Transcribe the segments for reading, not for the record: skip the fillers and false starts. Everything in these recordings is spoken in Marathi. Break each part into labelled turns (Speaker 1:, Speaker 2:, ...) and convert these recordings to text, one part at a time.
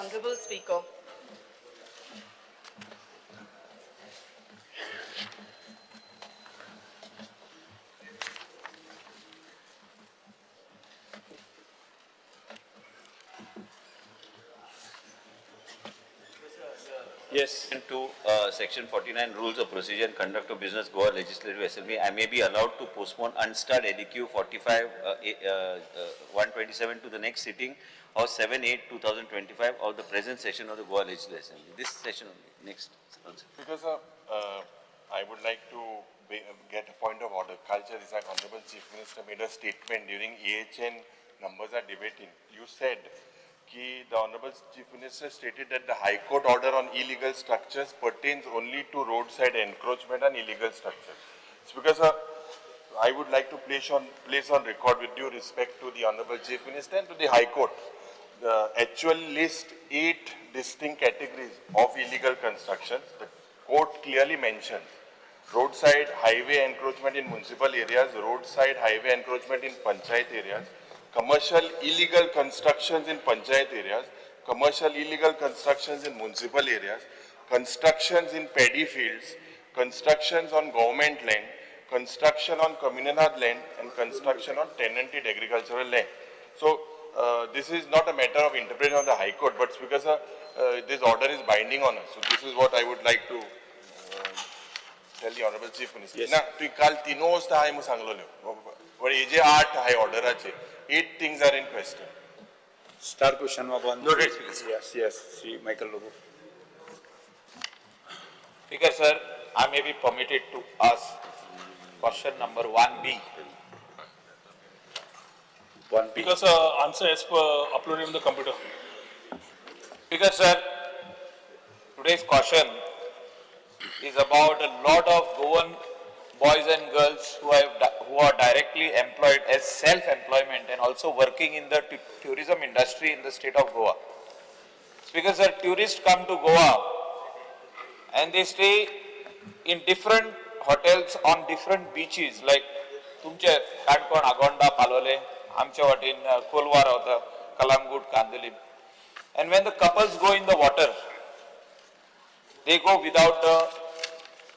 Speaker 1: Honorable Speaker.
Speaker 2: Yes.
Speaker 3: To Section 49 Rules of Procedure and Conduct of Business Goa Legislative Assembly, I may be allowed to postpone unstart LEQ 127 to the next sitting of 7/8/2025 of the present session of the Goa Legislative Assembly. This session only. Next.
Speaker 4: Because I would like to get a point of order. Culture is that Honorable Chief Minister made a statement during EHN numbers are debating. You said the Honorable Chief Minister stated that the High Court order on illegal structures pertains only to roadside encroachment and illegal structures. It's because I would like to place on record, with due respect to the Honorable Chief Minister and to the High Court, the actual list 8 distinct categories of illegal constructions. The court clearly mentions roadside highway encroachment in municipal areas, roadside highway encroachment in panchayat areas, commercial illegal constructions in panchayat areas, commercial illegal constructions in municipal areas, constructions in paddy fields, constructions on government land, construction on communal land, and construction on tenanted agricultural land. So this is not a matter of interpretation of the High Court, but because this order is binding on us. So this is what I would like to tell the Honorable Chief Minister.
Speaker 2: Yes.
Speaker 4: Na, tu kal tino hosta hai mu sanglo leo. But AJ 8 hai order ache. 8 things are in question.
Speaker 2: Star question one.
Speaker 3: Noted.
Speaker 2: Yes. Sri Michael Lobo.
Speaker 5: Speaker sir, I may be permitted to ask question number 1B.
Speaker 2: 1B.
Speaker 6: Because answer as per uploaded on the computer.
Speaker 5: Speaker sir, today's question is about a lot of Goan boys and girls who are directly employed as self-employment and also working in the tourism industry in the state of Goa. Speaker sir, tourists come to Goa and they stay in different hotels on different beaches, like तुमचे काणकोण आगोंडा पालोले, आमच्या वाटेन कोलवा रावता, Calangute Candolim. And when the couples go in the water, they go without the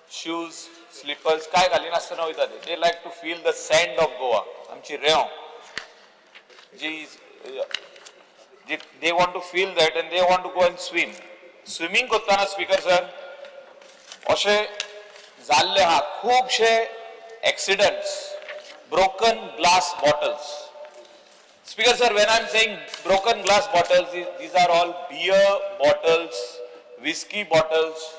Speaker 5: shoes, slippers, काय घालीन आसतना वयता ते. They like to feel the sand of Goa. आमची रेंव they want to feel that and they want to go and swim. Swimming करताना speaker sir, अशे जाल्ले हा खूबशे accidents, broken glass bottles. Speaker sir, when I am saying broken glass bottles, these are all beer bottles, whiskey bottles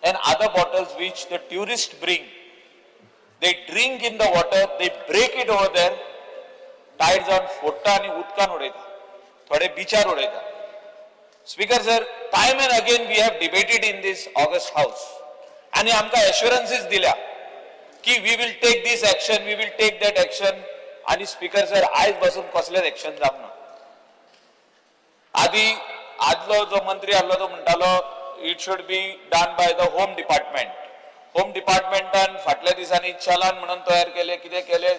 Speaker 5: and other bottles which the tourists bring. They drink in the water, they break it over there, tides on फोट्टा आणि उदकान उडयता, थोडे बीचार उडयता. Speaker sir, time and again we have debated in this August House आणि आमकां assurances दिल्या की we will take this action, we will take that action. आणि स्पीकर सर आज बसून कसलेच एक्शन जावना. आदलो जो मंत्री आसलो तो म्हणटालो it should be done by the home department. Home डिपार्टमेंटान फाटल्या दिसांनी चलान म्हणून तयार केले, कितें केले,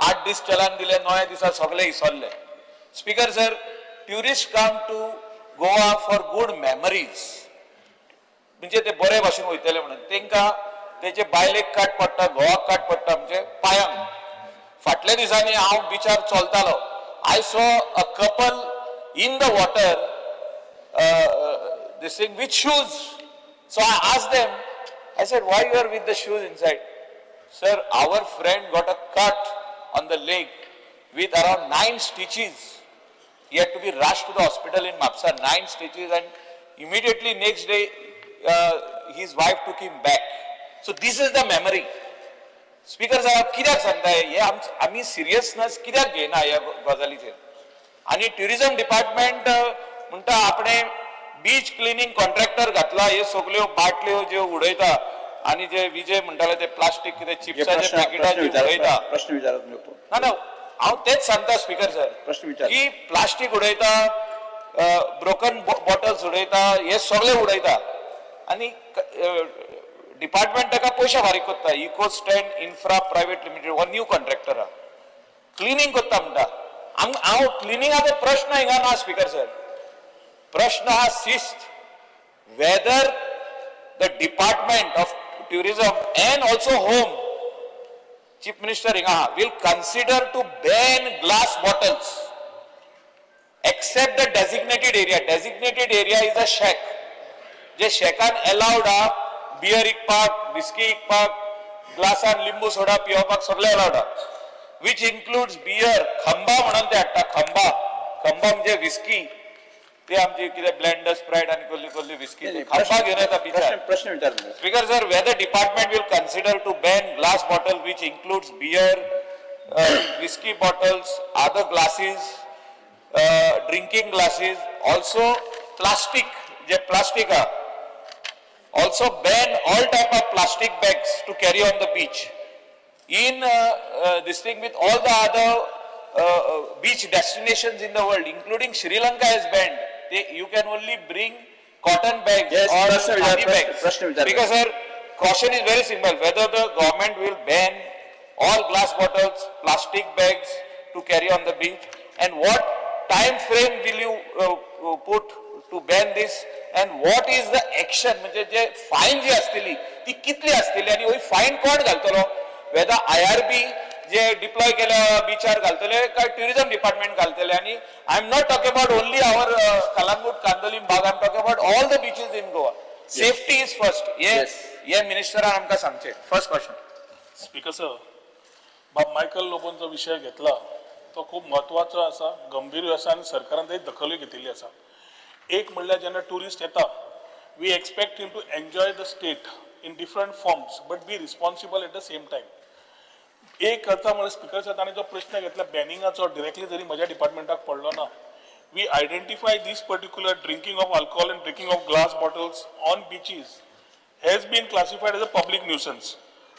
Speaker 5: 8 दीस चलान दिले, 9 दिसा सगळे इसरले. Speaker sir, tourist come to Goa for good memories, म्हणजे ते बरे भाशेन वयतले म्हणून तांकां तेचे बायलेक काट पडटा, घोवाक काट पडटा, म्हणजे पायांक. फाटल्या दिसांनी हांव बिचार चलतालो, I saw a couple in the water, this thing with shoes. So I asked them, I said, why you are with the shoes inside? Sir, our friend got a cut on the leg with around 9 stitches. He had to be rushed to the hospital in Mapsa, 9 stitches, and immediately next day his wife took him back. So this is the memory. Speaker साहेब कित्याक सांगताय हे आमी सिरियसनेस कित्याक घेयना ह्या गजालीचेर. आनी ट्युरिझम डिपार्टमेंट म्हणटा आपणे बीच क्लिनिंग कॉन्ट्रॅक्टर घातला, हे सगल्यो बाटल्यो ज्यो उडयता आनी जे विजय म्हणटाले ते प्लास्टीक कितें चिप्साचे पॅकेटां उडयता.
Speaker 2: प्रश्न विचारत
Speaker 5: ना हांव तेच सांगता स्पीकर सर की प्लास्टीक उडयता, ब्रोकन बॉटल्स उडयता, हे सगळे उडयता आनी डिपार्टमेंट ताका पयशे फारीक करता. Eco stand infra private limited हो न्यू कॉन्ट्रॅक्टर हा, क्लिनिंग करता म्हणटा. हांव क्लिनिंगाचो प्रश्न हिंगा ना स्पीकर सर. प्रश्न हा शिस्त, whether the Department of Tourism and also Home, Chief Minister Inga will consider to ban glass bottles except the designated area. Designated area is a shack. जे शेकान अलाउड हा बियर इकपाक, विस्की इकपाक, ग्लासान लिंबू सोडा पिवपाक सगळे अलाउड हा. विच इन्क्लुड्स बियर, खंबा म्हणून ते हाडटा, खंबा म्हणजे विस्की, ते आमचे कितें ब्लेंडर स्प्राइट आणि कसली कसली विस्की, खंबा घेऊन येता पिचार.
Speaker 2: प्रश्न विचारले.
Speaker 5: Speaker sir, whether department will consider to ban glass bottle which includes beer, whiskey bottles, other glasses, drinking glasses, also plastic, जे plastic are, also ban all type of plastic bags to carry on the beach. In this thing with all the other beach destinations in the world, including Sri Lanka has banned. You can only bring cotton bags
Speaker 2: Yes,
Speaker 5: or
Speaker 2: Prashna Vichar,
Speaker 5: money bags.
Speaker 2: Prashna Vichar.
Speaker 5: Because sir, caution is very simple. Whether the government will ban all glass bottles, plastic bags to carry on the beach, and what time frame will you put to ban this, and what is the action? म्हणजे जे फाईन जी असतली ती कितली असतली आणि ही फाईन कोण घालतलो? whether IRB जे डिप्लॉय केल्या बीचार घालतले काय टुरिझम डिपार्टमेंट घालतले. आणि I am not talking about only our Calangute, Candolim Baga, I am talking about all the beaches in Goa. Safety is first. हे मिनिस्टरान आमकां सांगचे. First question.
Speaker 6: स्पीकर सर, बाब मायकल लोबोंचो विषय घेतला तो खूप महत्वाचो आसा, गंभीर आसा आणि सरकारान तेची दखलूय घेतिल्ली आसा. एक म्हणल्यार जेन्ना टुरिस्ट येता, we expect him to enjoy the state in different forms but be responsible at the same time. एक करता म्हणजे स्पीकर सर ताणें जो प्रश्न घेतला बॅनिंगाचो, डिरेक्टली जरी म्हज्या डिपार्टमेंटाक पडलो ना, we identify this particular drinking of alcohol and drinking of glass bottles on beaches has been classified as a public nuisance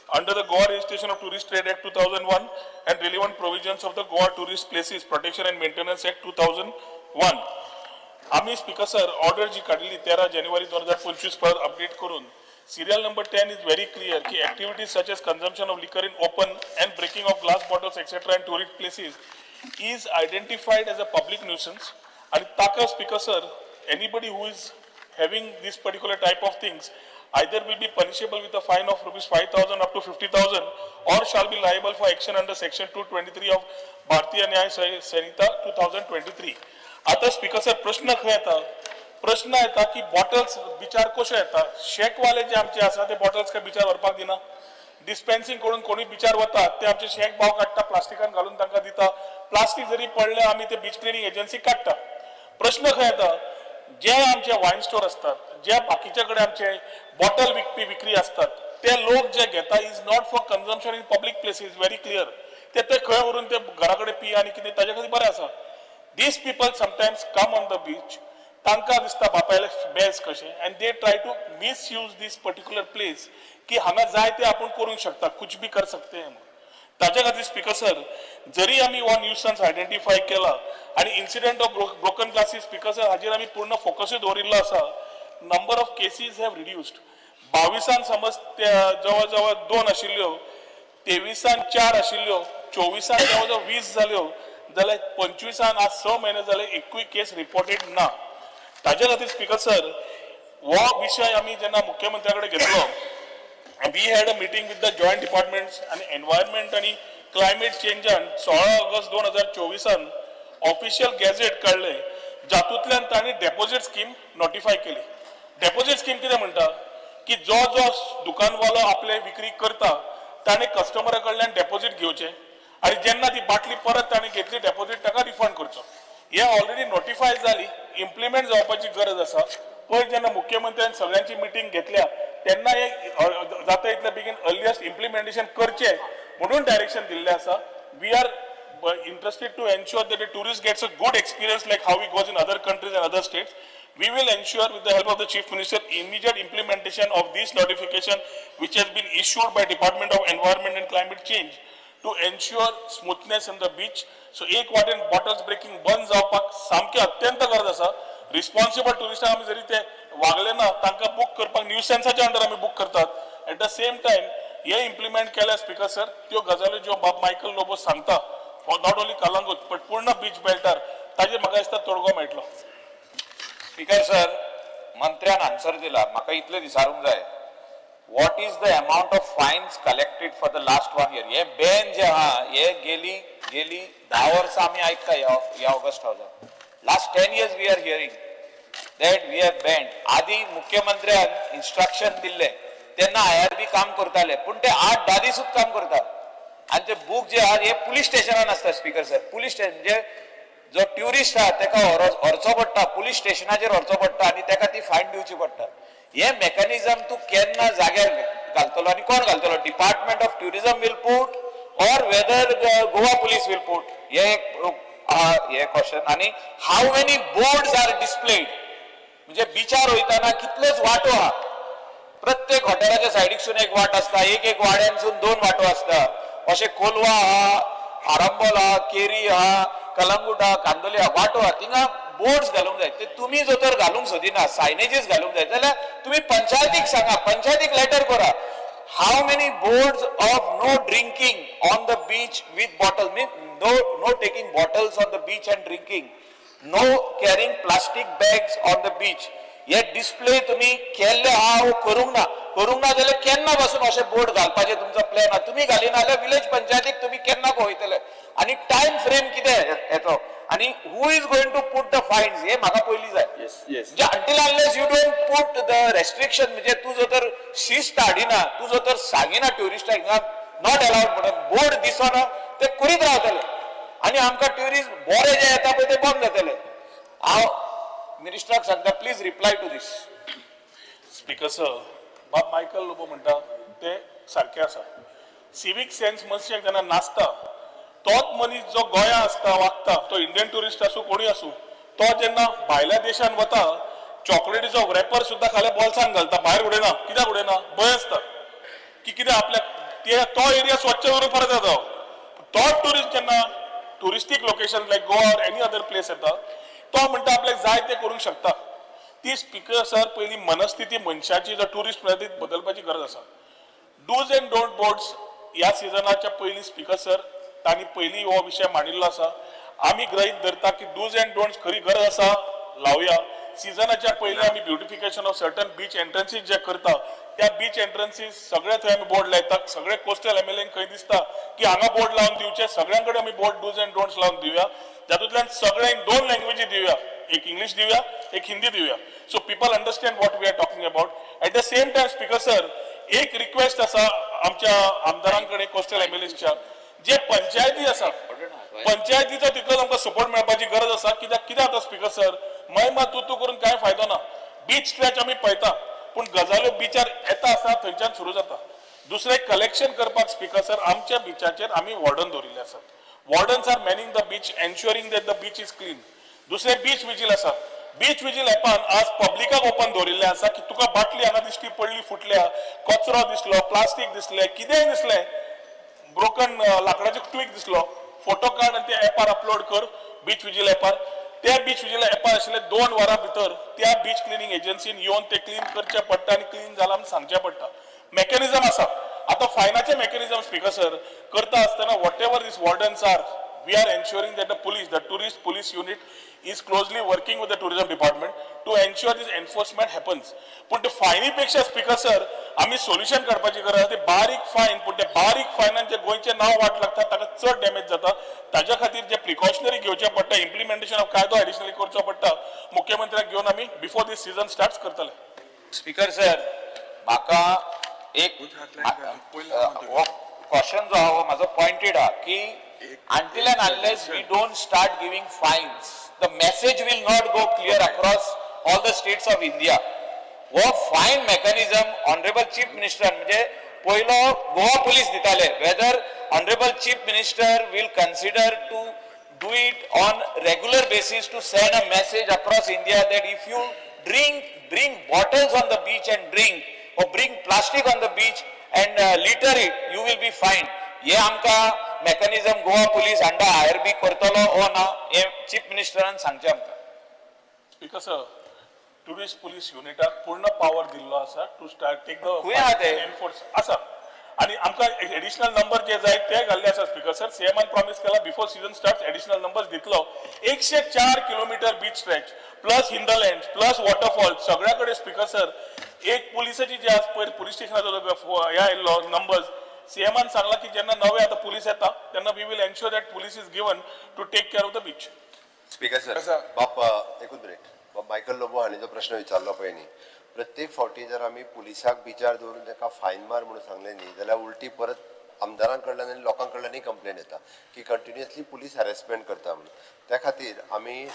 Speaker 6: under the Goa Registration of Tourist Trade Act 2001 and relevant provisions of the Goa Tourist Places Protection and Maintenance Act 2001. आम्ही स्पीकर सर ऑर्डर जी काढली 13 जानेवारी 2025 पर अपडेट करून serial number 10 is very clear की activities such as consumption of liquor in open and breaking of glass bottles etc. in tourist places is identified as a public nuisance. आणि ताका speaker sir, anybody who is having this particular type of things either will be punishable with a fine of ₹5,000 up to 50,000 or shall be liable for action under section 223 of Bharatiya Nyaya Sanhita 2023. आता स्पीकर सर प्रश्न खंय येता? प्रश्न येता की बॉटल्स बिचार कशे येता? शेकवाले जे आमचे आसा ते बॉटल्स काय बिचार व्हरपाक दिना. डिस्पेन्सिंग करून कोणी बिचार वता ते आमचे शेक भाव काडटा, प्लास्टिकान घालून तांकां दिता. प्लास्टिक जरी पडले आमी ते बीच क्लिनिंग एजन्सी काडटा. प्रश्न खंय येता? जे आमचे वाईन स्टोर असतात, जे बाकीच्या कडे आमचे बॉटल विक्री असतात, ते लोक जे घेता is not for consumption in public places. Very clear. ते खंय व्हरून ते घराकडे पिया आणि कितें ताजे खातीर बरें आसा. These people sometimes come on the beach, तांकां दिसता बापायले बेस कशें, and they try to misuse these particular place की हांगा जाय ते आपूण करूंक शकता, कुछ भी कर सकते हैं. ताच्या खातीर स्पीकर सर, जरी आमी हो न्यूसन्स आयडेंटिफाय केला आणि incident of broken glasses speaker sir हाजेर आमी पूर्ण फोकसूय दवरिल्लो आसा. Number of cases have reduced. 22 समज जवळ जवळ 2 आशिल्ल्यो, 23 4 आशिल्ल्यो, 24 जवळ जवळ 20 जाल्यो, जाल्यार 25 आज 6 म्हयने जाले एकूय केस रिपोर्टेड ना. ताच्या खातीर स्पीकर सर, हो विशय आमी जेन्ना मुख्यमंत्र्या कडेन घेतलो, we had a meeting with the joint departments and environment and climate change on 16 August 2024 official gadget काढले, जातूंतल्यान तांणी डेपोजिट स्कीम नोटिफाय केली. डेपोजिट स्कीम कितें म्हणटा की जो दुकानवालो आपले विक्री करता ताणे कस्टमरा कडल्यान डेपोजिट घेवचे आणि जेन्ना ती बाटली परत ताणे घेतली डेपोजिट ताका रिफंड करचो. हे ऑलरेडी नोटिफाय जाली, इम्प्लिमेंट जावपाची गरज आसा. पयर जेन्ना मुख्यमंत्र्यान सगळ्यांची मिटींग घेतल्या तेन्ना एक जाता इतले बेगीन अर्लियस्ट इम्प्लिमेंटेशन करचे म्हणून डायरेक्शन दिल्ले आसा. We are interested to ensure that the tourist gets a good experience like how it goes in other countries and other states. We will ensure with the help of the Chief Minister immediate implementation of this notification which has been issued by Department of Environment and Climate Change to ensure smoothness on the beach. So एक वाटेन bottles breaking बंद जावपाक सामके अत्यंत गरज आसा. रिस्पॉन्सिबल टुरिस्टांक आमी जरी ते वागले ना तांकां बूक करपाक न्यूसन्साच्या अंडर आमी बूक करतात. एट द सेम टायम हे इम्प्लिमेंट केल्या स्पीकर सर, त्यो गजाली ज्यो बाब मायकल लोबो सांगता नॉट ओनली कलंगूट बट पूर्ण बीच बेल्टार, ताजेर म्हाका दिसता तोडगो मेळटलो.
Speaker 5: स्पीकर सर, मंत्र्यान आन्सर दिला. म्हाका इतले विचारूंक जाय. What is the amount of fines collected for the last 1 year? हे बॅन जे आहा, हे गेली 10 वर्सां आमी आयकता ह्या August हाऊसात. Last 10 years we are hearing that we have banned. आदी मुख्यमंत्र्यान इन्स्ट्रक्शन दिल्ले तेन्ना IRB काम करताले, पूण ते 8-10 दिसूच काम करता. आणि ते बुक जे आहा हे पुलीस स्टेशनान आसता स्पीकर सर. पुलीस स्टेशन म्हणजे जो ट्युरिस्ट आहा तेका व्हरचो पडटा, पुलीस स्टेशनाचेर व्हरचो पडटा आणि तेका ती फायन दिवची पडटा. हे मेकॅनिझम तू केन्ना जाग्यार घालतलो आणि कोण घालतलो? Department of tourism will put or whether Goa police will put? हे क्वेश्चन. आणि how many boards are displayed? म्हणजे बिचार वयताना कितलेच वाटो आहा. प्रत्येक हॉटेलाच्या सायडीकसून एक वाट असता, एक वाड्यांसून 2 वाटो असता. अशे कोलवा आहा, आरंबोल आहा, केरी आहा, कलंगूट आहा, कांदोली आहा, वाटो आहा. थिंगा बोर्ड्स घालूंक जाय. ते तुम्ही जर तर घालूंक सोदिना, सायनेजीस घालूंक जाय जाल्यार तुम्ही पंचायतीक सांगा, पंचायतीक लेटर करा. How many boards of no drinking on the beach with bottle, mean no taking bottles on the beach and drinking, no carrying plastic bags on the beach, हे डिस्प्ले तुम्ही केल्ले आहा करूंक ना जाल्यार केन्ना पासून अशे बोर्ड घालपाचे तुमचो प्लॅन आहा? तुम्ही घालिना जाल्यार विलेज पंचायतीक तुम्ही केन्ना पळयतले? आणि टाइम फ्रेम कितें येतो? आणि who is going to put the fines? हे म्हाका पयली जाय.
Speaker 2: Yes, yes.
Speaker 5: म्हणजे until unless you don't put the restriction, म्हणजे तू जर तर शिस्त हाडिना, तू जर तर सांगिना ट्युरिस्टाक नॉट अलाउड म्हणून, बोर्ड दिसना ते करीत रावतले आणि आमकां ट्युरिस्ट बरे जे येता पळय ते बंद जातले. हांव मिनिस्टराक सांगता, please reply to this.
Speaker 6: Speaker sir, बाब मायकल लोबो म्हणटा ते सारखे आसा. सिवीक सेन्स मनशाक जेन्ना नासता, तोच मनीस जो गोंया आसता वागता, तो इंडियन ट्युरिस्ट आसूं कोणी आसूं, तो जेन्ना भायल्या देशान वता चॉकलेटीचो रॅपर सुद्धा खाल्या बॉल्सान घालता, भायर उडयना. कित्याक उडयना? भंय आसता की कितें आपल्या तो एरिया स्वच्छ करून परत येता. तोच ट्युरिस्ट जेन्ना touristic location like Goa or any other place येता, तो म्हणटा आपल्याक जाय ते करूंक शकता. ती स्पीकर सर पयली मनस्थिती मनशाची जो ट्युरिस्ट म्हणटा ती बदलपाची गरज आसा. डूज अँड डोंट बोर्ड्स ह्या सिजनाच्या पयली स्पीकर सर तांणी पयली हो विशय मांडिल्लो आसा. आमी गृहीत धरता की डूज अँड डोंट्स खरी गरज आसा लावया. सिजनाच्या पयली आमी ब्युटिफिकेशन ऑफ सर्टन बीच एंट्रन्सीस जे करता, त्या बीच एंट्रन्सीस सगळे थंय आमी बोर्ड लायतात. सगळे कोस्टल एमएलएंक खंय दिसता की हांगा बोर्ड लावन दिवचे, सगळ्यांकडे आमी बोर्ड डूज अँड डोंट्स लावन दिवया. तातूंतल्यान सगळ्यांक 2 लँग्वेजी दिवया, एक इंग्लिश दिवया, एक हिंदी दिवया, so people understand what we are talking about. At the same time speaker sir, एक रिक्वेस्ट आसा आमच्या आमदारांकडे कोस्टल एमएलएच्या, जे पंचायती आसा पंचायतीचो तितलोच आमकां सपोर्ट मेळपाची गरज आसा. कित्याक जाता स्पीकर सर, मै तू करून कांय फायदो ना. बीच स्ट्रेच आमी पळयता, पूण गजाल्यो बिचार येता आसा थंयच्यान सुरू जाता. दुसरें कलेक्शन करपाक स्पीकर सर आमच्या बिचाचेर आमी वॉर्डन दवरिल्ले आसात. Wardens are manning the beach, ensuring that the beach is clean. दुसरें बीच विजील आसा. बीच विजील एपान आज पब्लिकाक ओपन दवरिल्लें आसा की तुका बाटली हांगा दिश्टी पडली फुटल्या, कचरो दिसलो, प्लास्टीक दिसलें, कितेंय दिसलें, ब्रोकन लाकडाचो ट्वीक दिसलो, फोटो काड आनी त्या एपार अपलोड कर बीच विजील एपार. त्या बीच विजील एपार आशिल्ले 2 वरां भितर त्या बीच क्लिनिंग एजन्सीन येवन ते क्लीन करचे पडटा आनी क्लीन जाला म्हूण सांगचें पडटा. मेकॅनिझम आसा. आता फायनाचे मेकॅनिझम स्पीकर सर करता आसतना whatever these wardens are, we are ensuring that the tourist police unit is closely working with the tourism department to ensure this enforcement happens. पण ते फायनीपेक्षा स्पीकर सर आम्ही सोल्युशन काढपाची गरज आहे. ते बारीक फायन, पण ते बारीक फायनांचे गोंयचे नाव वाट लागता ताका चड डॅमेज जाता. ताज्या खातीर जे प्रिकॉशनरी घेवचे पडटा, इम्प्लिमेंटेशन ऑफ कायदो एडिशनली करचो पडटा. मुख्यमंत्र्याक घेवन आम्ही बिफोर दीस सीजन स्टार्ट करतले.
Speaker 5: स्पीकर सर, म्हाका एक क्वेश्चन जो आहा माझो पॉइंटेड आहा की until and unless we don't start giving fines, the message will not go clear across all the states of India. वो fine mechanism honorable chief minister म्हणजे पहिलो गोवा पुलिस दिताले, whether honorable chief minister will consider to do it on regular basis to send a message across India that if you bring bottles on the beach and drink, or bring plastic on the beach and litter it, you will be fined. हे आमका mechanism Goa police under IRB करतलो ओ ना हे चीफ मिनिस्टरान सांगचे आमकां.
Speaker 6: स्पीकर सर, टुरिस्ट पुलीस युनिटाक पूर्ण पावर दिल्लो आसा टू स्टार्ट टेक द
Speaker 5: खंय आहा ते?
Speaker 6: एनफोर्स आसा आणि आमकां एडिशनल नंबर जे जाय ते घाल्ले आसा स्पीकर सर सीएमान प्रॉमिस केला before season start additional number दितलो 104 kilometre beach stretch plus hinterland plus waterfall सगळ्याकडे स्पीकर सर एक पोलिसाची जे आज पयर पुलीस स्टेशनाचो हे आयिल्लो नंबर्स सीएमान सांगला की जेन्ना नवे आता पुलीस येता तेन्ना we will ensure that police is given to take care of the beach
Speaker 1: speaker sir बाप एकूच मिनिट बाप मायकल लोबो हांणी जो प्रश्न विचारलो पळय न्ही प्रत्येक फावटी जर आमी पुलिसाक बिचार दवरून ताका फायन मार म्हणून सांगलें न्ही जाल्यार उलटी परत आमदारां कडल्यान आनी लोकां कडल्यानय कंप्लेन येता की कंटिन्युअसली पुलीस हॅरेसमेंट करता म्हणून त्या खातीर आमी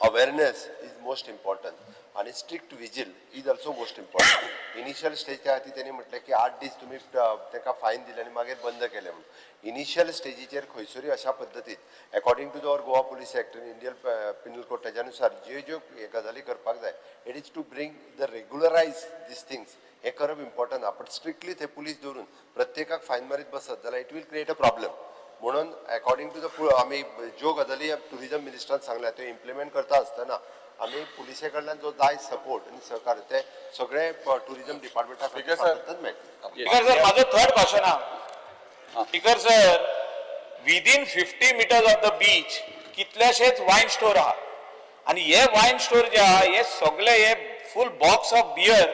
Speaker 1: अवेरनेस इज मोस्ट इम्पॉर्टंट आनी strict vigil is also most important initial स्टेजच्या खातीर तेणी म्हटलें की 8 दीस तुमी ताका फायन दिले आनी मागीर बंद केले म्हणून इनिशियल स्टेजीचेर खंयसरूय अशा पद्दतीन according to our Goa police act Indian penal code त्याच्या अनुसार ज्यो ज्यो गजाली करपाक जाय it is to bring the regularise these things हे करप इम्पॉर्टंट आहा बट स्ट्रिक्टली ते पुलीस दवरून प्रत्येकाक फायन मारीत बसत जाल्यार it will create a problem म्हणून अकॉर्डिंग टू द आमी ज्यो गजाली टुरिजम मिनिस्टरान सांगल्या त्यो इम्प्लिमेंट करता आसतना आमी पुलिसे कडल्यान जो जाय सपोर्ट आनी सहकार ते सगळे टुरिजम डिपार्टमेंटाक सातत्यान मेळटा
Speaker 5: स्पीकर सर माझं थर्ड क्वेश्चन हा speaker sir within 50 meters of the beach कितलेशेच वाईन स्टोर आहा आणि हे वाईन स्टोर जे आहा हे सगळे हे full box of beer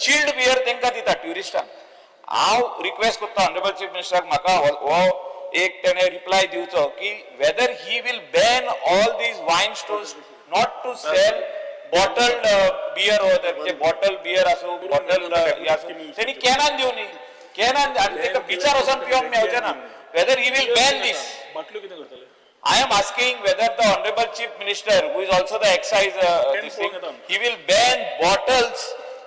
Speaker 5: chilled beer तांकां दिता ट्युरिस्टांक हांव रिक्वेस्ट करता ऑनरेबल चीफ मिनिस्टराक म्हाका हो एक तेणे रिप्लाय दिवचो की whether he will ban all these wine stores not to sell bottled beer म्हणजे बॉटल बियर असो बॉटल त्यांनी कॅनान दिवनी कॅनान आणि तेका बिचार वचून पिवंक मेळचें ना वेदर ही विल बॅन दीस
Speaker 6: बाटल्यो कितें करतले
Speaker 5: I am asking whether the Honorable Chief Minister, who is also the excise, this thing, he will ban bottles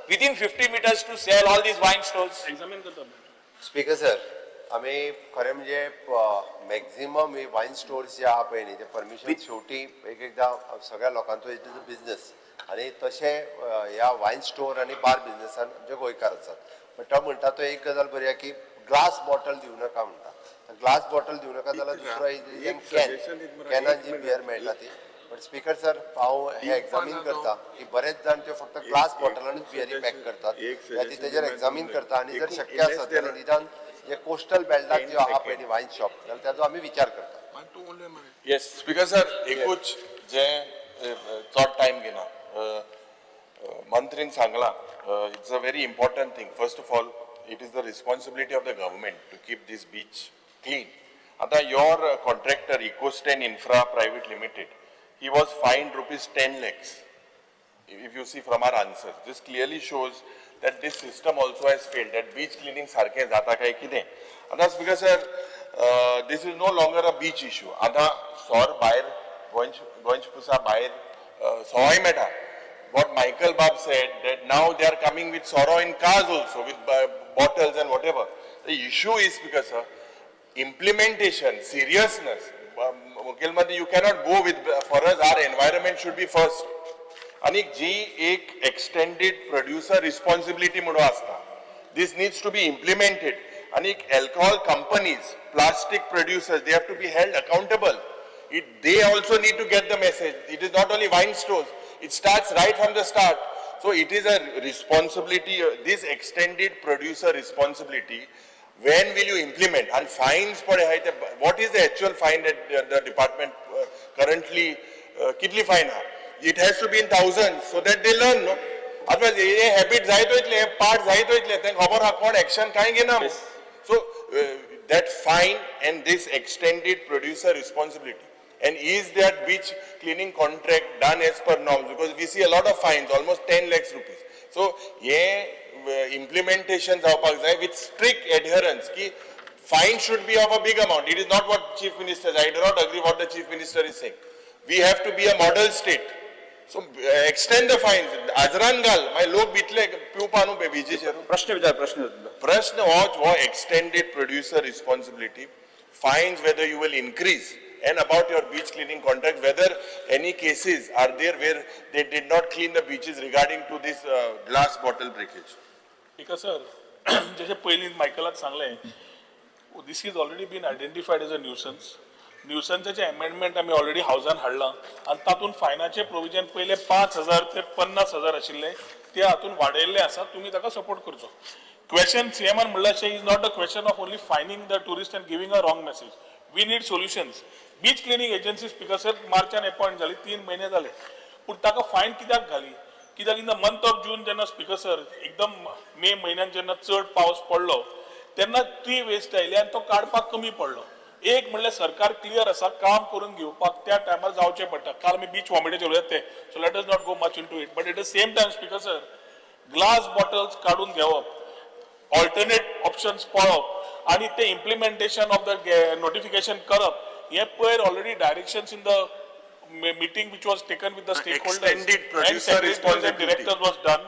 Speaker 5: within 50 meters to sell all these wine stores.
Speaker 6: Examine करता
Speaker 1: स्पीकर सर आमी खरें म्हणजे मॅक्झिमम वायन स्टोर्स जे आहा पळय न्ही ते परमिशन शेवटी एक एकदां सगळ्या लोकांचो इट इज अ बिझनस आनी तशें ह्या वायन स्टोर आनी बार बिझनसान जे गोंयकार आसात बट तो म्हणटा तो एक गजाल बरी आहा की ग्लास बॉटल दिवं नाका म्हणटा ग्लास बॉटल दिवं नाका जाल्यार दुसरो कॅनान जी बियर मेळटा ती बट स्पीकर सर हांव हे एक्झामीन करता की बरेच जाण ते फक्त ग्लास बॉटलानूच बियरी पॅक करतात ती तेजेर एक्झामीन करता आनी जर शक्य आसत जाल्यार निदान जे कोस्टल बेल्टाक जे आहा पळय न्ही वायन शॉप जाल्यार ताजो आमी विचार करता
Speaker 4: येस स्पीकर सर एकूच जे चड टायम घेना मंत्रीन सांगला it's a very important thing first of all it is the responsibility of the government to keep this beach clean. Ata your contractor EcoStan Infra Private Limited, he was fined rupees 10 lakhs. If you see from our answers, this clearly shows that this system also has failed. That beach cleaning sarke jata kai kide. Ata speaker sir, this is no longer a beach issue. Ata sor baher goinch pusa baher soy meta. What Michael Bab said, that now they are coming with sorrow in cars also, with bottles and whatever. The issue is because implementation, seriousness. You cannot go with, for us, our environment should be first. Anik ji ek extended producer responsibility mudo asta. This needs to be implemented. Anik alcohol companies, plastic producers, they have to be held accountable. They also need to get the message. It is not only wine stores. It starts right from the start. So it is a responsibility, this extended producer responsibility. When will you implement? And fines for what is the actual fine that the department currently kitli fine ha? It has to be in thousands so that they learn, no? Otherwise, a habit zaito itle, part zaito itle, then khabar ha kon action kai na. So that fine and this extended producer responsibility. And is that beach cleaning contract done as per norms? Because we see a lot of fines, almost 10 lakhs rupees. So, implementation with strict adherence. Ki fine should be of a big amount. It is not what Chief Minister, I do not agree what the Chief Minister is saying. We have to be a model state. So, extend the fines. Azran gal, my log bitle, piu panu pe biji charu. Prashna was extended producer responsibility. Fines whether you will increase. And about your beach cleaning contract, whether any cases are there where they did not clean the beaches regarding to this glass bottle breakage?
Speaker 6: Because sir, जसे पहिले मायकलाक सांगले, this is already been identified as a nuisance. न्यूसन्सचे अमेंडमेंट आम्ही ऑलरेडी हाऊसान हाडला आणि तातून फायनाचे प्रोविजन पहिले 5,000 ते 50,000 आशिल्ले ते हातून वाडयल्ले आसा तुम्ही ताका सपोर्ट करचो Question CM म्हणलं is not a question of only finding the tourist and giving a wrong message. We need solutions. Beach cleaning agency speaker sir मार्चान अपॉइंट झाली 3 महिने झाले पण ताका फायन कित्याक घाली कित्याक in the month of June जेन्ना स्पीकर सर एकदम मे म्हयन्यात जेन्ना चड पावस पडलो तेन्ना ती वेस्ट आयली आनी तो काडपाक कमी पडलो एक म्हणल्यार सरकार क्लियर आसा काम करून घेवपाक त्या टायमार जावचें पडटा काल आमी बीच वॉमिटेज उलयत ते so let us not go much into it but at the same time speaker sir glass bottles काडून घेवप ऑल्टरनेट ऑप्शन्स पळप आणि ते इम्प्लिमेंटेशन ऑफ द नोटिफिकेशन करप हे पयर already directions in the meeting which was taken with the stakeholders
Speaker 4: Extended producer
Speaker 6: and secretaries and
Speaker 4: responsibility.
Speaker 6: directors was done.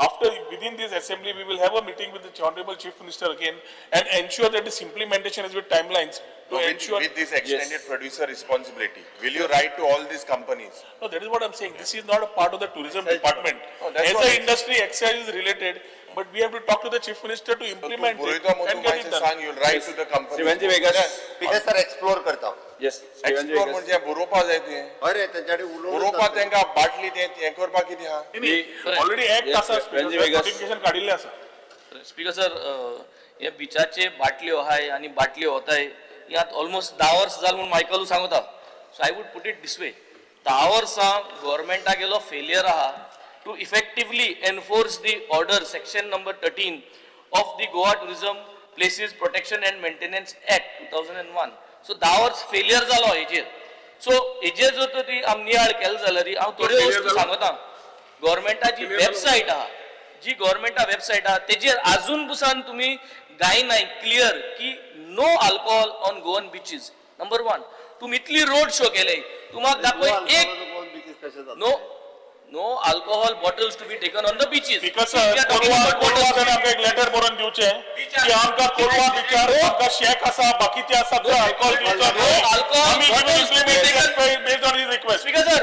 Speaker 6: After within this assembly, we will have a meeting with the Honorable Chief Minister again and ensure that this implementation is with timelines to ensure.
Speaker 4: With this extended producer responsibility, will you write to all these companies?
Speaker 6: No, that is what I'm saying. This is not a part of the tourism department.
Speaker 4: No, that's
Speaker 6: As
Speaker 4: what
Speaker 6: the
Speaker 4: I'm
Speaker 6: industry exercise is related, but we have to talk to the Chief Minister to implement it
Speaker 4: Purohita
Speaker 6: and get it
Speaker 4: Muthu
Speaker 6: done.
Speaker 4: sang, you'll write to the company.
Speaker 2: Srivanji Vegas.
Speaker 1: Speaker sir explore करता
Speaker 2: Yes. Srivanji
Speaker 4: Explore
Speaker 2: Vegas.
Speaker 4: म्हणजे बरोवपा जाय ते
Speaker 1: अरे त्यांच्याकडे
Speaker 4: बरोवपा तांकां बाटली ते हें करपाक कितें आहा
Speaker 6: ऑलरेडी ऍक्ट
Speaker 2: Yes,
Speaker 6: आसा
Speaker 2: Ranji Vegas.
Speaker 6: नोटिफिकेशन काढिल्लें आसा
Speaker 7: स्पीकर सर हे बिचाचे बाटल्यो आहाय आणि बाटल्यो होताय यात ऑलमोस्ट 10 वर्स जाल म्हणून मायकलू सांगता so I would put it this way 10 वर्सां गव्हर्नमेंटा गेलो फेलियर आहा to effectively enforce the order section number 13 of the Goa tourism places protection and maintenance act 2001 so 10 वर्स फेलियर जालो हेजेर सो हेजेर जर ती आमी नियाळ केलो जाल्यार हांव थोड्यो वस्तू सांगता गव्हर्नमेंटाची वेबसायट आहा जी गव्हर्नमेंटा वेबसायट आहा तेजेर अजून पुसान तुम्ही गायनाय क्लियर की no alcohol on Goan beaches number 1 तुम्ही इतली रोड शो केले तुम्हाला दाखवय एक no alcohol bottles to be taken on the beaches
Speaker 6: because Colva आमकां एक लेटर बरोवन दिवचें की आमकां कोलवा बिचार आमकां शेक आसा बाकीचे आसा ते alcohol based on his request
Speaker 7: speaker sir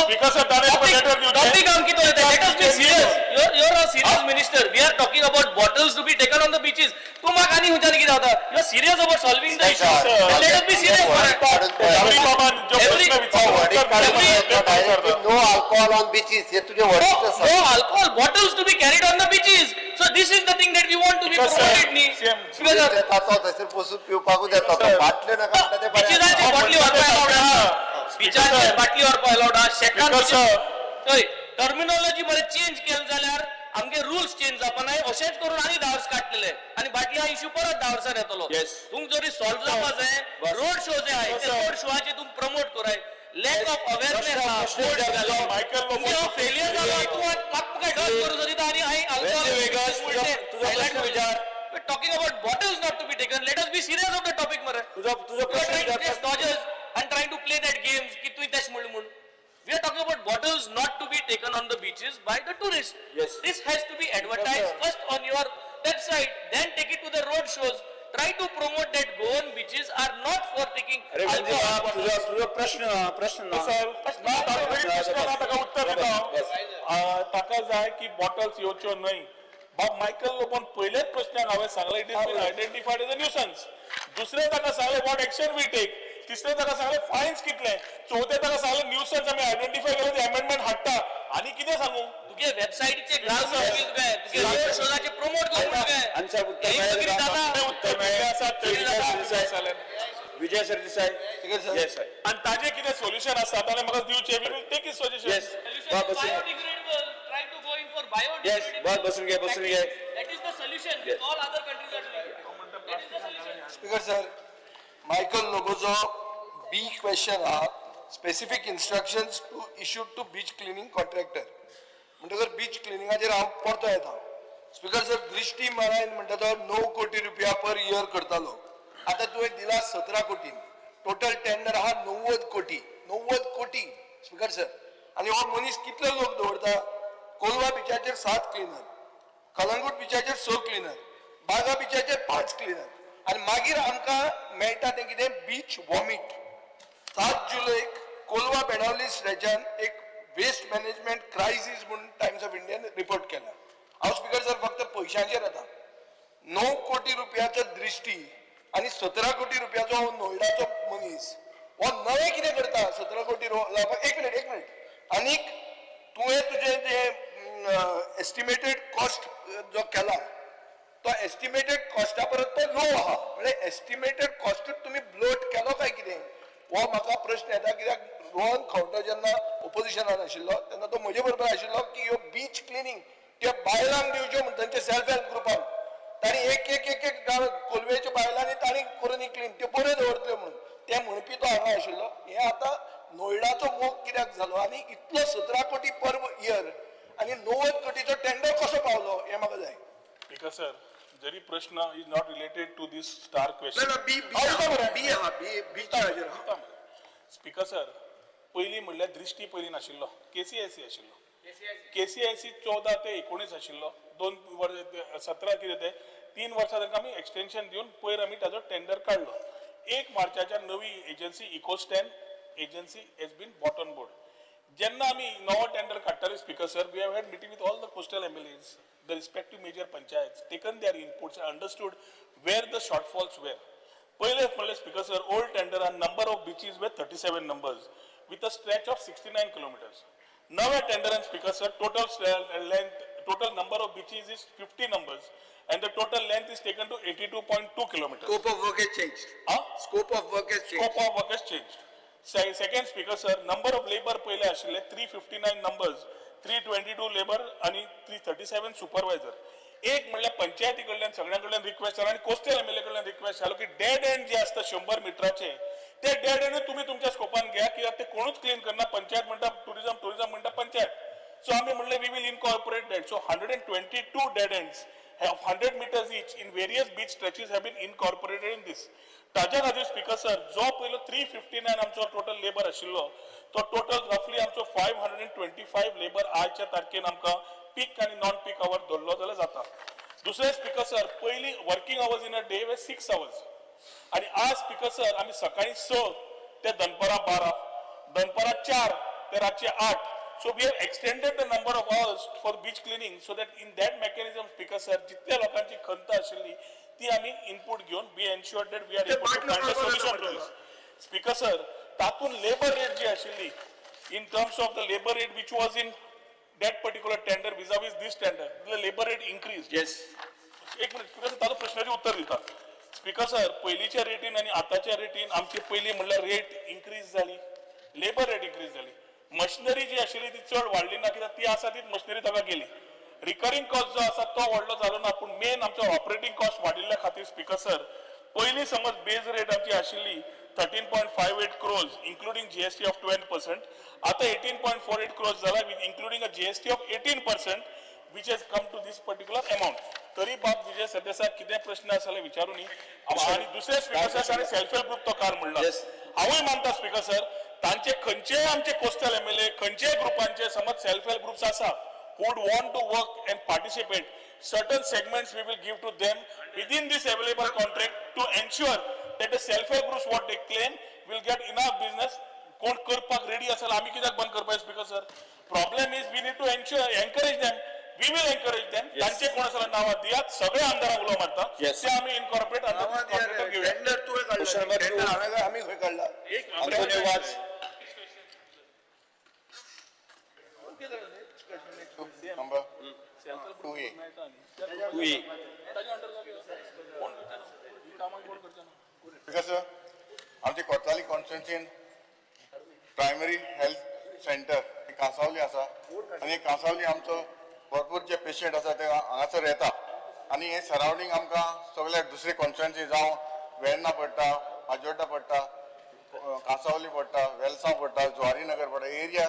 Speaker 6: because of that एक लेटर दिवचें
Speaker 7: टॉपिक आम कितो लेता let us be serious you're a serious minister we are talking about bottles to be taken on the beaches तू म्हाका आनी हुंच्यान कितें जाता you are serious about solving the issue let us be serious
Speaker 1: no alcohol on beaches हे तुझे वरिष्ठ आसा
Speaker 7: no alcohol bottles to be carried on the beaches so this is the thing that we want to be promoted ni
Speaker 1: तुझे देता तो थंयसर बसून पिवपाकूच येता तो बाटले नाका म्हणटा ते बरें
Speaker 7: बिचाराची बाटली व्हरपा अलाउड आहा बिचाराची बाटली व्हरपा अलाउड आहा शेकान टर्मिनॉलॉजी मध्ये चेंज केलं जाल्यार आमगे रूल्स चेंज जावपा नाय अशेंच करून आनी 10 वर्स काडटले आनी बाटली हा इश्यू परत 10 वर्सान येतलो तुमक जरी सॉल्व जावपा जाय रोड शो जे आहाय ते रोड शोचे तुम प्रमोट कराय लॅक ऑफ अवेअरनेस आहा स्पोर्ट्स जालो मायकल फेलियर जालो तू म्हाका काय डॉट करू जरी आनी हाय अल्कोहोल विचार we're talking about bottles not to be taken let us be serious of the topic mare
Speaker 2: तुझा
Speaker 7: प्रश्न dodgers and trying to play that games ki tu tesh mulmun we are talking about bottles not to be taken on the beaches by the tourists
Speaker 2: Yes.
Speaker 7: this has to be advertised first on your website then take it to the road shows try to promote that Goan beaches are not for taking
Speaker 2: अरे म्हणजे
Speaker 7: alcohol bottles.
Speaker 2: तुझा प्रश्न ना
Speaker 6: ताका उत्तर दिता ताका जाय की बॉटल्स येवच्यो न्हय मायकल लोबन पयलेच प्रश्नाक हांवें सांगलें it is been identified as a nuisance दुसरें ताका सांगलें वॉट एक्शन वी टेक तिसरें ताका सांगलें फायन्स कितले चौथे ताका सांगलें न्यूसन्स आमी आयडेंटिफाय केले ते अमेंडमेंट हाडटा आनी कितें सांगू
Speaker 7: तुगे वेबसायटीचे ग्रास होईल तुगे तुगे रोड शोजाचे प्रमोट करून तुगे
Speaker 2: आन्सर उत्तर
Speaker 7: हे
Speaker 2: मेळ्ळें
Speaker 7: कितें
Speaker 2: जाता.
Speaker 7: जाता
Speaker 6: उत्तर मेळ्ळें आसा
Speaker 2: विजय सरदेसाई येस
Speaker 6: आनी ताजें कितें सोल्युशन आसा ताणें म्हाका दिवचें we will take his
Speaker 2: yes
Speaker 6: suggestion
Speaker 7: biodegradable try to go in for biodegradable
Speaker 2: Yes, बसून घे
Speaker 7: that is the solution which all other countries are doing that is the solution
Speaker 8: speaker sir Michael लोबोचो बी क्वेश्चन हा specific instructions to issued to beach cleaning contractor म्हणटकर बीच क्लिनिंगाचेर हांव परतो येता स्पीकर सर दृश्टी मारायन म्हणटा तो 9 कोटी रुपया पर इयर करतालो आतां तुवें दिला 17 कोटी टोटल टेंडर आहा 90 कोटी स्पीकर सर आनी हो मनीस कितले लोक दवरता कोलवा बिचाचेर 7 क्लिनर कलंगूट बिचाचेर 6 क्लिनर बागा बिचाचेर 5 क्लिनर आनी मागीर आमकां मेळटा तें कितें बीच वॉमिट 7 जुलैक कोलवा बेणावली स्ट्रेचान एक वेस्ट मॅनेजमेंट क्रायसिस म्हणून टायम्स ऑफ इंडियान रिपोर्ट केला हांव स्पीकर सर फक्त पयशांचेर येता 9 कोटी रुपयाचो दृश्टी आनी 17 कोटी रुपयाचो हो नोयडाचो मनीस हो नवे कितें करता 17 कोटी लावपाक एक मिनिट आनीक तुवें तुजें जें एस्टिमेटेड कॉस्ट जो केला तो एस्टिमेटेड कॉस्टा परत तो लो आहा म्हणजे एस्टिमेटेड कॉस्टूच तुम्ही ब्लोट केलो काय कितें हो म्हाका प्रश्न येता कित्याक रोहन खंवटो जेन्ना ओपोजिशनान आशिल्लो तेन्ना तो म्हजे बरोबर आशिल्लो की ह्यो बीच क्लिनींग त्यो बायलांक दिवच्यो म्हणून तांचे सेल्फ हेल्प ग्रुपान तांणी एक गांव कोलवेच्या बायलांनी तांणी करून क्लीन त्यो बऱ्यो दवरतल्यो म्हणून ते म्हणपी तो हांगा आशिल्लो हे आतां नोयडाचो मोग कित्याक जालो आनी इतलो 17 कोटी पर इयर आनी 90 कोटीचो टेंडर कसो पावलो हे म्हाका जाय
Speaker 6: स्पीकर सर जरी प्रश्न is not related to this star
Speaker 8: ना
Speaker 6: क्वेश्चन
Speaker 8: ना बी आहा बीच हाजेर आहा
Speaker 6: स्पीकर सर पयलीं म्हणल्यार दृश्टी पयलीं नाशिल्लो केसीआयसी आशिल्लो केसीआयसी 14 ते 19 आशिल्लो 2 वर्स 17 कितें ते 3 वर्सां तांकां आमी एक्सटेंशन दिवन पयर आमी ताजो टेंडर काडलो 1 मार्चाच्या नवी agency Ecostan agency has been bought on board जेन्ना आमी नवो टेंडर काडटाले speaker sir we have had meeting with all the coastal MLAs the respective major panchayat taken their inputs understood where the shortfalls were पहिले म्हणले speaker sir old tender number of beaches were 37 numbers with a stretch of 69 kilometres नव्या टेंडरान speaker sir total number of beaches is 50 numbers and the total length is taken to 82.2 kilometers.
Speaker 8: Scope of work has changed. Scope of work has changed.
Speaker 6: Scope of work has changed. Second speaker sir, number of labor पहिले आशिल्ले 359 numbers, 322 labor आणि 337 supervisor. एक म्हणल्यार पंचायती कडल्यान सगळ्यां कडल्यान रिक्वेस्ट आला आणि कोस्टल एमएलए कडल्यान रिक्वेस्ट आलो की डेड एंड जे असता 100 मिटराचे ते डेड एंड तुम्ही तुमच्या स्कोपान घ्या कित्याक ते कोणूच क्लीन करना पंचायत म्हणटा टुरिझम म्हणटा पंचायत सो आम्ही म्हणले we will incorporate that so 122 dead ends have 100 meters each in various beach stretches have been incorporated in this. ताज्या खातीर स्पीकर सर जो पयलो 359 आमचो टोटल लेबर आशिल्लो तो टोटल रफली आमचो 525 लेबर आजच्या तारखेन आमकां पीक आणि नॉन पीक आवर धरलो जाल्यार जाता. दुसरे स्पीकर सर पयली working hours in a day way 6 hours आणि आज स्पीकर सर आम्ही सकाळी 6 ते दनपारा 12 दनपारा 4 ते रातचे 8 so we have extended the number of hours for beach cleaning so that in that mechanism speaker sir जितल्या लोकांची खंत आशिल्ली ती आम्ही इनपुट घेऊन we ensured that we are able to find a solution to this speaker sir तातून लेबर रेट जी आशिल्ली in terms of the labor rate which was in that particular tender vis-a-vis this tender the labor rate increased
Speaker 2: Yes.
Speaker 6: एक मिनिट स्पीकर ताजो प्रश्नाचे उत्तर दिता स्पीकर सर पयलींच्या रेटीन आणि आताच्या रेटीन आमची पयली म्हणल्यार रेट इन्क्रीज झाली लेबर रेट इन्क्रीज झाली मशिनरी जी आशिल्ली ती चड वाडली ना कित्याक ती आसा तीच मशिनरी ताका गेली रिकरिंग कॉस्ट जो आसा तो व्हडलो जालो ना पूण मेन आमचो ऑपरेटिंग कॉस्ट वाडिल्ल्या खातीर स्पीकर सर पयली समज बेज रेट आमची आशिल्ली 13.58 crores including GST of 12% आता 18.48 crores जाला with including a GST of 18% which has come to this particular amount तरी बाब विजय सरदेसाय कितें प्रश्न आसा जाल्यार विचारूं नी आणि दुसरे स्पीकर सर ताणें सेल्फ हेल्प ग्रुप तो कार म्हणला हांवूय मानता स्पीकर सर तांचे खंयचे आमचे कोस्टल एमएलए खंयचे ग्रुपांचे समज सेल्फ हेल्प ग्रुप्स आसा who would want to work and participate certain segments we will give to them within this available contract to ensure that the self help groups what they claim will get enough business कोण करपाक रेडी असेल आम्ही कित्याक बंद करपाक speaker sir problem is we need to encourage them we will encourage them तांचे कोण असेल नावा दियात सगळे आमदारांक उलो मारता ते आम्ही इनकॉर्पोरेट
Speaker 8: टेंडर तुवें काडला टेंडर हांवें आमी खंय काडला
Speaker 2: Antonio Watts.
Speaker 4: Number 2A. Because आमची Cortalim कॉन्स्टिट्युन्सीन primary health centre Cansaulim आसा आनी कांसावली आमचो भरपूर जे पेशंट आसा ते हांगासर येता आनी हे सरावंडींग आमकां सगळ्याक दुसरी कॉन्स्टिट्युन्सी जावं वेर्णा पडटा आजोड्डा पडटा कांसावली पडटा वेलसांव पडटा जुवारीनगर पडटा एरिया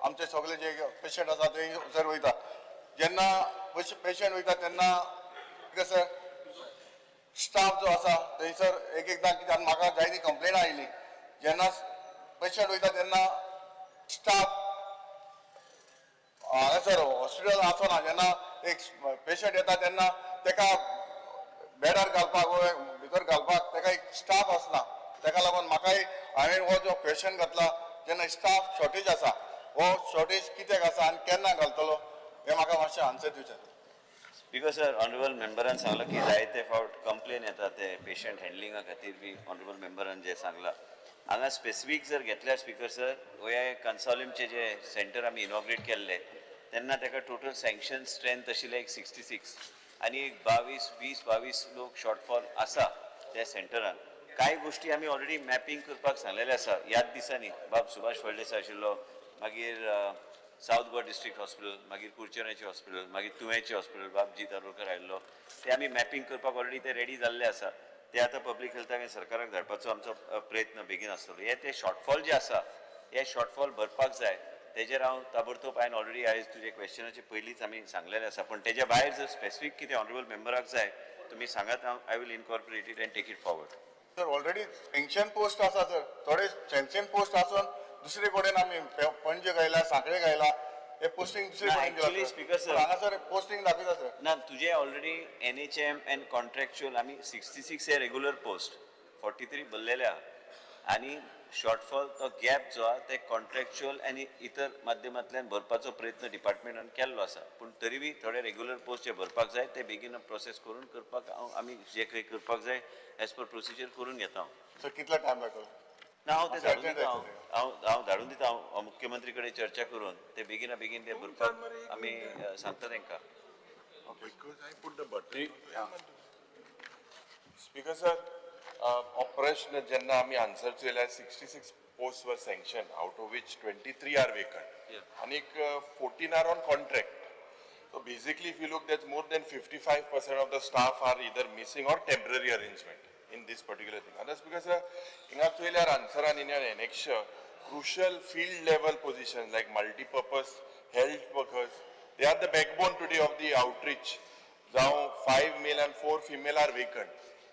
Speaker 4: आमचे सगळे जे पेशंट आसा ते थंयसर वयता जेन्ना पेशंट वयता तेन्ना कसं स्टाफ जो आसा थंयसर एकदां कित्याक म्हाका जाय ती कंप्लेन आयली जेन्ना पेशंट वयता तेन्ना स्टाफ हांगासर हॉस्पिटल आसना जेन्ना एक पेशंट येता तेन्ना तेका बेडार घालपाक भितर घालपाक तेका एक स्टाफ आसना तेका लागून म्हाकाय हांवें हो जो क्वेश्चन घातला जेन्ना स्टाफ शॉर्टेज आसा हो शॉर्टेज कित्याक आसा आनी केन्ना घालतलो हे म्हाका मातशें आन्सर दिवचें
Speaker 3: स्पीकर सर ऑनरेबल मेंबरान सांगला की जायते फावट कंप्लेन येता ते पेशंट हँडलिंगा खातीर बी ऑनरेबल मेंबरान जे सांगला हांगा स्पेसिफीक जर घेतल्यार स्पीकर सर गोंया कांसावलीमचे जे सेंटर आमी इनॉग्रेट केल्ले तेन्ना ताका टोटल सँक्शन स्ट्रेंथ आशिल्ले एक 66 आणि एक 22 लोक शॉर्टफॉल आसा त्या सेंटरान. कांय गोष्टी आमी ऑलरेडी मॅपिंग करपाक सांगलेले आसा. ह्याच दिसांनी बाब सुभाष फळदेसाय आशिल्लो, मागीर साउथ गोवा डिस्ट्रिक्ट हॉस्पिटल, मागीर कुर्चेराचें हॉस्पिटल, मागीर तुवेंचें हॉस्पिटल बाब जी तारोलकर आयिल्लो, ते आमी मॅपिंग करपाक ऑलरेडी ते रेडी जाल्ले आसा. ते आतां पब्लीक हेल्थाक आनी सरकाराक धाडपाचो आमचो प्रयत्न बेगीन आसतलो. हे ते शॉर्टफॉल जे आसा हे शॉर्टफॉल भरपाक जाय. तेजेर हांव ताबडतोब हांवें ऑलरेडी आयज तुजे क्वेश्चनाचे पयलींच आमी सांगलेलें आसा. पण तेज्या भायर जर स्पेसिफीक कितें ऑनरेबल मेंबराक जाय तुमी सांगात, हांव I will incorporate it and take it forward.
Speaker 9: Sir already sanction post आसा सर, थोडे सँक्शन पोस्ट आसून दुसरे कडेन आमी पणजे गायला, सांखळे गायला, हे पोस्टिंग दुसरे
Speaker 3: ना,
Speaker 9: कडेन
Speaker 3: actually
Speaker 9: गेला
Speaker 3: speaker
Speaker 9: सर.
Speaker 3: sir.
Speaker 9: हांगा सर पोस्टिंग दाखयता सर.
Speaker 3: ना, तुझे ऑलरेडी NHM अँड कॉन्ट्रॅक्च्युअल आमी 66 हे रेग्युलर पोस्ट 43 भरलेले आहा. आणि शॉर्टफॉल तो गॅप जो आहा ते कॉन्ट्रॅक्च्युअल आनी इतर माध्यमांतल्यान भरपाचो प्रयत्न डिपार्टमेंटान केल्लो आसा. पूण तरी बी थोडे रेग्युलर पोस्ट जे भरपाक जाय ते बेगीन प्रोसेस करून करपाक आमी जे काही करपाक जाय एज पर प्रोसिजर करून घेता हांव.
Speaker 9: सर कितलो टायम लागलो?
Speaker 3: ना, हांव ते धाडून दिता. हांव धाडून दिता. हांव मुख्यमंत्री कडेन चर्चा करून ते बेगिना बेगीन ते भरपाक आमी सांगता तांकां.
Speaker 4: Because I put the button. Speaker sir, operation jenna आम्ही answer केल्या 66 posts were sanctioned, out of which 23 are vacant. And 14 are on contract. So basically, if you look, that's more than 55% of the staff are either missing or temporary arrangement in this particular thing. And that's because inga failure answer and in your annexure, crucial field level positions like multi-purpose health workers, they are the backbone today of the outreach. Now 5 male and 4 female are vacant.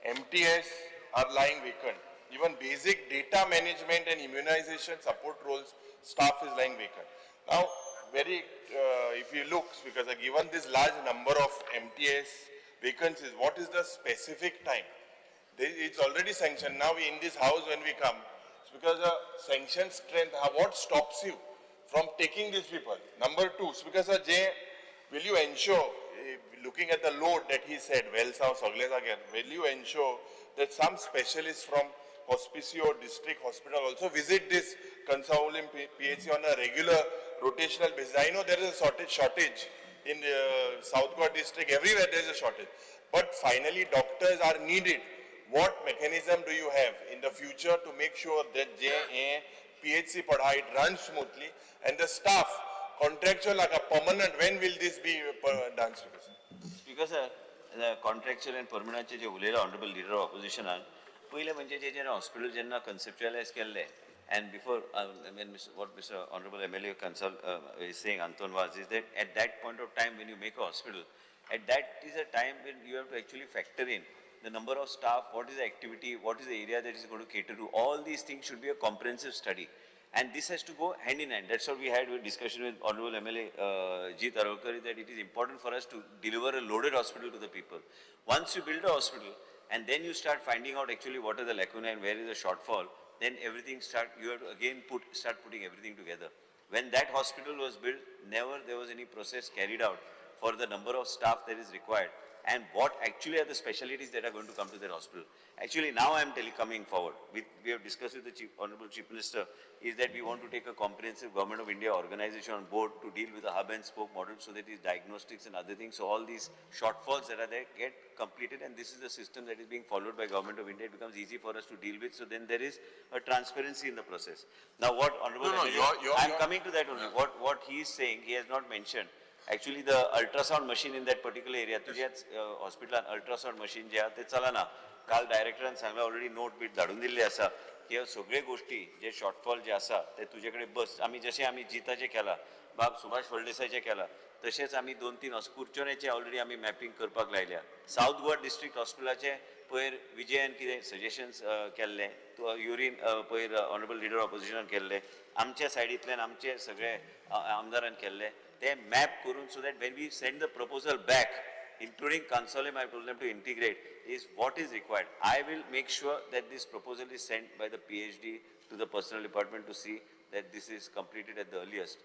Speaker 4: MTS are lying vacant. Even basic data management and immunization support roles, staff is lying vacant. Now, if you look, because given this large number of MTS vacancies, what is the specific time? It's already sanctioned. Now in this house when we come, it's because the sanction strength, what stops you from taking these people? Number two, because will you ensure, looking at the load that he said, will you ensure that some specialists from Hospicio district hospital also visit this Consolim PHC on a regular rotational basis? I know there is a shortage in South Goa district, everywhere there is a shortage. But finally doctors are needed. What mechanism do you have in the future to make sure that PHC Padhai runs smoothly and the staff contractual like a permanent, when will this be done?
Speaker 3: Because contractual and परमनंटचे जे उलयला ऑनरेबल लिडर ऑफ ऑपोजिशनान, पयले म्हणजे जे हॉस्पिटल जेन्ना कन्सेप्च्युअलायज केल्ले and before what Mr. Honorable MLA is saying, Anton, was is that at that point of time when you make a hospital, at that is a time when you have to actually factor in the number of staff, what is the activity, what is the area that is going to cater to. All these things should be a comprehensive study. And this has to go hand in hand. That's what we had a discussion with Honorable MLA G. Tarolkar, that it is important for us to deliver a loaded hospital to the people. Once you build a hospital and then you start finding out actually what are the lacunae and where is the shortfall, then everything you have to again start putting everything together. When that hospital was built, never there was any process carried out for the number of staff that is required and what actually are the specialties that are going to come to that hospital. Actually, now I am coming forward. We have discussed with the Honorable Chief Minister is that we want to take a comprehensive Government of India organization on board to deal with a hub and spoke model so that these diagnostics and other things, so all these shortfalls that are there get completed, and this is the system that is being followed by Government of India. It becomes easy for us to deal with, so then there is a transparency in the process. Now what Honorable I am coming to that only. What he is saying, he has not mentioned. Actually, the ultrasound machine in that particular area, तुझ्याच हॉस्पिटलान ultrasound machine जे आहा ते चलना. काल डायरेक्टरान सांगला ऑलरेडी नोट बीट धाडून दिल्ली आसा की ह्यो सगळे गोष्टी जे शॉर्टफॉल जे आसा ते तुजे कडेन बस आमी जशें आमी जिताचे केला, बाब सुभाष फळदेसायचे केला, तशेंच आमी 2-3 कुर्चोनेचे ऑलरेडी आमी मॅपिंग करपाक लायल्या. साउथ गोवा डिस्ट्रिक्ट हॉस्पिटलाचे पयर विजयन कितें सजेशन्स केल्ले, युरीन पयर ऑनरेबल लिडर ऑपोजिशनान केल्ले, आमच्या सायडींतल्यान आमचे सगळे आमदारान केल्ले, they map kurun so that when we send the proposal back, including Consolim, I told them to integrate, is what is required. I will make sure that this proposal is sent by the PhD to the personnel department to see that this is completed at the earliest.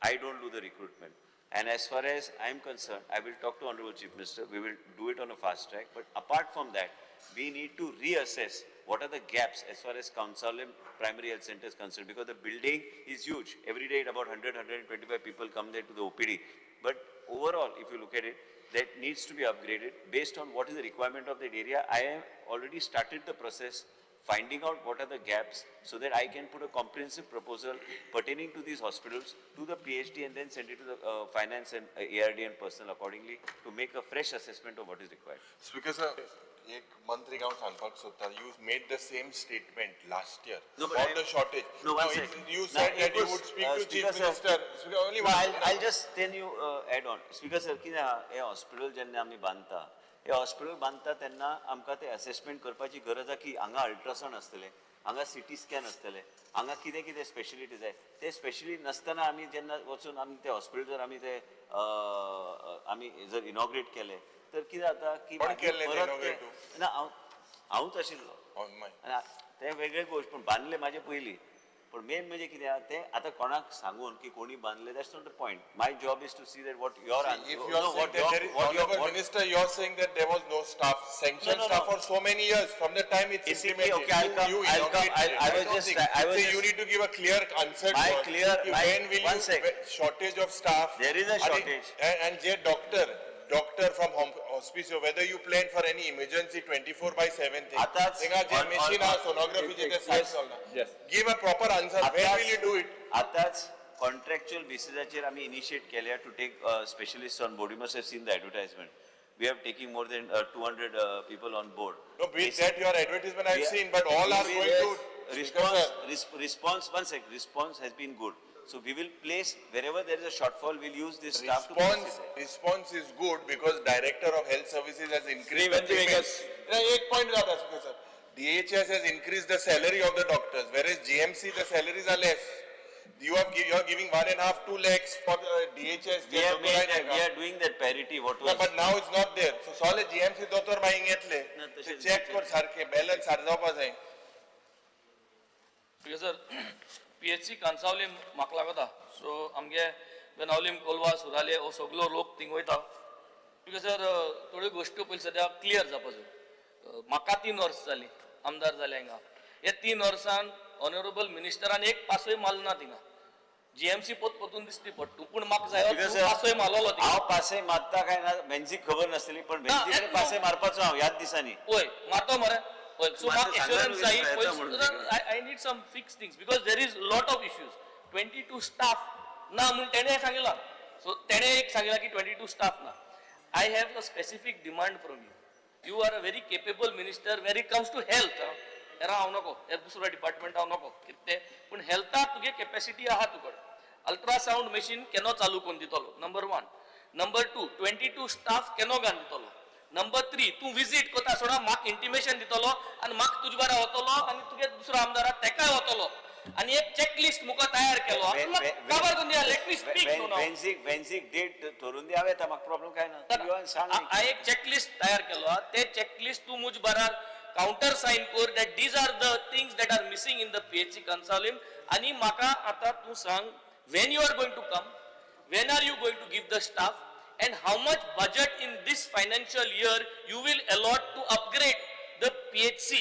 Speaker 3: I don't do the recruitment. And as far as I am concerned, I will talk to Honorable Chief Minister. We will do it on a fast track. But apart from that, we need to reassess what are the gaps as far as Consolim Primary Health Center is concerned, because the building is huge. Every day about 100-125 people come there to the OPD. but overall, if you look at it, that needs to be upgraded based on what is the requirement of that area. I have already started the process, finding out what are the gaps so that I can put a comprehensive proposal pertaining to these hospitals to the PhD and then send it to the finance and ARD and personnel accordingly to make a fresh assessment of what is required.
Speaker 4: Speaker sir, एक मंत्री हांव सांगपाक सोदता, you made the same statement last year
Speaker 3: No, but
Speaker 4: about
Speaker 3: I-
Speaker 4: the shortage.
Speaker 3: No, one
Speaker 4: Now,
Speaker 3: sec.
Speaker 4: You
Speaker 3: Now,
Speaker 4: said
Speaker 3: it
Speaker 4: that you
Speaker 3: was,
Speaker 4: would speak to
Speaker 3: Speaker
Speaker 4: Chief
Speaker 3: sir,
Speaker 4: Minister. Speaker, only
Speaker 3: No,
Speaker 4: one.
Speaker 3: I'll just tell you add on. Speaker sir, कितें आहा, हे हॉस्पिटल जेन्ना आमी बांदता, हे हॉस्पिटल बांदता तेन्ना आमकां ते असेसमेंट करपाची गरज आहा की हांगा अल्ट्रासाउंड आसतले, हांगा सिटी स्कॅन आसतले, हांगा कितें कितें स्पेशलिटी जाय, ते स्पेशली नसतना आमी जेन्ना वचून आमी ते हॉस्पिटल जर आमी ते आमी जर इनॉग्रेट केले तर कितें जाता की
Speaker 4: कोण
Speaker 3: मागीर
Speaker 4: केल्लें ते
Speaker 3: परत
Speaker 4: inaugurate?
Speaker 3: ते ना हांवूच आशिल्लो.
Speaker 4: On my.
Speaker 3: ते वेगळे गोष्ट पण बांधले माझे पयलीं पण मेन म्हणजे कितें आहा ते आतां कोणाक सांगून की कोणी बांधले that's not the point. My job is to see that what your
Speaker 4: If you are saying that there is, Honorable Minister, you are saying that there was no staff, sanctioned
Speaker 3: No, no,
Speaker 4: staff
Speaker 3: no.
Speaker 4: for so many years from the time it's
Speaker 3: Basically,
Speaker 4: implemented.
Speaker 3: okay, I'll come-
Speaker 4: You
Speaker 3: I'll come-
Speaker 4: inaugurated it.
Speaker 3: I was
Speaker 4: don't
Speaker 3: just-
Speaker 4: think-
Speaker 3: I was
Speaker 4: so you
Speaker 3: just-
Speaker 4: need to give a clear answer to
Speaker 3: My
Speaker 4: us.
Speaker 3: clear-
Speaker 4: कि
Speaker 3: my-
Speaker 4: when will
Speaker 3: one
Speaker 4: you,
Speaker 3: sec.
Speaker 4: shortage of staff.
Speaker 3: There is a
Speaker 4: and
Speaker 3: shortage.
Speaker 4: And जे doctor from hospice, whether you plan for any emergency 24/7 thing.
Speaker 3: आताच
Speaker 4: थिंगा जे
Speaker 3: on-
Speaker 4: machine
Speaker 3: on-
Speaker 4: आहा, sonography चे ते
Speaker 2: Yes,
Speaker 4: sites चलना.
Speaker 2: yes.
Speaker 4: Give a proper answer. When will you do it?
Speaker 3: आताच कॉन्ट्रॅक्च्युअल बेसिसाचेर आमी इनिशिएट केल्या to take specialist on board. You must have seen the advertisement. We have taking more than 200 people on board.
Speaker 4: No, be that your advertisement I've seen, but all are going to.
Speaker 3: Response, one sec, response has been good. So we will place, wherever there is a shortfall, we'll use this staff to place it there.
Speaker 4: Response is good because Director of Health Services has increased the
Speaker 2: Srivanti
Speaker 4: payments.
Speaker 2: Vegas.
Speaker 4: Yeah, एक point ज़्यादा Speaker sir. DHS has increased the salary of the doctors, whereas GMC the salaries are less. You are giving 1.5, 2 lakhs for the DHS.
Speaker 3: We have made that, we are doing that parity, what
Speaker 4: No,
Speaker 3: was.
Speaker 4: but now it's not there. So solely GMC दोतोर मागीर घेतले.
Speaker 3: ना, तशें
Speaker 4: Check कर सारखे balance सारखे जावपा जाय.
Speaker 7: सर PHC कांसावलीम म्हाका लागता सो आमगे बेनावलीम कोलवा सुराले हो सगलो लोक थिंग वयता बिकॉज सर थोड्यो गोश्टी पयलीं सद्या क्लियर जावपा जाय. म्हाका 3 वर्स जालीं आमदार जाले हिंगा. हे 3 वर्सान ऑनरेबल मिनिस्टरान एक पासय मारना थिंगा. GMC पोतून दिसती पडटू पूण म्हाका जाय
Speaker 3: Because,
Speaker 7: पासय मारलो थिंगा.
Speaker 3: हांव पासे मारता काय ना बेंजीक खबर नासली पण बेंजीक पासे मारपाचो हांव ह्याच दिसांनी.
Speaker 7: Oy, mato mare. Oy, so
Speaker 3: Mato
Speaker 7: mark
Speaker 3: सांगा
Speaker 7: assurance
Speaker 3: नुवें
Speaker 7: I,
Speaker 3: प्रयत्न म्हणून
Speaker 7: I need some fixed things because there is lot of issues. 22 staff ना म्हणून तेणे सांगितला. So तेणे एक सांगितला की 22 staff ना. I have a specific demand from you. You are a very capable minister when it comes to health. Era हांव नको, हे दुसरो डिपार्टमेंट हांव नको. कितें पूण हेल्थाक तुगे कॅपॅसिटी आहा तुकडे. अल्ट्रासाउंड मशीन केनो चालू कोण दितलो नंबर 1. नंबर 2, 22 स्टाफ केनो घाल दितलो. नंबर 3, तू विजिट कोता सोडा म्हाका इंटिमेशन दितलो आणि म्हाका तुजे बारा वतलो आणि तुगे दुसरो आमदार तेकाय वतलो आणि एक चेकलिस्ट मुका तयार केलो. काबार कोण दिया let me speak no now.
Speaker 3: बेंजीक डेट धरून द्यावे तर म्हाका प्रॉब्लेम काय ना. You are सांग न्ही.
Speaker 7: हांवें एक चेकलिस्ट तयार केलो. ते चेकलिस्ट तू मुज बारा काउंटर साइन कर that these are the things that are missing in the PHC कन्सॉलिम आणि म्हाका आता तू सांग when you are going to come, when are you going to give the staff and how much budget in this financial year you will allot to upgrade the PHC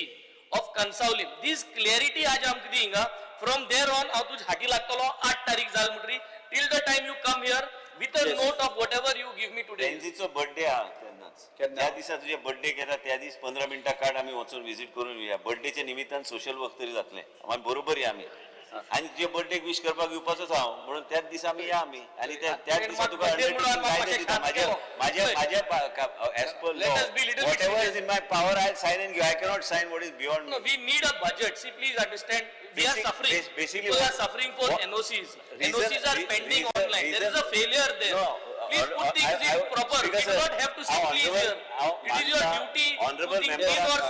Speaker 7: of Kansaulim. This clarity आज आमकां दिंगा. From there on हांव तुज हाटी लागतलो 8 तारीख जाल म्हणटरी till the time you come here with a note of whatever you give me today.
Speaker 3: बेंजीचो बर्थडे आहा तेन्नाच. ज्या दिसा तुझे बर्थडे घेता त्या दीस 15 मिनटां काड आमी वचून विजीट करून येया. बर्थडेच्या निमित्तान सोशल वर्क तरी जातलें. आमी बरोबर या आमी. आणि जे बर्थडे विश करपाक येवपाचोच हांव म्हणून त्याच दिसा आमी या आमी आणि त्याच दिसा तुका अंडरटेकिंग काय दिता माझ्या as per law whatever is in my power I'll sign and give. I cannot sign what is beyond
Speaker 7: No,
Speaker 3: me.
Speaker 7: we need a budget. See, please understand. We are suffering.
Speaker 3: Basically,
Speaker 7: People are suffering for NOCs. NOCs are pending online. There is a failure there. Please put things in proper. We do not have to say please here. It is your duty to think in words.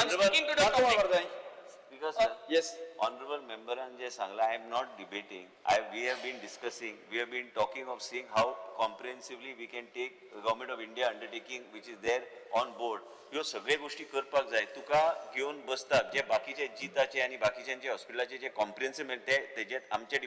Speaker 7: I'm speaking to the public.
Speaker 3: Because sir,
Speaker 2: Yes.
Speaker 3: honorable member and जे सांगला I am not debating. We have been discussing. We have been talking of seeing how comprehensively we can take government of India undertaking which is there on board. ह्यो सगळे गोष्टी करपाक जाय. तुका घेवन बसतात जे बाकीचे जिताचे आणि बाकीच्यांचे हॉस्पिटलाचे जे कॉम्प्रिहेन्सिव तेजे आमचे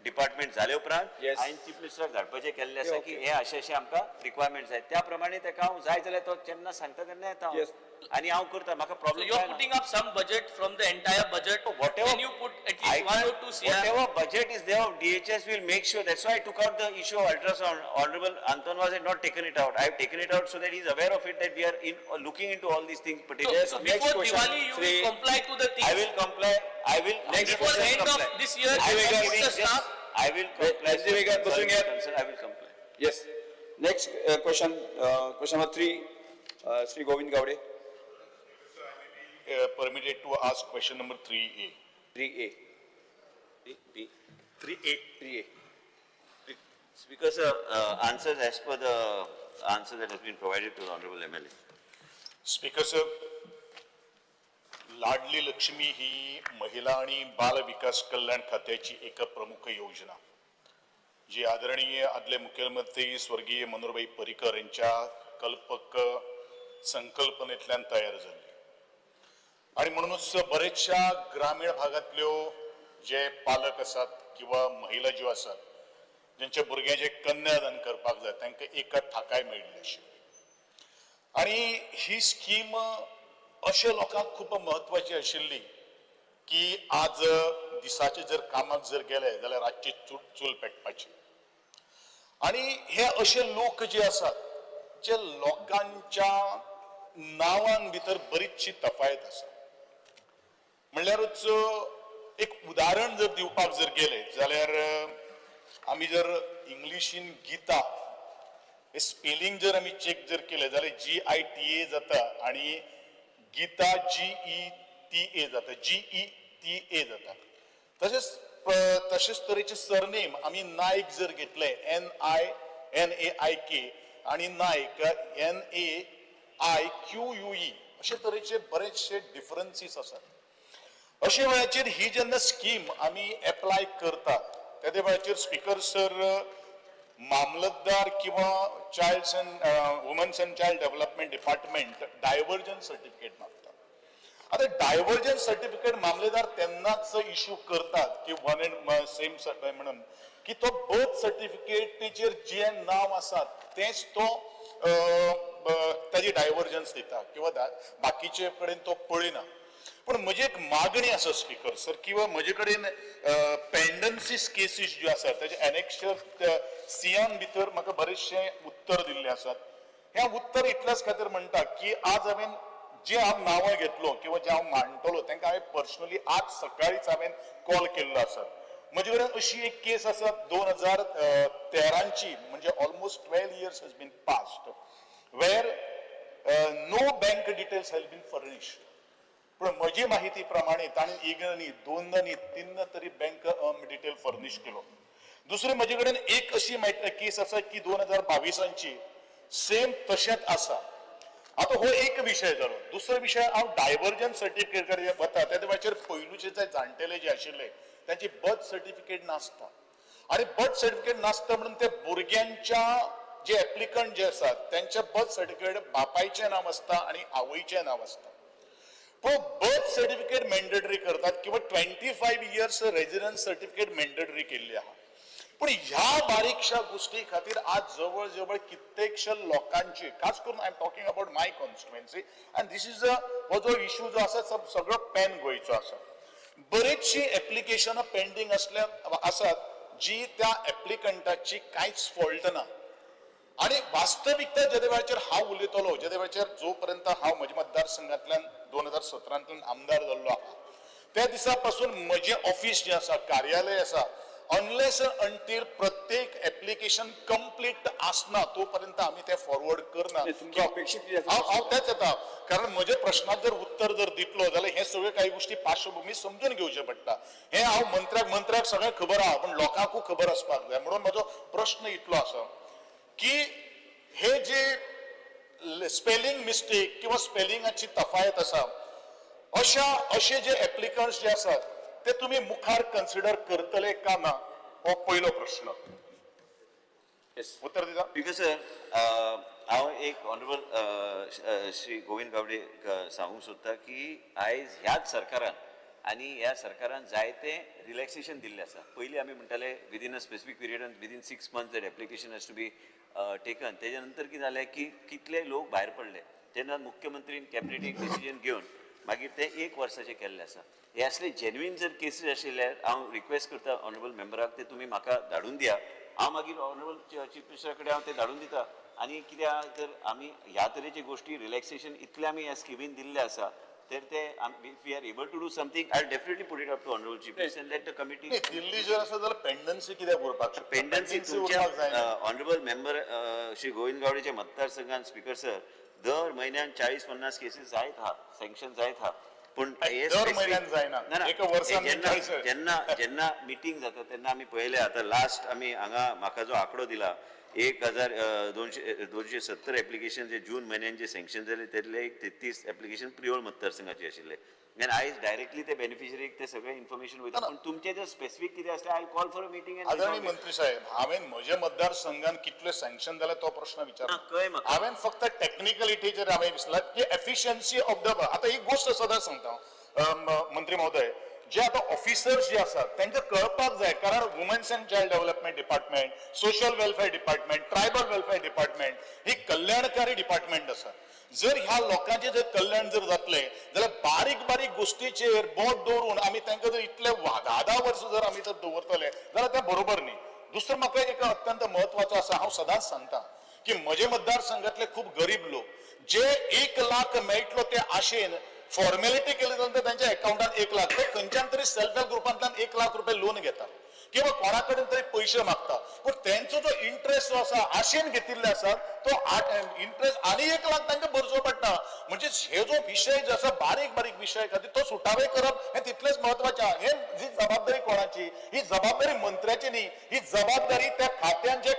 Speaker 3: डिपार्टमेंट जाले उपरांत
Speaker 2: Yes.
Speaker 3: हांवें चीफ मिनिस्टराक धाडपाचें केल्लें आसा की हे अशें आमकां रिक्वायरमेंट जाय. त्या प्रमाणे ताका हांव जाय जाल्यार तो जेन्ना सांगता तेन्ना येता हांव.
Speaker 2: Yes.
Speaker 3: आणि हांव करता. म्हाका
Speaker 7: So
Speaker 3: problem
Speaker 7: you're putting up some budget from the entire budget.
Speaker 3: Whatever-
Speaker 7: Can you put at least 1 or 2 CR?
Speaker 3: Whatever budget is there of DHS will make sure. That's why I took out the issue of ultrasound. Honorable Antonwas had not taken it out. I have taken it out so that he is aware of it, that we are looking into all these things particularly.
Speaker 7: So
Speaker 2: next
Speaker 7: before
Speaker 2: question,
Speaker 7: Diwali, you
Speaker 2: Shri-
Speaker 7: will comply to the things.
Speaker 3: I will comply. I will.
Speaker 2: Next
Speaker 7: Before the
Speaker 3: 100%
Speaker 7: end
Speaker 3: comply.
Speaker 7: of this year,
Speaker 3: I will
Speaker 7: you will
Speaker 3: giving
Speaker 7: put the
Speaker 3: just-
Speaker 7: staff.
Speaker 3: I will comply.
Speaker 2: Ranjit Vegat,
Speaker 3: Sorry,
Speaker 2: Basungya.
Speaker 3: concern, I will comply.
Speaker 2: Yes. Next question, question number 3, Sri Govind Gowde,
Speaker 9: Permitted to ask question number 3A.
Speaker 2: 3A.
Speaker 3: B.
Speaker 9: 3A.
Speaker 2: 3A.
Speaker 3: Speaker sir, answers as per the answer that has been provided to the Honorable MLA.
Speaker 10: Speaker sir, Ladli Lakshmi ही महिला आणि बाल विकास कल्याण खात्याची एक प्रमुख योजना जी आदरणीय आदले मुख्यमंत्री स्वर्गीय मनोहरभाई पर्रीकर यांच्या कल्पक संकल्पनेतल्यान तयार झाली. आणि म्हणूनच बरेचशा ग्रामीण भागातल्यो जे पालक असतात किंवा महिला ज्यो असतात ज्यांच्या भुरग्याचे कन्यादान करपाक जाय तांकां एका थाकाय मेळिल्ली आशिल्ली. आणि ही स्कीम अशा लोकांक खूप महत्वाची आशिल्ली की आज दिसाचे जर कामाक जर गेले जाल्यार रातची चूल पेटपाची. आणि हे असे लोक जे असतात जे लोकांच्या नावां भितर बरीचशी तफावत आसा. म्हणल्यारूच एक उदाहरण जर दिवपाक जर गेले जाल्यार आमी जर इंग्लिशीन गीता हे स्पेलिंग जर आमी चेक जर केले जाल्यार GITA जाता आणि गीता GETA जाता, GETA जाता. तशेंच तरेचे सरनेम आमी नायक जर घेतले NAIK आणि नायक NAIQUE अशे तरेचे बरेचशे डिफरन्सीस आसात. अशे वेळाचेर ही जेन्ना स्कीम आमी एप्लाय करतात त्या वेळाचेर स्पीकर सर मामलतदार किंवा childs and womens and child development department diversion certificate मागतात. आता डायव्हर्जन सर्टिफिकेट मामलेदार तेन्नाच इश्यू करतात की वन अँड सेम म्हणून की तो बर्थ सर्टिफिकेटीचेर जे नाव आसात तेच तो ताजी डायव्हर्जन्स दिता किंवा बाकीचे कडेन तो पळयना. पण म्हजी एक मागणी आसा स्पीकर सर किंवा म्हजे कडेन पेंडन्सीस केसीस ज्यो आसात ताजे एनेक्शर सियान भितर म्हाका बरेचशे उत्तर दिल्ले आसात. हे उत्तर इतल्याच खातीर म्हणटा की आज हांवें जे हांव नांवां घेतलो किंवा जे हांव मांडटलो तांकां हांवें पर्सनली आज सकाळीच हांवें कॉल केल्लो आसा. म्हजे कडेन अशी एक केस आसा 2013ची म्हणजे almost 12 years has been passed where no bank details has been furnished. पण म्हजी माहिती प्रमाणे ताणें एकदां न्ही दोनदां न्ही तीनदां तरी बँक डिटेल फर्निश केलो. दुसरे म्हजे कडेन एक अशी केस आसा की 2022ची सेम तशेंच आसा. आता हो एक विशय जालो. दुसरो विशय हांव डायव्हर्जन सर्टिफिकेट वता त्या वेळाचेर पयलूचे जे जाणटेले जे आशिल्ले त्यांची बर्थ सर्टिफिकेट नासता. आणि बर्थ सर्टिफिकेट नासता म्हणून ते भुरग्यांच्या जे एप्लिकंट जे आसात त्यांचे बर्थ सर्टिफिकेट बापायचें नाव आसता आणि आवयचें नाव आसता. पण बर्थ सर्टिफिकेट मॅन्डेटरी करतात किंवा 25 years रेजिडन्स सर्टिफिकेट मॅन्डेटरी केल्ली आहा. पण ह्या बारीकशा गोष्टी खातीर आज जवळ जवळ कित्येकशे लोकांची खास करून I am talking about my constituency and this is हो जो इश्यू जो आसा सगळो पॅन गोंयचो आसा. बरेचशी एप्लिकेशनां पेंडिंग असल्या आसात जी त्या एप्लिकंटाची कांयच फॉल्ट ना. आणि वास्तविकता ज्या वेळाचेर हांव उलयतलो ज्या वेळाचेर जो पर्यंत हांव म्हज्या मतदारसंघांतल्यान 2017 आमदार जाल्लो आहा त्या दिसा पासून म्हजें ऑफिस जें आसा कार्यालय आसा अनलेस अंटील प्रत्येक एप्लिकेशन कंप्लीट आसना तो पर्यंत आमी ते फॉरवर्ड करना.
Speaker 2: तुमची अपेक्षित कितें आसा?
Speaker 10: हांव तेच येता कारण म्हज्या प्रश्नाक जर उत्तर जर दितलो जाल्यार हे सगळे काही गोष्टी पार्श्वभूमी समजून घेवचे पडटा. हे हांव मंत्र्याक सगळें खबर आहा पण लोकांकूय खबर आसपाक जाय. म्हणून म्हजो प्रश्न इतलो आसा की हे जे स्पेलिंग मिस्टेक किंवा स्पेलिंगाची तफावत आसा अशे जे एप्लिकंट्स जे आसात ते तुम्ही मुखार कन्सिडर करतले का ना हो पयलो प्रश्न. उत्तर दिता
Speaker 3: स्पीकर सर हांव एक ऑनरेबल श्री गोविंद गावडे सांगूंक सोदता की आयज ह्याच सरकारान आनी ह्या सरकारान जायते रिलॅक्सेशन दिल्लें आसा पयलीं आमी म्हणटाले विदीन अ स्पेसिफीक पिरियडान within 6 months that application has to be taken तेजे नंतर कितें जालें की कितले लोक भायर पडले तेन्ना मुख्यमंत्रीन कॅबिनेटीक डिसिजन घेवन मागीर ते 1 वर्साचें केल्लें आसा हे असले जेन्युइन जर केसीस आशिल्ल्यार हांव रिक्वेस्ट करता ऑनरेबल मेंबराक ते तुमी म्हाका धाडून दिया हांव मागीर ऑनरेबल चीफ मिनिस्टरा कडेन हांव ते धाडून दिता आनी कित्याक तर आमी ह्या तरेची गोश्टी रिलॅक्सेशन इतले आमी ह्या स्किमीन दिल्ले आसा तर ते if we are able to do something I definitely put it up to honourable chief minister and let the committee
Speaker 10: दिल्ली जर आसा जाल्यार पेंडन्सी कित्याक उरपाक शकता?
Speaker 3: पेंडन्सी
Speaker 10: Pendency
Speaker 3: तुमच्या
Speaker 10: उरपाक जायना.
Speaker 3: ऑनरेबल मेंबर श्री गोविंद गावडेच्या मतदारसंघात स्पीकर सर दर म्हयन्यान 40-50 केसीस जायत आहा सँक्शन जायत आहा पूण हे
Speaker 10: दर
Speaker 3: specific-
Speaker 10: म्हयन्यान जायना.
Speaker 3: ना, ना.
Speaker 10: एका वर्सान
Speaker 3: हे
Speaker 10: 40
Speaker 3: जेन्ना मिटींग जाता तेन्ना आमी पळयले आतां लास्ट आमी हांगा म्हाका जो आंकडो दिला 1270 एप्लिकेशन जे जून म्हयन्यान जे सँक्शन जाले तेतले 33 एप्लिकेशन प्रियोळ मतदारसंघाचे आशिल्ले आनी आयज डायरेक्टली ते बेनिफिशरीक ते सगळे इन्फॉर्मेशन वयता पूण तुमचे जर स्पेसिफीक कितें आसल्यार I call for a meeting
Speaker 10: आदरणीय मंत्री साहेब हांवेन म्हज्या मतदारसंघान कितले सँक्शन जाले तो प्रश्न विचारला
Speaker 3: कळ्ळें म्हाका.
Speaker 10: हांवेन फक्त टेक्निकलिटीचेर हांवें विसरला की एफिशियन्सी ऑफ द आतां ही गोष्ट सदांच सांगता मंत्री महोदय जे आता ऑफिसर्स जे असतात त्यांच्या कळपाक जाय कारण women's and child development department social welfare department tribal welfare department ही कल्याणकारी डिपार्टमेंट आसा जर ह्या लोकांचे जर कल्याण जर जातले जाल्यार बारीक बारीक गोष्टीचेर बोट दवरून आमी तांकां जर इतले 10 वर्स जर आमी जर दवरतले जाल्यार ते बरोबर न्ही दुसरो म्हाका एक अत्यंत म्हत्वाचो आसा हांव सदांच सांगता की म्हजे मतदारसंघातले खूप गरीब लोक जे 1 लाख मेळटलो ते आशेन फॉर्मॅलिटी केली जाल्यार त्यांच्या अकाउंटात 1 लाख ते खंयच्यान तरी सेल्फ हेल्प ग्रुपांतल्यान 1 लाख रुपये लोन घेतात किंवा कोणाकडेन तरी पैसे मागता पण त्यांचो जो इंटरेस्ट जो आसा आशेन घेतिल्ले आसा तो इंटरेस्ट आनी 1 लाख तांकां भरचो पडटा म्हणजे हे जो विषय जो आसा बारीक बारीक विषय खातीर तो सुटावे करप हे तितलेच महत्वाचे आहा हे जी जबाबदारी कोणाची ही जबाबदारी मंत्र्याची न्ही ही जबाबदारी त्या खात्यान जे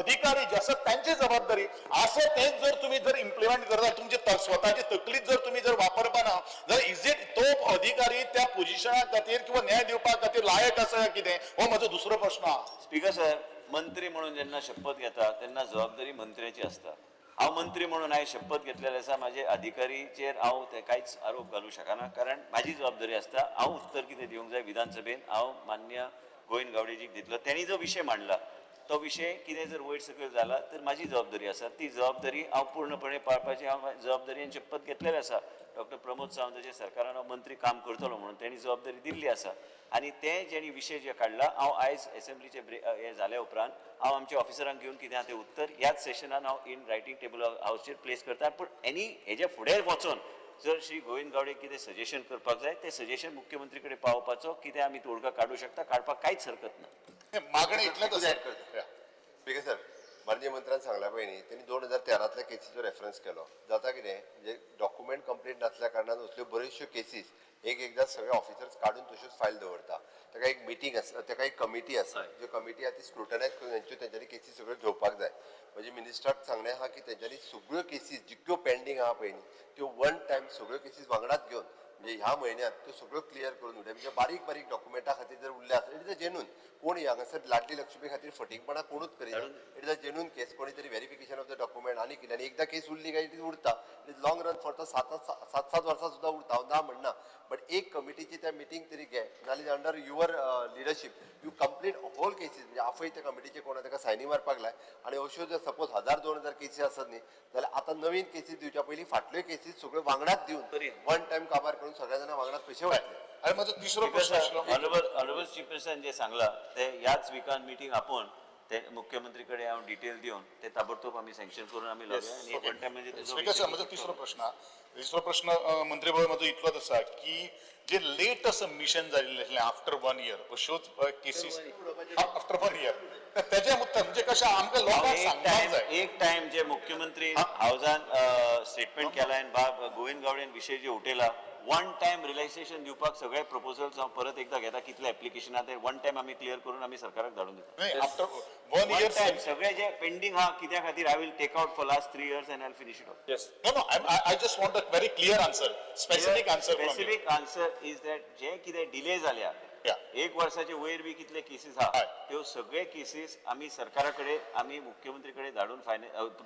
Speaker 10: अधिकारी जे आसात त्यांची जबाबदारी असं तेच जर तुम्ही जर इम्प्लिमेंट करता तुमची स्वतःची तकलीफ जर तुम्ही जर वापरपाना जाल्यार इज इट तो अधिकारी त्या पोझिशना खातीर किंवा न्याय दिवपा खातीर लायक आसा कितें हो म्हजो दुसरो प्रश्न आहा
Speaker 3: स्पीकर सर मंत्री म्हणून जेन्ना शपथ घेता तेन्ना जबाबदारी मंत्र्याची असता हांव मंत्री म्हणून हांवें शपथ घेतलेले आसा म्हाजे अधिकारीचेर हांव ते कांयच आरोप घालूं शकना कारण म्हाजी जबाबदारी आसता हांव उत्तर कितें दिवंक जाय विधानसभेन हांव मान्य गोविंद गावडेजीक दितलो तेणी जो विशय मांडला तो विषय कितें जर वयर सकयल जाला तर म्हाजी जबाबदारी आसा ती जबाबदारी हांव पूर्णपणे पाळपाची हांव जबाबदारीन शपथ घेतलेली आसा डॉक्टर प्रमोद सावंताच्या सरकारान हांव मंत्री काम करतलो म्हणून तेणी जबाबदारी दिल्ली आसा आनी ते जेणी विशय जे काडला हांव आयज असेंब्लीचे हे जाल्या उपरांत हांव आमच्या ऑफिसरांक घेवन कितें आहा तें उत्तर ह्याच सेशनान हांव इन रायटींग टेबल हावसचेर प्लेस करता पूण एनी हेजे फुडें वचोन जर श्री गोविंद गावडे कितें सजेशन करपाक जाय तें सजेशन मुख्यमंत्री कडेन पावोवपाचो कितें आमी तोडगा काडूं शकता काडपाक कांयच हरकत ना
Speaker 10: मागणी इतलेच आसा
Speaker 1: स्पीकर सर माननीय मंत्र्यान सांगल्या पयलीं त्यांनी 2013तल्या केसीचो रेफरन्स केलो जाता कितें म्हणजे डॉक्युमेंट कंप्लीट नासल्या कारणान असल्यो बऱ्योचश्यो केसीस एकदां सगळे ऑफिसर्स काडून तश्योच फायल दवरता ताका एक मिटींग आसा ताका एक कमिटी आसा ज्यो कमिटी आहा ती स्क्रुटनायज करून तेंच्यांनी केसी सगळ्यो घेवपाक जाय म्हणजे मिनिस्टराक सांगणें आहा की तेंच्यांनी सगळ्यो केसीस जितक्यो पेंडींग आहा पळय न्ही त्यो वन टायम सगळ्यो केसीस वांगडाच घेवन म्हणजे ह्या म्हयन्यांत त्यो सगळ्यो क्लियर करून उडय म्हणजे बारीक बारीक डॉक्युमेंटा खातीर जर उरले आसत इट इज अ जेन्यून कोण हांगासर लाडली लक्ष्मी खातीर फटींगपणा कोणूच करिना it is a genuine case कोणी तरी व्हेरिफिकेशन ऑफ द डॉक्युमेंट आनी कितें आनी एकदां केस उरली काय ती उरता it is long run for तो 7 वर्सां सुद्दां उरता हांव ना म्हणना बट एक कमिटीची त्या मिटींग तरी घे नाल्यार under your leadership you complete whole cases म्हणजे आफय त्या कमिटीचे कोणा ताका सायनी मारपाक लाय आनी अश्यो जर सपोज 1000-2000 केसीस आसत न्ही जाल्यार आतां नवीन केसीस दिवच्या पयलीं फाटल्यो केसीस सगळ्यो वांगडाच दिवन वन टायम काबार करून सगळ्या जाणां वांगडाच पयशे वाटले
Speaker 10: आणि माझा तिसरो प्रश्न आसलो
Speaker 3: ऑनरेबल चीफ मिनिस्टरान जे सांगला ते ह्याच विकान मिटींग आपोवन ते मुख्यमंत्री कडेन हांव डिटेल दिवन ते ताबडतोब आमी सँक्शन करून आमी लावया आनी वन टायम म्हणजे तुजो
Speaker 10: स्पीकर सर म्हजो तिसरो प्रश्न मंत्री भाऊ म्हजो इतलोच आसा की जे लेटस्ट मिशन जाल्लें आसलें आफ्टर 1 year अश्योच केसीस आफ्टर 1 year तेजे उत्तर म्हणजे कशें आमकां लोकांक सांगपाक जाय
Speaker 3: एक टाइम जे मुख्यमंत्री हावजान स्टेटमेंट केला आनी गोविंद गावडेन विशय जे उठयला वन टाइम रिलॅक्सेशन दिवपाक सगळे प्रपोजल्स हांव परत एकदा घेता कितले एप्लिकेशन आहा ते वन टाइम आमी क्लियर करून आमी सरकाराक धाडून दिता
Speaker 10: आफ्टर 1 year
Speaker 3: सगळे जे पेंडिंग आहा कित्या खातीर I will take out for last 3 years and I'll finish it off.
Speaker 10: Yes. No, I just want a very clear answer, specific answer from you.
Speaker 3: Specific answer is that जे कितें डिले जाल्या
Speaker 10: या.
Speaker 3: एक वर्साचे वयर बी कितले केसीस आहा त्यो सगळे केसीस आमी सरकाराकडे आमी मुख्यमंत्री कडेन धाडून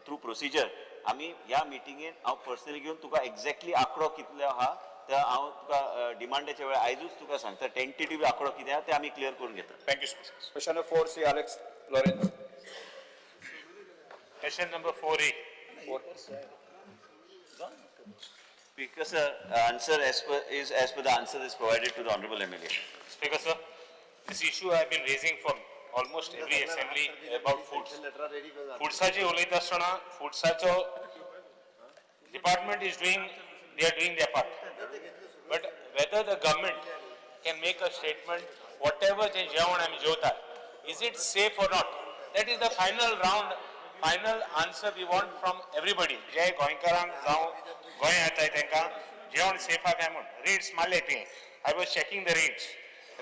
Speaker 3: थ्रू प्रोसिजर आमी ह्या मिटिंगेन हांव पर्सनली घेवन तुका एक्झॅक्टली आंकडो कितलो आहा ते हांव तुका डिमांडाच्या वेळार आयजूच तुका सांगता टेंटेटिव्ह आंकडो कितें आहा ते आमी क्लियर करून घेता.
Speaker 10: Thank you speaker.
Speaker 2: Question number 4, C. Alex Lawrence.
Speaker 10: Question number 4A.
Speaker 3: Speaker sir, answer as per the answer is provided to the honorable MLA.
Speaker 10: Speaker sir, this issue I have been raising for almost every assembly about foods. Foodsaचे उलयता आसतना foodsaचो department is doing their part. But whether the government can make a statement, whatever जे जेवण आमी जेवता, is it safe or not? That is the final round, final answer we want from everybody. जे गोंयकारांक जावं गोंय येताय तांकां जेवण सेफ आहा काय म्हूण रेट्स मारले तुवें. I was checking the rates.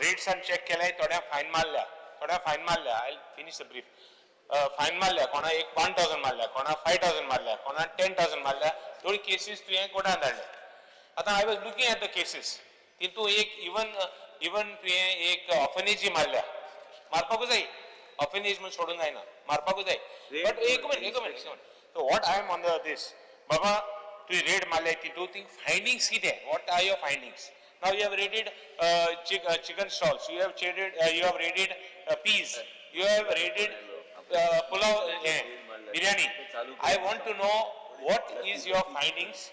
Speaker 10: Rates and check केले थोड्या फायन मारल्या. I'll finish the brief. फायन मारल्या कोणा एक 1,000 मारल्या कोणा 5,000 मारल्या कोणा 10,000 मारल्या. थोडी केसीस तुवें कोर्टान धाडल्या. आतां I was looking at the cases. तितू एक इवन तुवें एक ऑफनेजी मारल्या. मारपाकूच जाय. ऑफनेज म्हूण सोडून जायना. मारपाकूच जाय. बट एक minute. So what I am on this? बाबा तुवें रेड मारल्या तितू थिंग फायंडिंग्स कितें? What are your findings? Now you have raided chicken stalls. You have raided peas. You have raided pulao, biryani. I want to know what is your findings.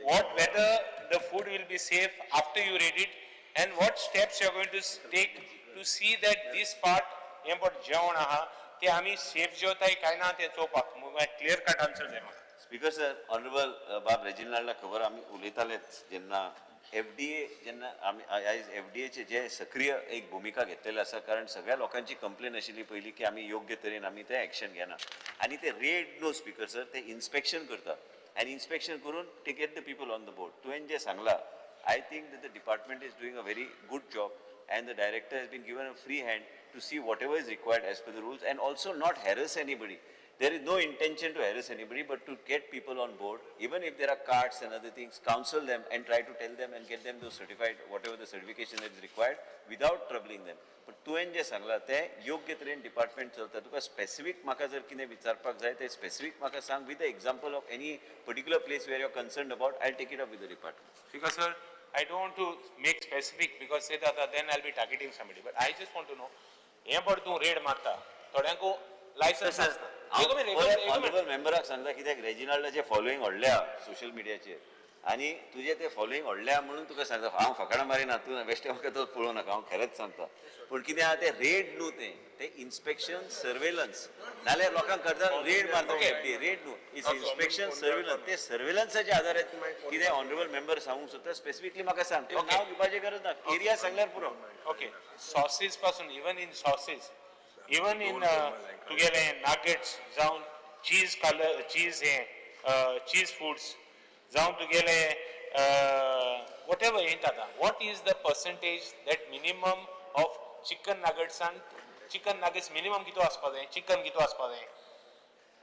Speaker 10: Whether the food will be safe after you raid it, and what steps you are going to take to see that this part, जेवण आहा ते आमी सेफ जेवताय काय ना ते चोवपाक. क्लियर कट आन्सर जाय म्हाका.
Speaker 3: स्पीकर सर, ऑनरेबल बाब रेजिनाल्डला खबर आमी उलयतालेच जेन्ना FDA जेन्ना आमी आयज FDAचे जे सक्रिय एक भूमिका घेतलेली आसा, कारण सगळ्या लोकांची कंप्लेन आशिल्ली पयलीं की आमी योग्य तरेन आमी ते एक्शन घेना आनी ते रेड नो स्पीकर सर ते इन्स्पेक्शन करता आनी इन्स्पेक्शन करून टे get the people on the board. तुवें जे सांगला, I think that the department is doing a very good job and the director has been given a free hand to see whatever is required as per the rules and also not harass anybody. There is no intention to harass anybody, but to get people on board, even if there are cards and other things, counsel them and try to tell them and get them to certified, whatever the certification that is required, without troubling them. But तुवें जे सांगला ते योग्य तरेन डिपार्टमेंट चलता. तुका स्पेसिफीक म्हाका जर कितें विचारपाक जाय ते स्पेसिफीक म्हाका सांग with the example of any particular place where you are concerned about. I take it up with the department.
Speaker 10: Because sir, I don't want to make specific because say that then I'll be targeting somebody. But I just want to know, हे पर तू रेड मारता, थोड्यांको लायसन्स आसता.
Speaker 3: ऑनरेबल मेंबराक सांगता कित्याक रेजिनाल्डाचे फॉलोईंग व्हडल्या सोशल मिडियाचेर आनी तुजे ते फॉलोईंग व्हडल्या म्हणून तुका सांगता हांव फकाणां मारिना, तूं बेश्टे म्हाका तो पळोवं नाका, हांव खरेंच सांगता. पूण कितें आहा ते रेड न्हू ते इन्स्पेक्शन सर्वेलन्स. नाल्यार लोकांक करता रेड मारता FDA, रेड न्हू, इट्स इन्स्पेक्शन सर्वेलन्स. ते सर्वेलन्साच्या आदारात कितें ऑनरेबल मेंबर सांगूंक सोदता स्पेसिफिकली म्हाका सांग. ते नांव घेवपाची गरज ना, एरिया सांगल्यार पुरो.
Speaker 10: ओके, सॉसेस पासून even in sauces, even in तुगेले नगेट्स जावन चीज फूड्स जावन तुगेले whatever येता. What is the percentage that minimum of chicken nuggets and chicken nuggets minimum कितो आसपा जाय, chicken कितो आसपा जाय?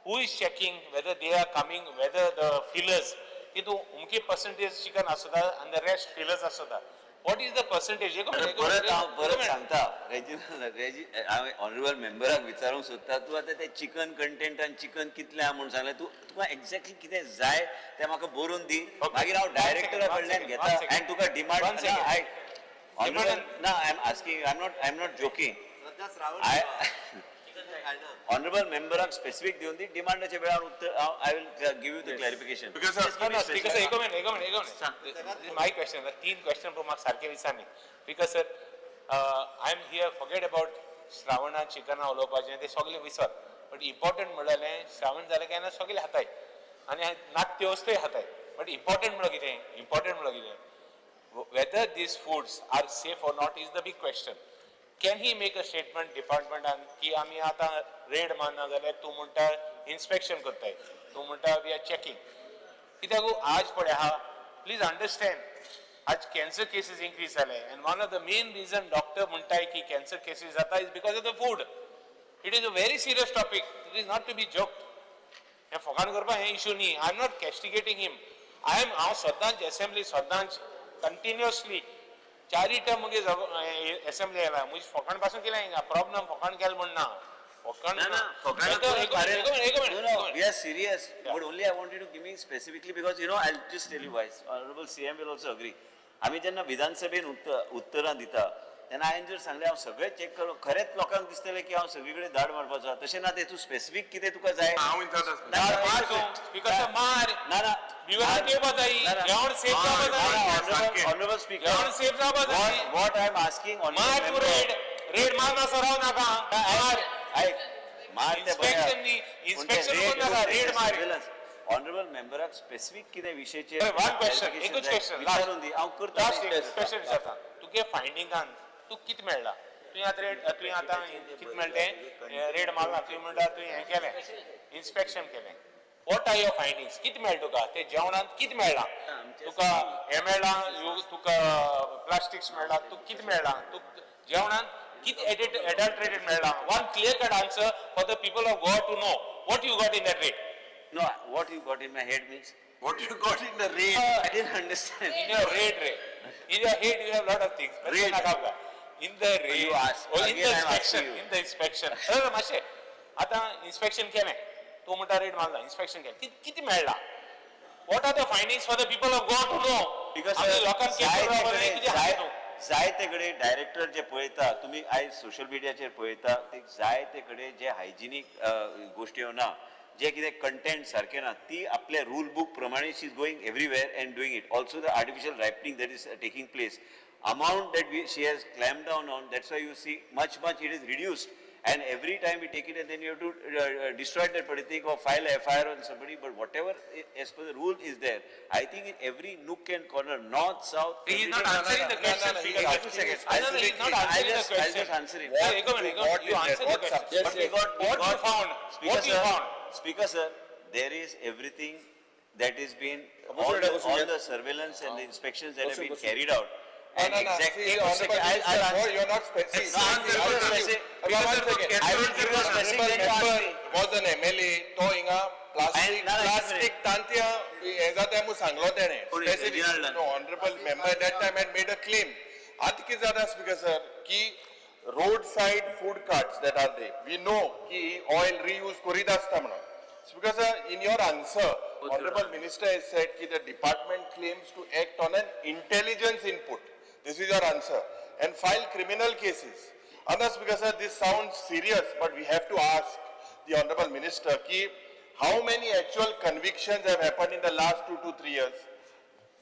Speaker 10: Who is checking whether they are coming, whether the fillers तितू उमकी percentage chicken आसता and the rest fillers आसता? What is the percentage?
Speaker 3: परत सांगता ऑनरेबल मेंबराक विचारूंक सोदता. तूं आतां ते चिकन कंटेंट आनी चिकन कितलें आहा म्हणून सांगलें. तुका एक्झॅक्टली कितें जाय तें म्हाका बरोवन दी, मागीर हांव डायरेक्टरा कडल्यान घेता आनी तुका डिमांड. ना, I am asking, I am not joking. Honourable मेंबराक स्पेसिफिक दिवन दी, डिमांडाच्या वेळार उत्तर I will give you the clarification.
Speaker 10: एक मिनिट माय क्वेश्चन 3 क्वेश्चन म्हाका सारके विचारनी. Because sir I am here forget about श्रावणा चिकना उलोवपाचें ते सगळें विसर. बट इम्पॉर्टंट म्हणलें श्रावण जालें काय ना सगळें खाताय आनी नाक वस्तूय खाताय. बट इम्पॉर्टंट म्हणल्यार कितें? whether these foods are safe or not is the big question. Can he make a statement, department, and ki ami ata raid manna zale tu munta inspection करताय, tu munta we are checking. कित्याक आज पळय हा, please understand, आज cancer cases increase जाले, and one of the main reason doctor म्हणताय की cancer cases जाता is because of the food. It is a very serious topic. It is not to be joked. हे फकान करपा हे issue न्ही. I am not castigating him. I am सदांच assembly सदांच continuously चारी टर्म मुगे असेंब्ली येयला म्हणजे फकाण पासून केला हिंगा प्रॉब्लेम फकाण केला म्हण ना फकाण
Speaker 3: No, we are serious. But only I wanted to give me specifically because I'll just tell you why. Honorable CM will also agree. आम्ही जेन्ना विधानसभेन उत्तरां दिता तेन्ना हांवें जर सांगलें हांव सगळें चेक करून खरेंच लोकांक दिसतलें की हांव सगळीकडे धाड मारपाचो तशें ना तें तूं स्पेसिफीक कितें तुका जाय
Speaker 10: स्पीकर मार
Speaker 3: ना ना
Speaker 10: विवरण घेवपा जाय ग्राउंड सेफ जावपा जाय
Speaker 3: Honorable Speaker,
Speaker 10: ग्राउंड सेफ जावपा जाय
Speaker 3: what I am asking
Speaker 10: मार तू रेड मार ना सराव नाका मार इन्स्पेक्शन कोण नाका रेड मार
Speaker 3: ऑनरेबल मेंबराक स्पेसिफिक कितें विशयचेर
Speaker 10: वन क्वेश्चन एकूच क्वेश्चन
Speaker 3: विचारून दी हांव करता
Speaker 10: क्वेश्चन विचारता तुगे फायंडिंगान तू कित मेळ्ळा तुवें आतां कित मेळ्ळें रेड मारला तुवें म्हणटा तुवें हें केलें इन्स्पेक्शन केलें वॉट आर युअर फायंडिंग्स कित मेळ्ळें तुका ते जेवणांत कित मेळ्ळा तुका हें मेळ्ळा तुका प्लास्टिक्स मेळ्ळा तुका कित मेळ्ळा तुका जेवणांत कित एडल्ट्रेटेड मेळ्ळा one clear cut answer for the people of Goa to know what you got in that rate
Speaker 3: No, what you got in my head means
Speaker 1: What you got in the rain?
Speaker 3: I didn't understand.
Speaker 10: in your head in your head you have lot of things in the raid
Speaker 3: You ask.
Speaker 10: or in the
Speaker 3: Again, I am
Speaker 10: inspection
Speaker 3: asking you.
Speaker 10: in the inspection मातशें आतां इन्स्पेक्शन केलें तूं म्हणटा रेड मारला इन्स्पेक्शन केलें किती मेळ्ळा what are the findings for the people of Goa to know
Speaker 3: Because
Speaker 10: लोकांक
Speaker 3: जायते कडेन डायरेक्टर जे पळयता तुमी आयज सोशल मिडियाचेर पळयता ते जायते कडेन जे हायजिनीक गोश्टी ना जे कितें कंटेंट सारकें ना ती आपल्या रूल बुक प्रमाणे she is going everywhere and doing it also the artificial ripening that is taking place amount that she has clamped down on, that's why you see much it is reduced, and every time we take it and then you have to destroy that particular thing or file a FIR on somebody, but whatever as per the rule is there, I think in every nook and corner, north, south.
Speaker 10: he is not answering the question he is not answering the question
Speaker 3: I'll just answer it.
Speaker 10: you answer the question
Speaker 3: But we got
Speaker 10: what you found
Speaker 3: Speaker sir, Speaker sir, there is everything that is been all the surveillance and the inspections that have been carried out. And exactly,
Speaker 9: I'll answer. You're not specific.
Speaker 3: I will give you a specific then you ask me.
Speaker 9: Was an MLA तो हिंगा plastic tantia हेजा ते मु सांगलो तेणे specific no honorable member at that time had made a claim आत कित जाता speaker sir की roadside food carts that are there we know की oil reuse करीत आसता म्हणून speaker sir in your answer honorable minister has said ki the department claims to act on an intelligence input. This is your answer. And file criminal cases. Another speaker sir, this sounds serious, but we have to ask the honorable minister ki how many actual convictions have happened in the last 2 to 3 years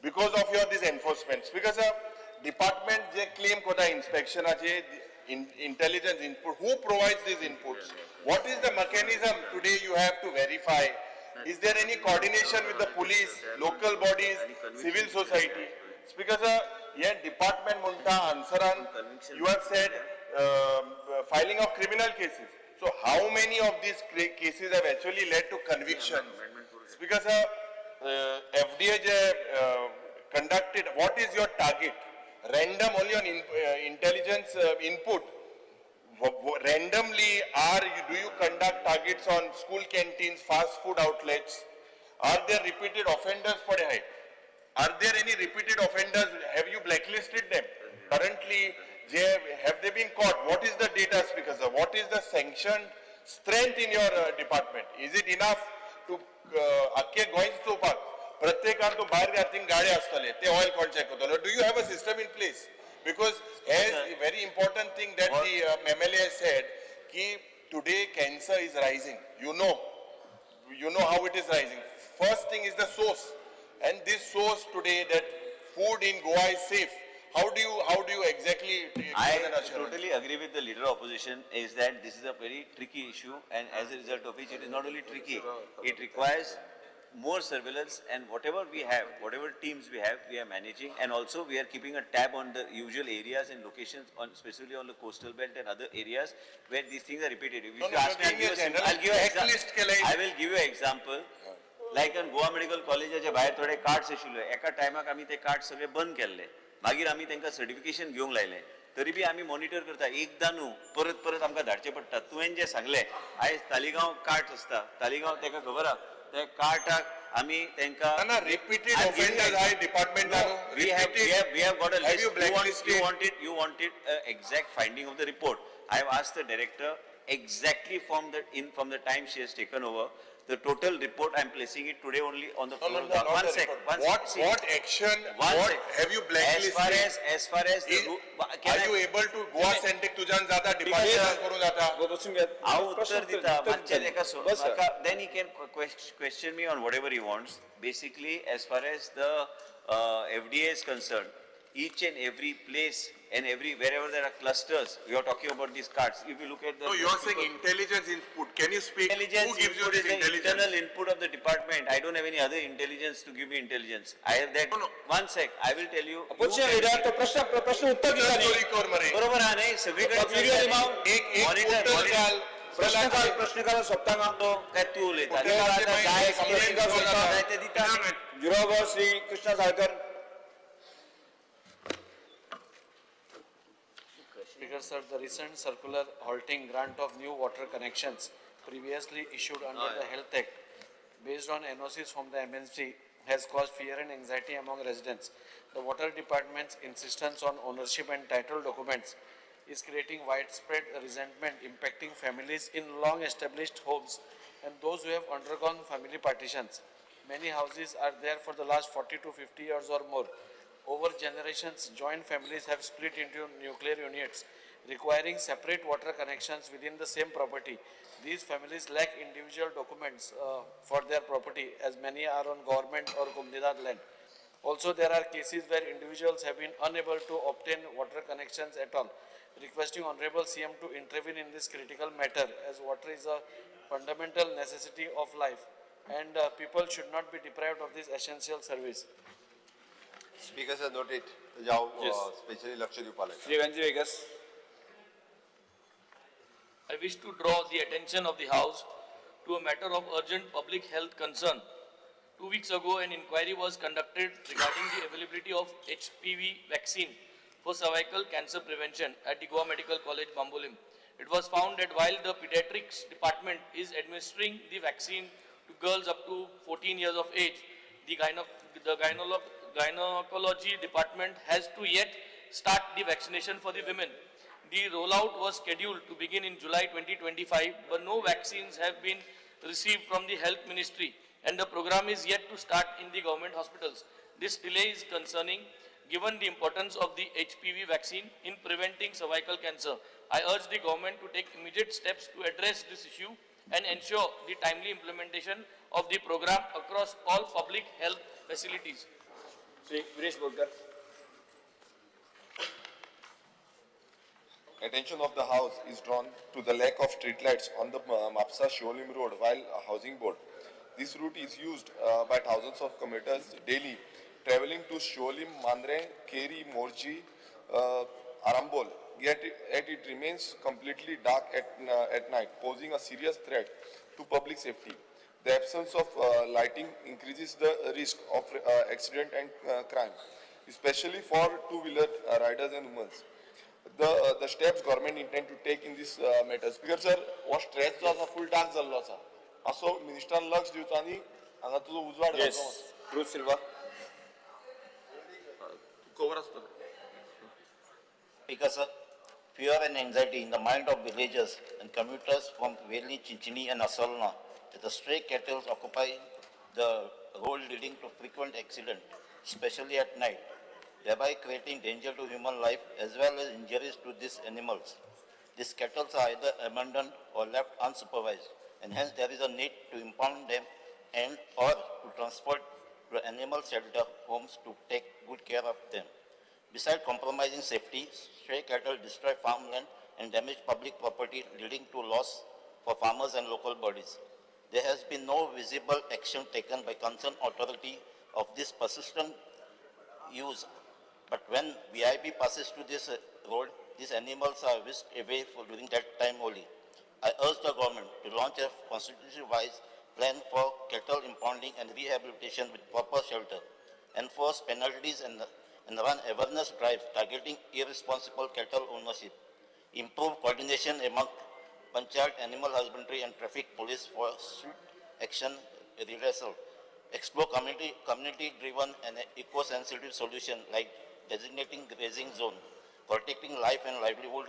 Speaker 9: because of your this enforcement. Speaker sir, department je claim kota inspection ache intelligence input. Who provides these inputs? What is the mechanism today you have to verify? Is there any coordination with the police, local bodies, civil society? Speaker sir, yeah, department munta answeran, you have said filing of criminal cases. So how many of these cases have actually led to convictions? Speaker sir, FDA conducted, what is your target? Random only on intelligence input. Randomly do you conduct targets on school canteens, fast food outlets? Are there repeated offenders pade hai? Are there any repeated offenders? Have you blacklisted them? Currently, have they been caught? What is the data, speaker sir? What is the sanctioned strength in your department? Is it enough to akke goings to park? प्रत्येकान तो बाहेर घातीन गाडी असतले ते ऑयल कोण चेक करतलो do you have a system in place because as a very important thing that the MLA has said ki today cancer is rising you know how it is rising first thing is the source and this source today that food in Goa is safe how do you exactly
Speaker 3: I totally agree with the leader of opposition is that this is a very tricky issue and as a result of which it is not only tricky it requires more surveillance and whatever we have, whatever teams we have, we are managing and also we are keeping a tab on the usual areas and locations, especially on the coastal belt and other areas where these things are repeated. If you ask me, I will give you an example. Like in Goa Medical College, बाहेर थोडे कार्ड्स आशिल्ले एका टायमाक आमी ते कार्ड सगळे बंद केल्ले मागीर आमी तांकां सर्टिफिकेशन घेवंक लायलें तरी बी आमी मॉनिटर करता एकदां न्हू परत आमकां धाडचें पडटा तुवें जें सांगलें आयज तालिगांव कार्ड आसता तालिगांव ताका खबर आहा त्या कार्टाक आम्ही त्यांका
Speaker 9: ना repeated
Speaker 3: I'm giving
Speaker 9: offenders
Speaker 3: you-
Speaker 9: आहे डिपार्टमेंटान
Speaker 3: we have got a list.
Speaker 9: you blacklisted?
Speaker 3: You wanted exact finding of the report. I have asked the director exactly from the time she has taken over. The total report, I am placing it today only on the
Speaker 9: No,
Speaker 3: floor.
Speaker 9: no, no, not
Speaker 3: One
Speaker 9: the
Speaker 3: sec,
Speaker 9: report.
Speaker 3: one
Speaker 9: What,
Speaker 3: sec. See,
Speaker 9: what action,
Speaker 3: one
Speaker 9: what
Speaker 3: sec.
Speaker 9: have you blacklisted?
Speaker 3: As far as the
Speaker 9: Are you able to Goa सेंटेक तुझ्यान जाता डिपार्टमेंट करून जाता
Speaker 2: बसून घ्या.
Speaker 3: हांव उत्तर दिता मातशें
Speaker 2: दिता.
Speaker 3: एका
Speaker 2: बस sir.
Speaker 3: then he can question me on whatever he wants. Basically, as far as the FDA is concerned, each and every place and wherever there are clusters, you are talking about these cards. If you look at the.
Speaker 9: No, you are saying intelligence input. Can you speak?
Speaker 3: Intelligence
Speaker 9: Who gives you
Speaker 3: input
Speaker 9: this
Speaker 3: is the
Speaker 9: intelligence?
Speaker 3: internal input of the department. I don't have any other intelligence to give me intelligence. I have that.
Speaker 9: No, no.
Speaker 3: One sec, I will tell you.
Speaker 2: पुढच्या वेळेला तो प्रश्न उत्तर दिला नाही.
Speaker 9: Story कर मरे.
Speaker 3: बरोबर हा नाही सगळीकडे
Speaker 2: video लिहाव.
Speaker 9: एक
Speaker 3: Monitor-
Speaker 9: portal घाल.
Speaker 2: प्रश्नकाल सोपताना
Speaker 3: तो काय तू उलयता
Speaker 9: कुठे जाते माहिती
Speaker 3: जाय
Speaker 9: आहे? complaint
Speaker 3: complaint
Speaker 9: करून
Speaker 3: करता,
Speaker 9: जाता.
Speaker 3: जाय ते दिता.
Speaker 2: जुरावर Shri Krishna Salkar.
Speaker 11: Speaker sir, the recent circular halting grant of new water connections previously issued under the Health Act based on NOCs from the MNC has caused fear and anxiety among residents. The water department's insistence on ownership and title documents is creating widespread resentment impacting families in long established homes and those who have undergone family partitions. Many houses are there for the last 40 to 50 years or more. Over generations, joint families have split into nuclear units, requiring separate water connections within the same property. These families lack individual documents for their property, as many are on government or Kumdidad land. Also, there are cases where individuals have been unable to obtain water connections at all. Requesting Honorable CM to intervene in this critical matter, as water is a fundamental necessity of life, and people should not be deprived of this essential service.
Speaker 1: Speaker sir noted जाओ
Speaker 2: Yes.
Speaker 1: स्पेशली लक्ष दिवपाक लायता.
Speaker 2: Shri Venzy Viegas.
Speaker 7: I wish to draw the attention of the House to a matter of urgent public health concern. 2 weeks ago, an inquiry was conducted regarding the availability of HPV vaccine for cervical cancer prevention at the Goa Medical College, Bambolim. It was found that while the pediatrics department is administering the vaccine to girls up to 14 years of age, the gynecology department has to yet start the vaccination for the women. The rollout was scheduled to begin in July 2025, but no vaccines have been received from the Health Ministry, and the program is yet to start in the government hospitals. This delay is concerning given the importance of the HPV vaccine in preventing cervical cancer. I urge the government to take immediate steps to address this issue and ensure the timely implementation of the program across all public health facilities.
Speaker 2: Shri Viresh Borkar.
Speaker 12: Attention of the House is drawn to the lack of streetlights on the Mapsa Sholim Road while housing board. This route is used by thousands of commuters daily traveling to Sholim, Mandre, Keri, Morchi, Arambol. Yet it remains completely dark at night, posing a serious threat to public safety. The absence of lighting increases the risk of accident and crime, especially for two-wheeler riders and women. The steps government intend to take in this matter. Speaker sir, what stress जो आसा full dark जाल्लो आसा. असो मिनिस्टरान लक्ष दिवचो आनी हांगा तुजो उजवाड
Speaker 2: Yes.
Speaker 12: घालचो.
Speaker 2: Ruth Silva.
Speaker 12: Cover असतो.
Speaker 13: Because of fear and anxiety in the mind of villagers and commuters from Veli, Chinchini and Asalna, that the stray cattle occupy the road leading to frequent accidents, especially at night, thereby creating danger to human life as well as injuries to these animals. These cattle are either abandoned or left unsupervised, and hence there is a need to impound them and or to transport to animal shelter homes to take good care of them. Besides compromising safety, stray cattle destroy farmland and damage public property, leading to loss for farmers and local bodies. There has been no visible action taken by concerned authority of this persistent use. But when VIP passes to this road, these animals are whisked away during that time only. I urge the government to launch a constitution-wise plan for cattle impounding and rehabilitation with proper shelter, enforce penalties and run awareness drives targeting irresponsible cattle ownership, improve coordination among Panchayat, animal husbandry and traffic police for swift action redressal, explore community-driven and eco-sensitive solution like designating grazing zone, protecting life and livelihood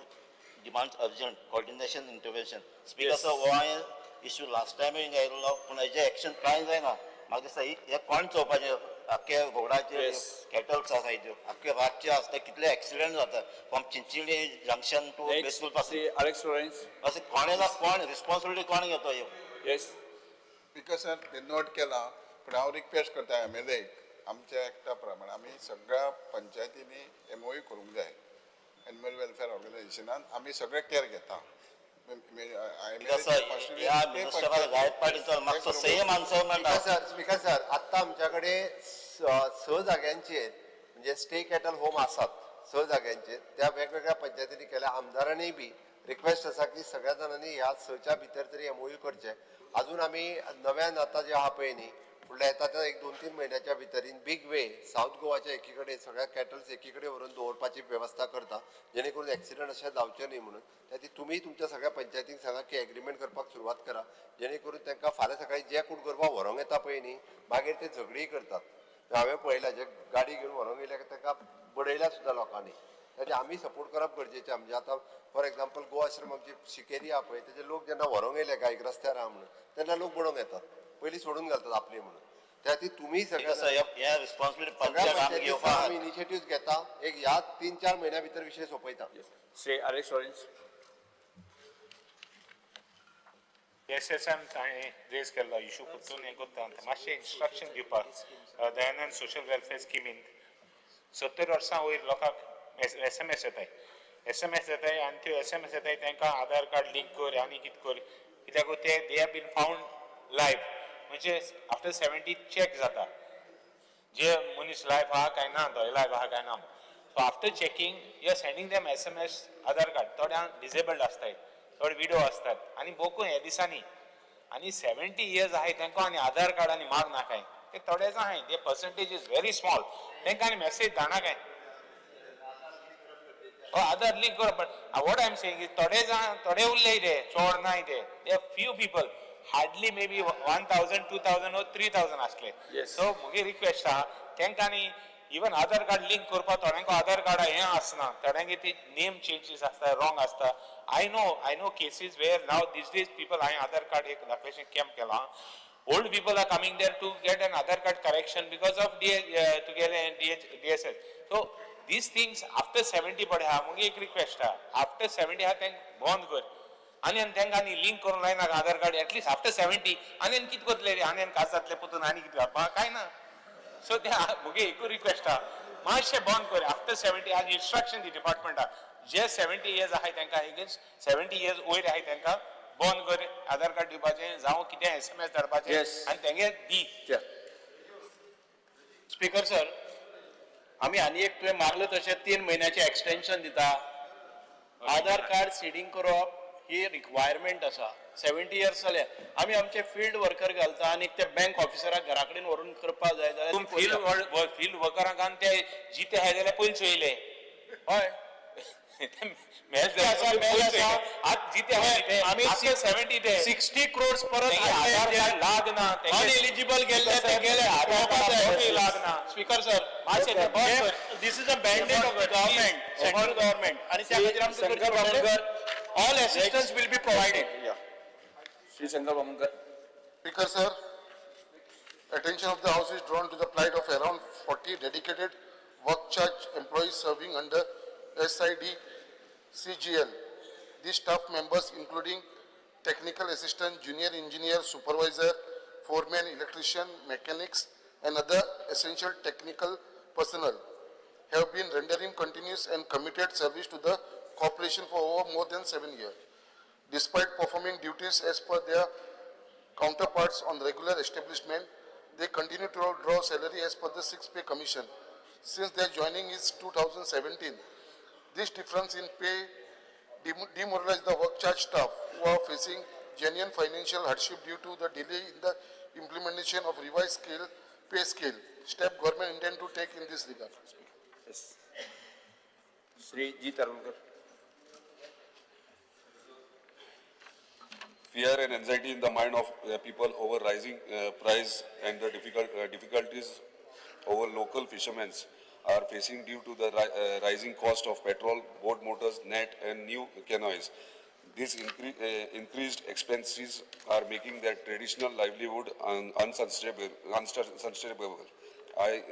Speaker 13: demands urgent coordination intervention. Speaker sir, why issue last time in आयलो पण हेजे एक्शन कांय जायना. म्हाका दिसता हे कोण चोवपाचें आख्या रोडाचेर कॅटल्स आसा त्यो आख्या रातचे आसता कितले एक्सिडेंट जाता फ्रॉम चिंचिली जंक्शन टू बेतूल पासून
Speaker 2: Alex Lawrence.
Speaker 13: अशें कोणे ना कोण रिस्पॉन्सिबिलिटी कोण घेतो ह्यो?
Speaker 2: Yes.
Speaker 9: स्पीकर सर ते नोट केला पण हांव रिक्वेस्ट करता MLA आमच्या एक्टा प्रमाणे आमी सगळ्या पंचायतींनी MOU करूंक जाय एनिमल वेलफेअर ऑर्गनायझेशनान आमी सगळे केअर घेता
Speaker 1: स्पीकर सर आत्ता आमच्याकडे 6 जाग्यांचे म्हणजे स्टे कॅटल होम आसात 6 जाग्यांचे त्या वेगवेगळ्या पंचायतींनी केल्या आमदारांनी बी रिक्वेस्ट आसा की सगळ्या जाणांनी ह्या 6च्या भितर तरी MOU करचे अजून आमी नव्यान आतां जे आहा पळय न्ही फुडल्या येता त्या 1-2-3 म्हयन्याच्या भितरीन बिग वे साऊथ गोवाच्या एकीकडे सगळ्या कॅटल्स एकीकडे व्हरून दवरपाची वेवस्था करता जेणे करून एक्सिडंट अशें जावचे न्ही म्हणून त्या तुमी तुमच्या सगळ्या पंचायतींक सांगा की एग्रीमेंट करपाक सुरवात करा जेणे करून तांकां फाल्यां सकाळी जे कोण गोरवां व्हरोंक येता पळय न्ही मागीर ते झगडीय करतात हांवें पळयलां जे गाडी घेवन व्हरोंक येयल्या तांकां बडयल्या सुद्दां लोकांनी ताचे आमी सपोर्ट करप गरजेचें म्हणजे आतां फॉर एक्झाम्पल गोवा आश्रम आमची शिकेरी आहा पळय तेजे लोक जेन्ना व्हरोंक येयले गायक रस्त्यार आहा म्हणून तेन्ना लोक बडोवंक येतात पयलीं सोडून घालतात आपली म्हणून त्या खातीर तुमी
Speaker 13: ह्या रिस्पॉन्सिबिलिटी
Speaker 1: आमी इनिशिएटिव्ह घेता एक ह्या 3-4 म्हयन्या भितर विशय सोंपयता
Speaker 2: Say Alex Lawrence.
Speaker 10: SSM ताणें रेज केल्लो इशू परतून हें करता मातशें इन्स्ट्रक्शन दिवपाक दयानंद सोशल वेलफेअर स्किमीन 70 वर्सां वयर लोकांक SMS येताय SMS येताय आनी त्यो SMS येताय तांकां आधार कार्ड लिंक कर आनी कितें कर कित्याक ते they have been found life म्हणजे आफ्टर 70 चॅक जाता जे मनीस लायफ आहा काय ना तो लायफ आहा काय ना so after checking you are sending them SMS Aadhaar card थोड्यांक डिसेबल्ड आसताय थोडे विडो असतात आनी भोकून हे दिसांनी आनी 70 इयर्स आहाय तांकां आनी आधार कार्ड आनी माग ना काय ते थोडेच आहाय ते पर्संटेज इज व्हेरी स्मॉल तांकां आनी मेसेज धाडना काय आधार लिंक करप but what I am saying is थोडे उरले ते चोड नाय ते few people hardly may be 1000 2000 or 3000 आसले सो मुगे रिक्वेस्ट आहा तांकां आनी इवन आधार कार्ड लिंक करपाक थोड्यांक आधार कार्ड हें आसना थोड्यांक ती नेम चेंजीस आसता रॉंग आसता I know cases where now these days people हांवें आधार कार्ड एक दाखोवपाचें कॅम्प केलां old people are coming there to get an Aadhaar card correction because of to get an DSS. So these things after 70 पडे हा मुगे एक रिक्वेस्ट आहा आफ्टर 70 हा तेंक बंद कर आनी तेंका आनी लिंक करून लायना आधार कार्ड एटलीस्ट आफ्टर 70 आनी कितें करतले रे आनी काज जातले पोतून आनी कितें करपा काय ना सो ते मुगे एकूच रिक्वेस्ट आहा मातशें बंद कर आफ्टर 70 आज इन्स्ट्रक्शन दी डिपार्टमेंटा जे 70 इयर्स आहाय तांकां अगेन्स्ट 70 इयर्स वयर आहाय तांकां बंद कर आधार कार्ड दिवपाचें जावं कितें SMS धाडपाचें आनी तेंगे दी
Speaker 5: स्पीकर सर आमी आनी एक तुवें मारले तशें 3 म्हयन्याचें एक्सटेंशन दिता आधार कार्ड सीडिंग करप ही रिक्वायरमेंट आसा 70 इयर्स जाले आमी आमचे फील्ड वर्कर घालता आनी ते बँक ऑफिसराक घरा कडेन व्हरून करपाक जाय जाल्यार
Speaker 10: फील्ड वर्करांक आनी ते जिते आहाय जाल्यार पयलीं चोयले
Speaker 5: हय आमी 70 ते 60 crores परत
Speaker 10: लागना
Speaker 5: अनएलिजिबल गेले ते गेले
Speaker 10: लागना
Speaker 5: speaker sir this is a mandate of the government central government आणि त्या खातीर आमकां all assistance will be provided
Speaker 2: Shri Shankar Bamankar.
Speaker 8: Speaker sir, attention of the House is drawn to the plight of around 40 dedicated work charge employees serving under SID CGL. These staff members including technical assistant, junior engineer, supervisor, foreman, electrician, mechanics and other essential technical personnel have been rendering continuous and committed service to the corporation for over more than 7 years. Despite performing duties as per their counterparts on regular establishment, they continue to draw salary as per the 6th pay commission. Since their joining is 2017, this difference in pay demoralized the work charge staff who are facing genuine financial hardship due to the delay in the implementation of revised pay scale. Step government intend to take in this regard.
Speaker 2: Yes. Shri G. Tarungar.
Speaker 12: fear and anxiety in the mind of people over rising price and the difficulties over local fishermen are facing due to the rising cost of petrol, boat motors, net and new canoes. These increased expenses are making their traditional livelihood unsustainable. I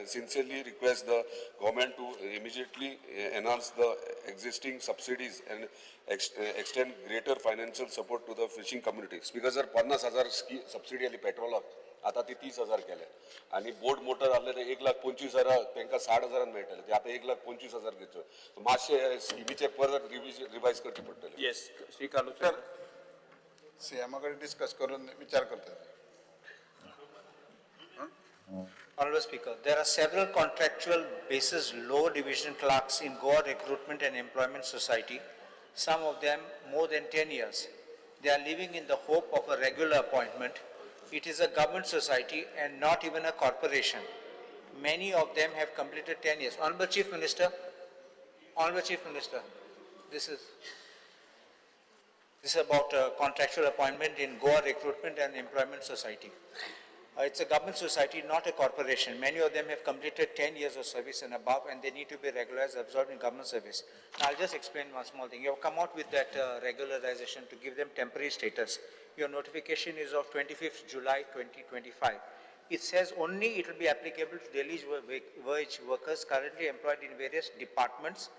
Speaker 12: sincerely request the government to immediately enhance the existing subsidies and extend greater financial support to the fishing community. Speaker sir, 50,000 subsidy आली पेट्रोलाक, आता ती 30,000 केले. आणि बोट मोटर आले ते 1,25,000 त्यांना 60,000 मेळटले. ते आता 1,25,000 घेतले. मातशे स्कीमीचे परत रिवाइज करचे पडटले.
Speaker 2: Yes, Sri Kalu.
Speaker 10: सीएमाकडे डिस्कस करून विचार करतात.
Speaker 14: Honorable Speaker, there are several contractual basis low division clerks in Goa Recruitment and Employment Society, some of them more than 10 years. They are living in the hope of a regular appointment. It is a government society and not even a corporation. Many of them have completed 10 years. Honorable Chief Minister, this is about a contractual appointment in Goa Recruitment and Employment Society. It's a government society, not a corporation. Many of them have completed 10 years of service and above, and they need to be regularized, absorbed in government service. Now, I'll just explain one small thing. You have come out with that regularization to give them temporary status. Your notification is of 25th July 2025. It says only it will be applicable to Delhi's wage workers currently employed in various departments,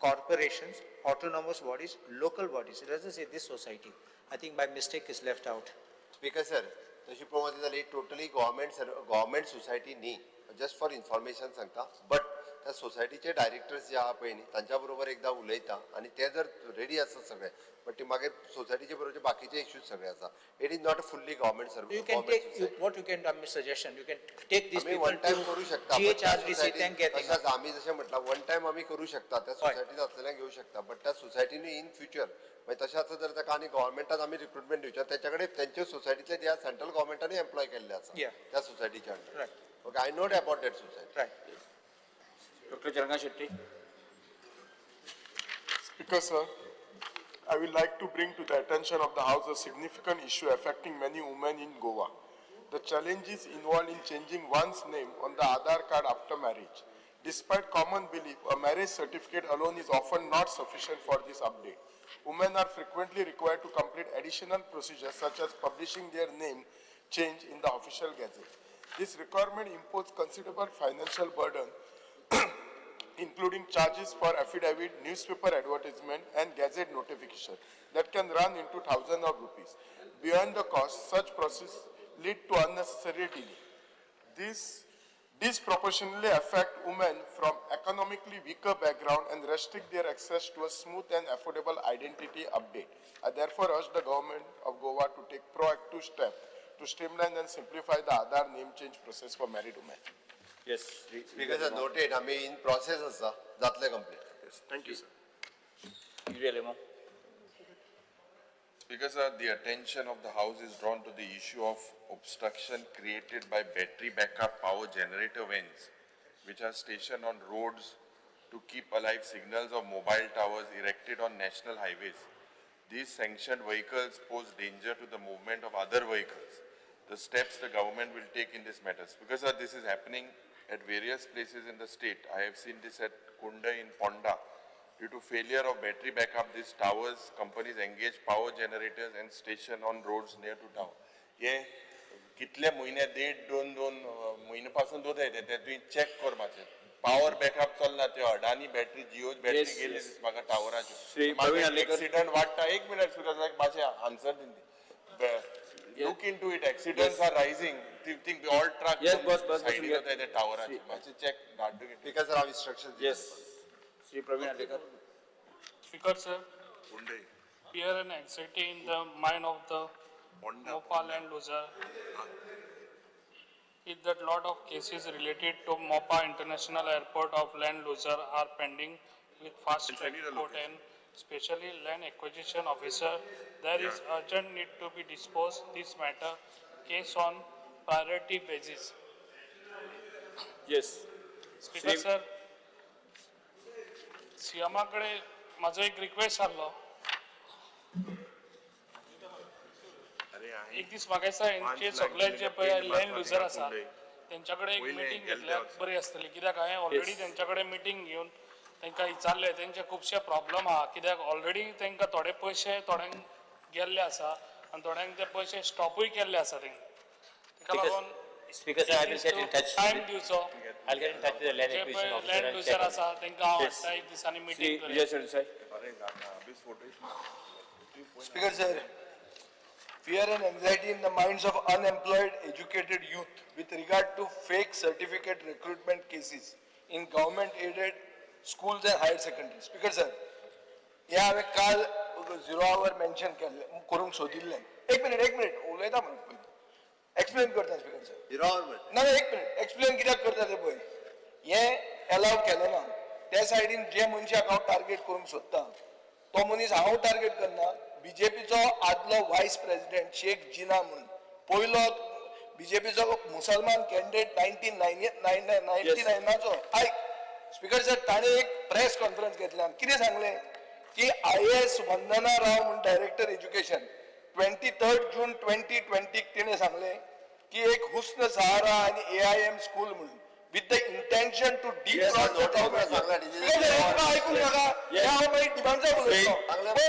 Speaker 14: corporations, autonomous bodies, local bodies. It doesn't say this society. I think by mistake is left out.
Speaker 1: Speaker sir, तशी प्रमाणे जाली टोटली गव्हर्मेंट सोसायटी न्ही, जस्ट फॉर इन्फॉर्मेशन सांगता. बट त्या सोसायटीचे डायरेक्टर्स जे आहा पळय न्ही तांच्या बरोबर एकदा उलयता आनी ते जर रेडी आसत सगळे, बट ती मागीर सोसायटीचे बरोबर बाकीचे इश्यूज सगळे आसा. It is not a fully government service.
Speaker 14: You can take what you can do. Suggestion. You can take these people
Speaker 1: one time करू
Speaker 14: to
Speaker 1: शकता.
Speaker 14: GHRDC and get it.
Speaker 1: तसंच आम्ही जसे म्हटलं वन टाइम आम्ही करू शकता, त्या सोसायटीत असलेल्या घेऊ शकता. बट त्या सोसायटीने इन फ्युचर म्हणजे तशाच जर ताका आनी गव्हर्मेंटात आम्ही रिक्रुटमेंट दिवच्या त्याच्याकडे त्यांच्या सोसायटीतले जे सेंट्रल गव्हर्मेंटाने एम्प्लॉय केल्ले आसा त्या सोसायटीच्या under. Okay, I note about that society.
Speaker 2: Dr. Jaranga Shetty.
Speaker 8: Speaker sir, I would like to bring to the attention of the House a significant issue affecting many women in Goa. The challenges involved in changing one's name on the Aadhaar card after marriage. Despite common belief, a marriage certificate alone is often not sufficient for this update. Women are frequently required to complete additional procedures such as publishing their name change in the official gazette. This requirement imposes considerable financial burden including charges for affidavit, newspaper advertisement and gazette notification that can run into thousands of rupees. Beyond the cost, such process lead to unnecessary delay. This disproportionately affect women from economically weaker background and restrict their access to a smooth and affordable identity update. I therefore urge the government of Goa to take proactive steps to streamline and simplify the Aadhaar name change process for married women.
Speaker 2: Yes.
Speaker 1: Speaker sir, noted. आम्ही इन प्रोसेस आसा, जातले complete.
Speaker 8: Yes, thank you sir.
Speaker 4: Because the attention of the House is drawn to the issue of obstruction created by battery backup power generator vans, which are stationed on roads to keep alive signals of mobile towers erected on national highways. These sanctioned vehicles pose danger to the movement of other vehicles. The steps the government will take in this matter. Because this is happening at various places in the state. I have seen this at Kunda in Ponda. Due to failure of battery backup, these towers, companies engage power generators and station on roads near to tower. हे कितले महिने दोन महिने पासून दोत येते ते तुम्ही चेक कर मातशें. पावर बॅकअप चलना त्यो अडानी बॅटरी जिओ बॅटरी गेली म्हाका टावराची. एक्सिडेंट वाडटा. एक मिनिट सुद्दां मातशें answer the. Look into it. Accidents are rising. Think all trucks.
Speaker 2: Yes, boss.
Speaker 4: Siding होता है टावराची. मातशें चेक धाड.
Speaker 1: Because of instructions.
Speaker 2: Yes. Sri Praveen Adekar.
Speaker 6: Speaker sir, fear and anxiety in the mind of the MOPA land loser is that lot of cases related to MOPA International Airport of land loser are pending with fast track court and especially land acquisition officer. There is urgent need to be disposed this matter case on priority basis.
Speaker 2: Yes.
Speaker 6: Speaker sir, सीएमाकडे माझा एक रिक्वेस्ट आलो. एक दीस म्हाका दिसता हेंचे सगळे जे पळय लँड लुजर आसा तेंच्याकडे एक मिटींग घेतल्यार बरी आसतली, कित्याक हांवें ऑलरेडी तेंच्याकडे मिटींग घेवन तांकां विचारले तेंचे खुबशे प्रॉब्लम आहा, कित्याक ऑलरेडी तांकां थोडे पयशे थोड्यांक गेल्ले आसा आनी थोड्यांक ते पयशे स्टॉपूय केल्ले आसा तांकां लागून
Speaker 7: Speaker sir, I will get in touch.
Speaker 6: Time दिवचो.
Speaker 7: I'll get in touch with the land
Speaker 6: जे
Speaker 7: acquisition
Speaker 6: पळय
Speaker 7: officer
Speaker 6: land
Speaker 7: and
Speaker 6: loser
Speaker 7: check on
Speaker 6: आसा
Speaker 7: it.
Speaker 6: तांकां हांव
Speaker 2: Yes.
Speaker 6: हाडटा एक दिसांनी
Speaker 2: Shri
Speaker 6: meeting
Speaker 2: Vijay Sir.
Speaker 8: Speaker sir, fear and anxiety in the minds of unemployed educated youth with regard to fake certificate recruitment cases in government aided schools and higher secondary. Speaker sir, या हांवें काल 0 hour मेन्शन केल्ले करूंक सोदिल्लें. एक मिनिट उलयता म्हणून एक्सप्लेन करता स्पीकर सर.
Speaker 1: 0 hour मध्ये
Speaker 8: ना एक मिनिट एक्सप्लेन कित्याक करता ते पळय हें अलाव केलें ना. त्या सायडीन जे मनशाक हांव टार्गेट करूंक सोदता तो मनीस हांव टार्गेट करना. बीजेपीचो आदलो व्हायस प्रेसिडेंट शेख जिना म्हणून पयलो बीजेपीचो मुसलमान कॅन्डिडेट 1999चो आयक स्पीकर सर ताणें एक प्रेस कॉन्फरन्स घेतल्यान कितें सांगलें की IAS वंदना राव म्हणून डायरेक्टर एज्युकेशन 23 जून 2020 तिणें सांगलें की एक हुस्न सहारा आणि AIM स्कूल म्हणून with the intention to defraud ऐकून नका हांव मागीर डिमांड्साक उलयतां.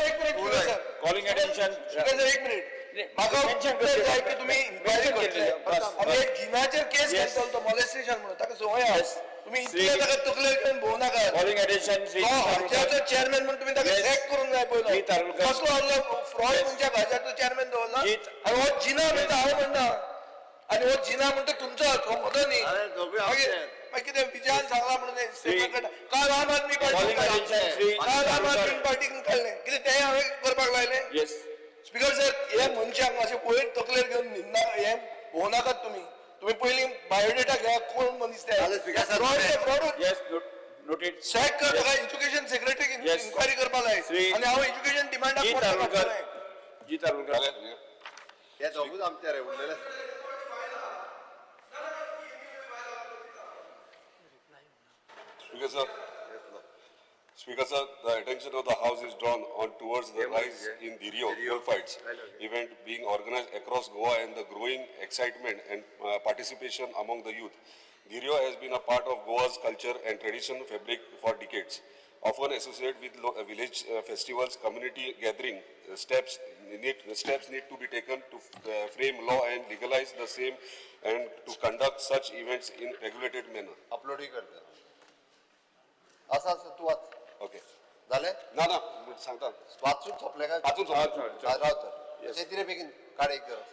Speaker 8: एक मिनिट सर
Speaker 2: Calling attention.
Speaker 8: एक मिनिट म्हाका जाय की तुमी इन्क्वायरी करतले आनी एक जिनाचेर केस घेतलो तो मॉलेस्टेशन म्हणून ताका संवय आसा. तुमी इतले ताका तकलेर घेवन भोंवू नाका.
Speaker 2: Calling attention. Shri
Speaker 8: हाज्याचो चेअरमॅन म्हणून तुमी ताका चॅक करूंक जाय पयलो कसलो आहलो फ्रॉड तुमच्या हाज्याचो चेअरमॅन दवरला आनी हो जिना म्हणटा हांव म्हणटा आनी हो जिना म्हणटा तुमचो होतो न्ही मागीर कितें विजयान सांगला म्हणून काल आम आदमी पार्टीन काडलें कितें तें हांवें करपाक लायलें.
Speaker 2: Yes.
Speaker 8: स्पीकर सर हे मनशाक अशें वयर तकलेर घेवन निंदा हें भोंवू नाकात तुमी पयलीं बायोडेटा घेया कोण मनीस ते फ्रॉड
Speaker 2: Yes. Noted.
Speaker 8: चॅक कर ताका एज्युकेशन सेक्रेटरीक
Speaker 2: Yes.
Speaker 8: इन्क्वायरी करपा लाय
Speaker 2: श्री
Speaker 8: आनी हांव एज्युकेशन डिमांडाक
Speaker 2: जी तारुलकर. जी तारुलकर.
Speaker 1: हे दोगूच आमचे रे उरलेले.
Speaker 12: Speaker sir, the attention of the House is drawn on towards the rise in Dirio bullfights event being organized across Goa and the growing excitement and participation among the youth. Dirio has been a part of Goa's culture and tradition fabric for decades. Often associated with village festivals, community gathering, steps need to be taken to frame law and legalize the same and to conduct such events in regulated manner.
Speaker 1: अपलोडही करता असं तू वाच.
Speaker 12: Okay.
Speaker 1: झाले
Speaker 12: ना सांगता.
Speaker 1: वाचून सोपले काय
Speaker 12: वाचून सोपले.
Speaker 1: राव तर ते तिने बेगीन काढ एक जरा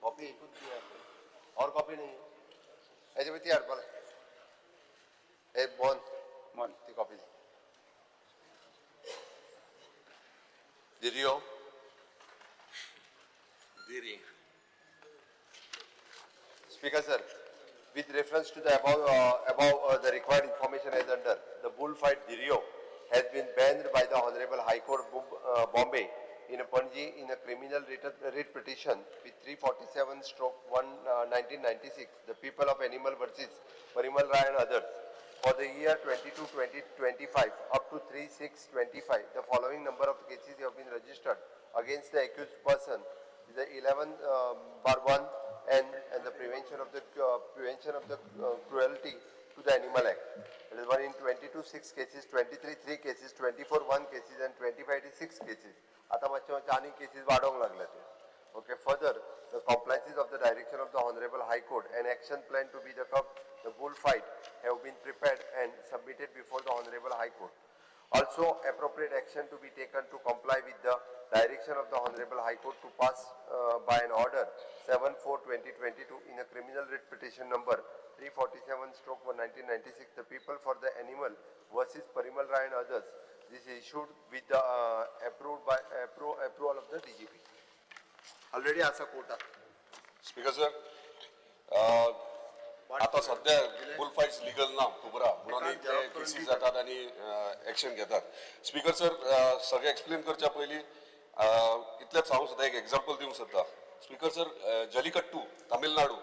Speaker 1: कॉपी एकूच दिया और कॉपी नहीं ऐसे भी तैयार पर ए बॉन ती copy दिरियो Speaker sir, with reference to the above the required information as under, the bullfight Dirio has been banned by the Honorable High Court Bombay in a Panji in a criminal writ petition with 347/1996, the people of animal versus Parimal Rai and others. For the year 22-2025 up to 3/6/25, the following number of cases have been registered against the accused person: the 11/1 and the prevention of the cruelty to the Animal Act. It is 1 in 22/6 cases, 23/3 cases, 24/1 cases, and 25/6 cases. आता मातशे आनी cases वाढोंक लागले ते. Okay. Further, the compliances of the direction of the Honorable High Court, an action plan to be the bullfight have been prepared and submitted before the Honorable High Court. Also, appropriate action to be taken to comply with the direction of the Honorable High Court to pass by an order 7/4/2022 in a criminal writ petition number 347/1996, the people for the animal versus Parimal Rai and others. This is issued with the approval of the DGP. Already asa quota.
Speaker 12: Speaker sir, आता सध्या बुल फाईट्स लिगल ना खबरा म्हणून ते केसीस जातात आणि ऍक्शन घेतात. स्पीकर सर, सगळे एक्सप्लेन करच्या पयलीं इतलेच हांव सुद्दां एक एग्जांपल दिवंक सोदता. स्पीकर सर, जलीकट्टू तामिळनाडू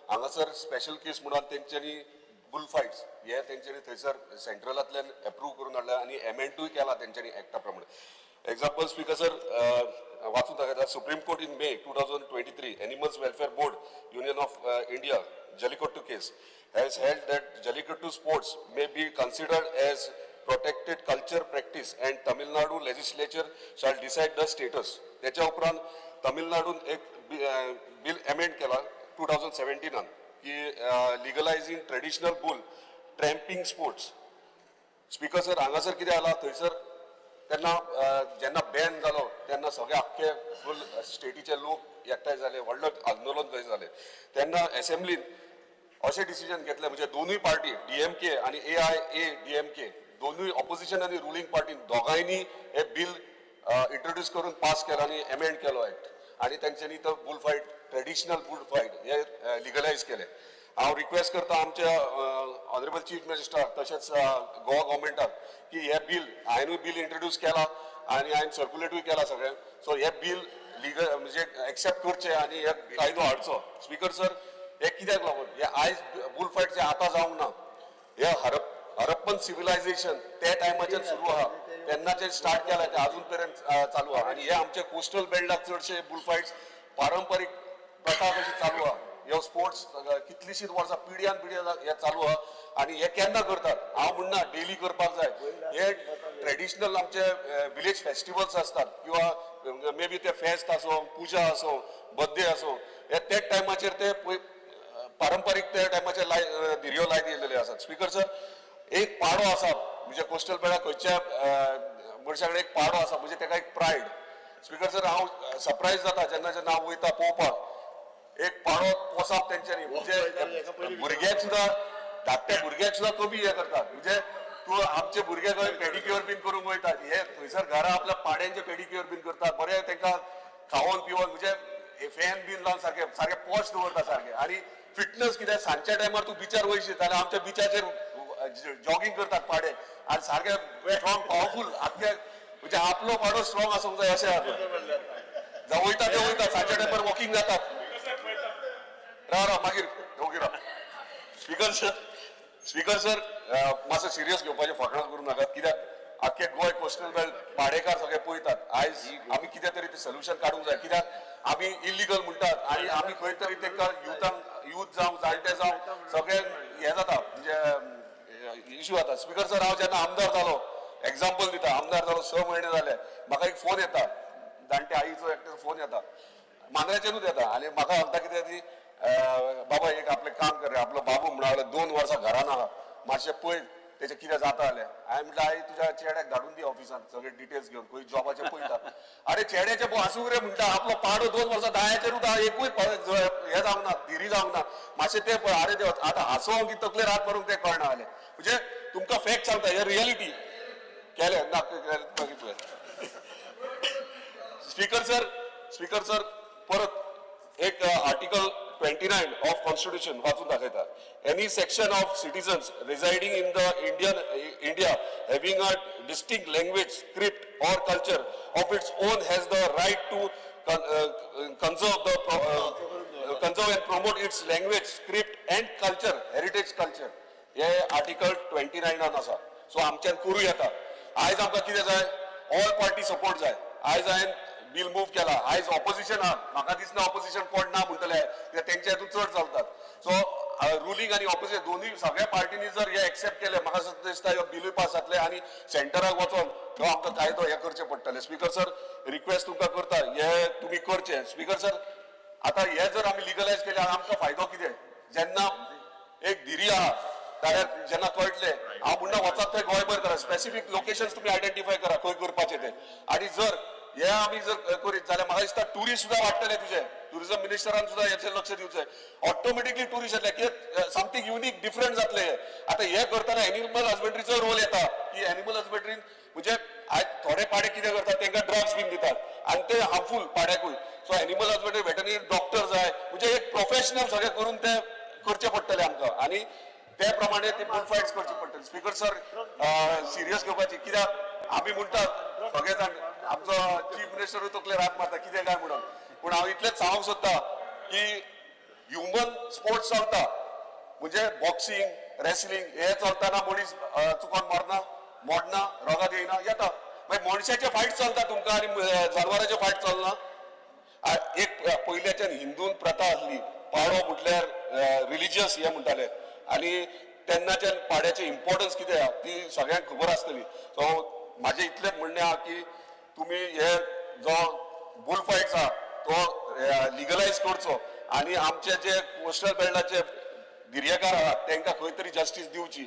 Speaker 12: हांगासर स्पेशल केस म्हणून तेंच्यांनी बुल फाईट्स हे तेंच्यांनी थंयसर सेंट्रलांतल्यान एप्रूव करून हाडला आणि अमेंडूय केला तेंच्यांनी एक्टा प्रमाणे. Example, Speaker sir, वाचून दाखयता. Supreme Court in May 2023, Animals Welfare Board, Union of India, Jallikattu case, has held that Jallikattu sports may be considered as protected culture practice and Tamil Nadu legislature shall decide the status. त्याच्या उपरांत तमिळनाडून एक बिल अमेंड केला 2017 की legalising traditional bull trampling sports. Speaker sir हांगासर कितें जाला थंयसर तेन्ना जेन्ना बॅन जालो तेन्ना सगळे आख्खे फूल स्टेटीचे लोक एकठांय जाले, व्हडलें आंदोलन थंय जालें. तेन्ना असेंब्लीन अशें डिसिजन घेतलें म्हणजे दोनूय पार्टी DMK आनी AIADMK दोनूय ऑपोजिशन आनी रुलींग पार्टीन दोगांयनी हे बिल इंट्रोड्यूस करून पास केला आनी अमेंड केलो एक्ट आनी तेंच्यांनी तो boule fight traditional boule fight हे लिगलायज केले. हांव रिक्वेस्ट करता आमच्या ऑनरेबल चीफ मिनिस्टर तशेंच गोवा गव्हर्मेंटाक की हे बिल हांवेंनूय बिल इंट्रोड्यूस केला आनी हांवें सर्क्युलेटूय केला सगळें. सो हे बिल लिगल म्हणजे एक्सेप्ट करचें आनी हे कायदो हाडचो. स्पीकर सर हे कित्याक लागून हे आयज बुल फायट जे आतां जावंक ना हे हरप्पन सिव्हिलायझेशन त्या टायमाच्यान सुरू आहा तेन्नाचे स्टार्ट केला ते अजून पर्यंत चालू आहा आनी हे आमचे कोस्टल बेल्टाक चडशे बुल फायट्स पारंपारीक प्रथा कशी चालू आहा. ह्यो स्पोर्ट्स कितलीशींच वर्सां पिढ्यान पिढ्या हे चालू आहा आनी हे केन्ना करतात. हांव म्हणना डेली करपाक जाय. हे ट्रेडिशनल आमचे विलेज फेस्टिवल्स असतात किंवा मे बी ते फेस्त आसूं, पुजा आसूं, बर्थडे आसूं, हे तेच टायमाचेर ते पारंपारीक त्या टायमाचेर धिरयो लायत येयलेले आसात. स्पीकर सर एक पाडो आसा म्हणजे कोस्टल बेल्टाक खंयच्या मनशा कडेन एक पाडो आसा म्हणजे तेका एक प्रायड. स्पीकर सर हांव सरप्रायज जाता जेन्ना जेन्ना हांव वयता पळोवपाक एक पाडो पोसप तेंच्यांनी म्हणजे भुरग्याक सुद्दां धाकट्या भुरग्याक सुद्दां कमी हे करतात. म्हणजे तूं आमचे भुरगे खंय पेडिक्युअर बीन करूंक वयतात हे थंयसर घरा आपल्या पाड्यांचे पेडिक्युअर बीन करतात बरें तेंकां खावोन पिवोन म्हणजे फॅन बीन लावन सारखे सारखे पॉश दवरता सारखे. आनी फिटनेस कित्याक सांजच्या टायमार तूं बिचार वयशीत जाल्यार आमच्या बिचाचेर जॉगिंग करतात पाडे आनी सारखे स्ट्रॉंग पॉवरफूल आख्खे म्हणजे आपलो पाडो स्ट्रॉंग आसूंक जाय अशें जावं वयता ते वयता सांजच्या टायमार वॉकिंग जातात. राव मागीर वगीर स्पीकर सर मातसो सिरियस घेवपाचें फकाणां करूं नाका कित्याक आख्खे गोंय कोस्टल बेल्ट पाडेकार सगळे पळयतात. आयज आमी कितें तरी ते सोल्युशन काडूंक जाय कित्याक आमी इल्लीगल म्हणटात आनी आमी खंय तरी तांकां यूथ जावं जाणटे जावं सगळे हे जाता म्हणजे इश्यू जाता. स्पीकर सर हांव जेन्ना आमदार जालो एक्झाम्पल दिता आमदार जालो 6 म्हयने जाले म्हाका एक फोन येता जाणटे आईचो एकटो फोन येता मांद्रेच्यानूच येता आनी म्हाका सांगता कितें ती बाबा एक आपलें काम कर रे आपलो बाबू म्हणून 2 वर्सां घरान आहा मातशें पळय तेचें कितें जाता जालें. हांवें म्हटलें आई तुज्या चेड्याक धाडून दी ऑफिसान सगळे डिटेल्स घेवन खंय जॉबाचें पळयता. अरे चेड्याचें आसूं रे म्हणटा आपलो पाडो 2 वर्सां दायाचेर उरता एकूय हे जावंक ना धिरी जावंक ना मातशें तें पळय. अरे देव आतां हांसोवंक की तकलेर हात मारूंक तें कळना जालें. म्हणजे तुमकां फॅक्ट सांगता हे रियलिटी केलें ना मागितलें. स्पीकर सर परत एक आर्टिकल 29 ऑफ कॉन्स्टिट्यूशन वाचून दाखयता. Any section of citizens residing in the India having a distinct language script और culture of its own has the right to conserve and promote its language, script and culture, heritage culture. हे आर्टिकल 29 आसा. सो आमच्यान करूं येता. आयज आमकां कितें जाय ऑल पार्टी सपोर्ट जाय. आयज हांवें बिल मूव केला आयज ऑपोजिशन आहा म्हाका दिसना ऑपोजिशन कोण ना म्हणटले तेंच्या हातून चड चलतात. सो रुलींग आनी ऑपोजिशन दोनूय सगळ्या पार्टीनी जर हे एक्सेप्ट केले म्हाका दिसता ह्यो बिलूय पास जातले आनी सेंटराक वचोन हो आमकां कायदो हे करचे पडटले. स्पीकर सर रिक्वेस्ट तुमकां करता हे तुमी करचे. स्पीकर सर आता हे जर आमी लिगलायज केले आमकां फायदो कितें जेन्ना एक धिरी आहा जाल्यार जेन्ना कळटले हांव म्हणना वचात थंय गोंयभर करा स्पेसिफीक लोकेशन्स तुमी आयडेंटिफाय करा खंय करपाचे ते. आनी जर हे आमी जर करीत जाल्यार म्हाका दिसता टुरिस्ट सुद्दां वाडटले तुजे टुरिझम मिनिस्टरान सुद्दां हेचेर लक्ष दिवचें ऑटोमॅटिकली टुरिस्ट येतले कितें समथींग युनीक डिफरंट जातले. आता हे करतना एनिमल हजबंड्रीचो रोल येता की एनिमल हजबंड्रीन म्हणजे आयज थोडे पाडे कितें करतात तांकां ड्रग्स बीन दितात आनी ते हार्मफूल पाड्याकूय. So animal husbandry veterinary doctor जाय म्हणजे एक प्रोफेशनल सगळें करून ते करचे पडटले आमकां आनी त्या प्रमाणे ते बुल फायट्स करचे पडटले. स्पीकर सर सिरियस घेवपाची कित्याक आमी म्हणटात सगळे जाण आमचो चीफ मिनिस्टरूय तकलेर हात मारता कितें काय म्हणून पूण हांव इतलेंच सांगूंक सोदता की ह्युमन स्पोर्ट्स चलता म्हणजे बॉक्सिंग रेसलिंग हे चलतना मनीस चुकोन मरना मोडना रोगात येयना येता
Speaker 9: मागीर मनशाचे फायट चलता तुमकां आनी जनावरांचे फायट चलना. एक पयल्याच्यान हिंदून प्रथा आसली, पाडो म्हटल्यार रिलिजियस हे म्हणटाले आनी तेन्नाच्यान पाड्याचें इम्पॉर्टन्स कितें आहा ती सगळ्यांक खबर आसतली. सो म्हाजें इतलेंच म्हणणें आहा की तुमी हे जो बुल फायट्स आहा तो लिगलायज करचो आनी आमचे जे कोस्टल बेल्टाचे गिर्येकार आहात तांकां खंय तरी जस्टीस दिवची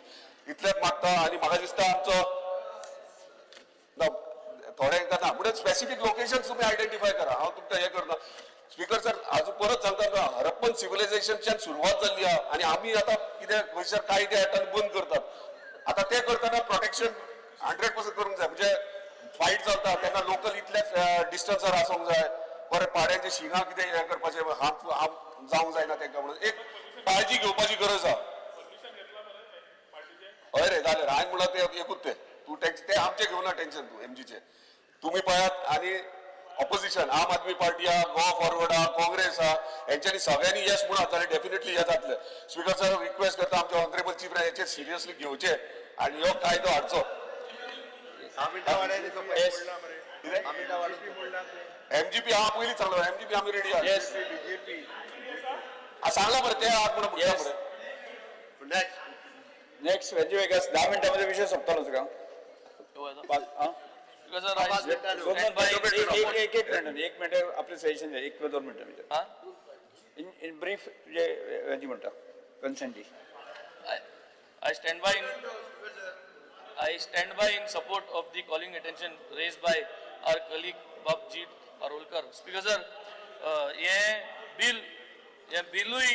Speaker 9: इतलेंच मागता. आनी म्हाका दिसता आमचो थोडे करना पूण स्पेसिफीक लोकेशन तुम्ही आयडेंटिफाय करा. हांव तुमकां हे करना. स्पीकर सर आजून परत सांगता का हरप्पन सिव्हिलायझेशनच्यान सुरवात जाल्ली आहा आनी आमी आतां कितें खंयसर कायदे हाडटात बंद करतात. आतां ते करतना प्रोटेक्शन 100% करूंक जाय. म्हणजे फायट चलता तेन्ना लोकल इतल्याच डिस्टन्सार आसूंक जाय. बरें पाड्यांचे शिंगां कितें हे करपाचें हार्म जावंक जायना तेंकां म्हणून एक काळजी घेवपाची गरज आहा. हय रे जालें हांवें म्हणलां ते एकूच तूं ते आमचे घेवना टेन्शन तूं एमजीचे. तुम्ही पळयात आनी ऑपोजिशन आम आदमी पार्टी आहा, गोवा फॉरवर्ड आहा, काँग्रेस आहा, यांच्यानी सगळ्यांनी यश म्हणत जाल्यार डेफिनेटली हे जातले. स्पीकर सर रिक्वेस्ट करता आमचे ऑनरेबल चीफ हेचेर सिरियसली घेवचे आनी हो कायदो हाडचो. एमजीपी हा पयलीं सांगलो एमजीपी आमी रेडी आहा. सांगला मरे ते आहात म्हणून म्हणटा मरे.
Speaker 2: नेक्स्ट वेगस 10 मिनिटांमध्ये विषय संपतालो तुका. एक मिनिट आपले सजेशन एक किंवा 2 मिनिटं इन ब्रीफ जे हेजी म्हणटा कन्सेंटी.
Speaker 7: I stand by in support of the calling attention raised by our colleague Babjit Parolkar. Speaker sir, ये बिलूय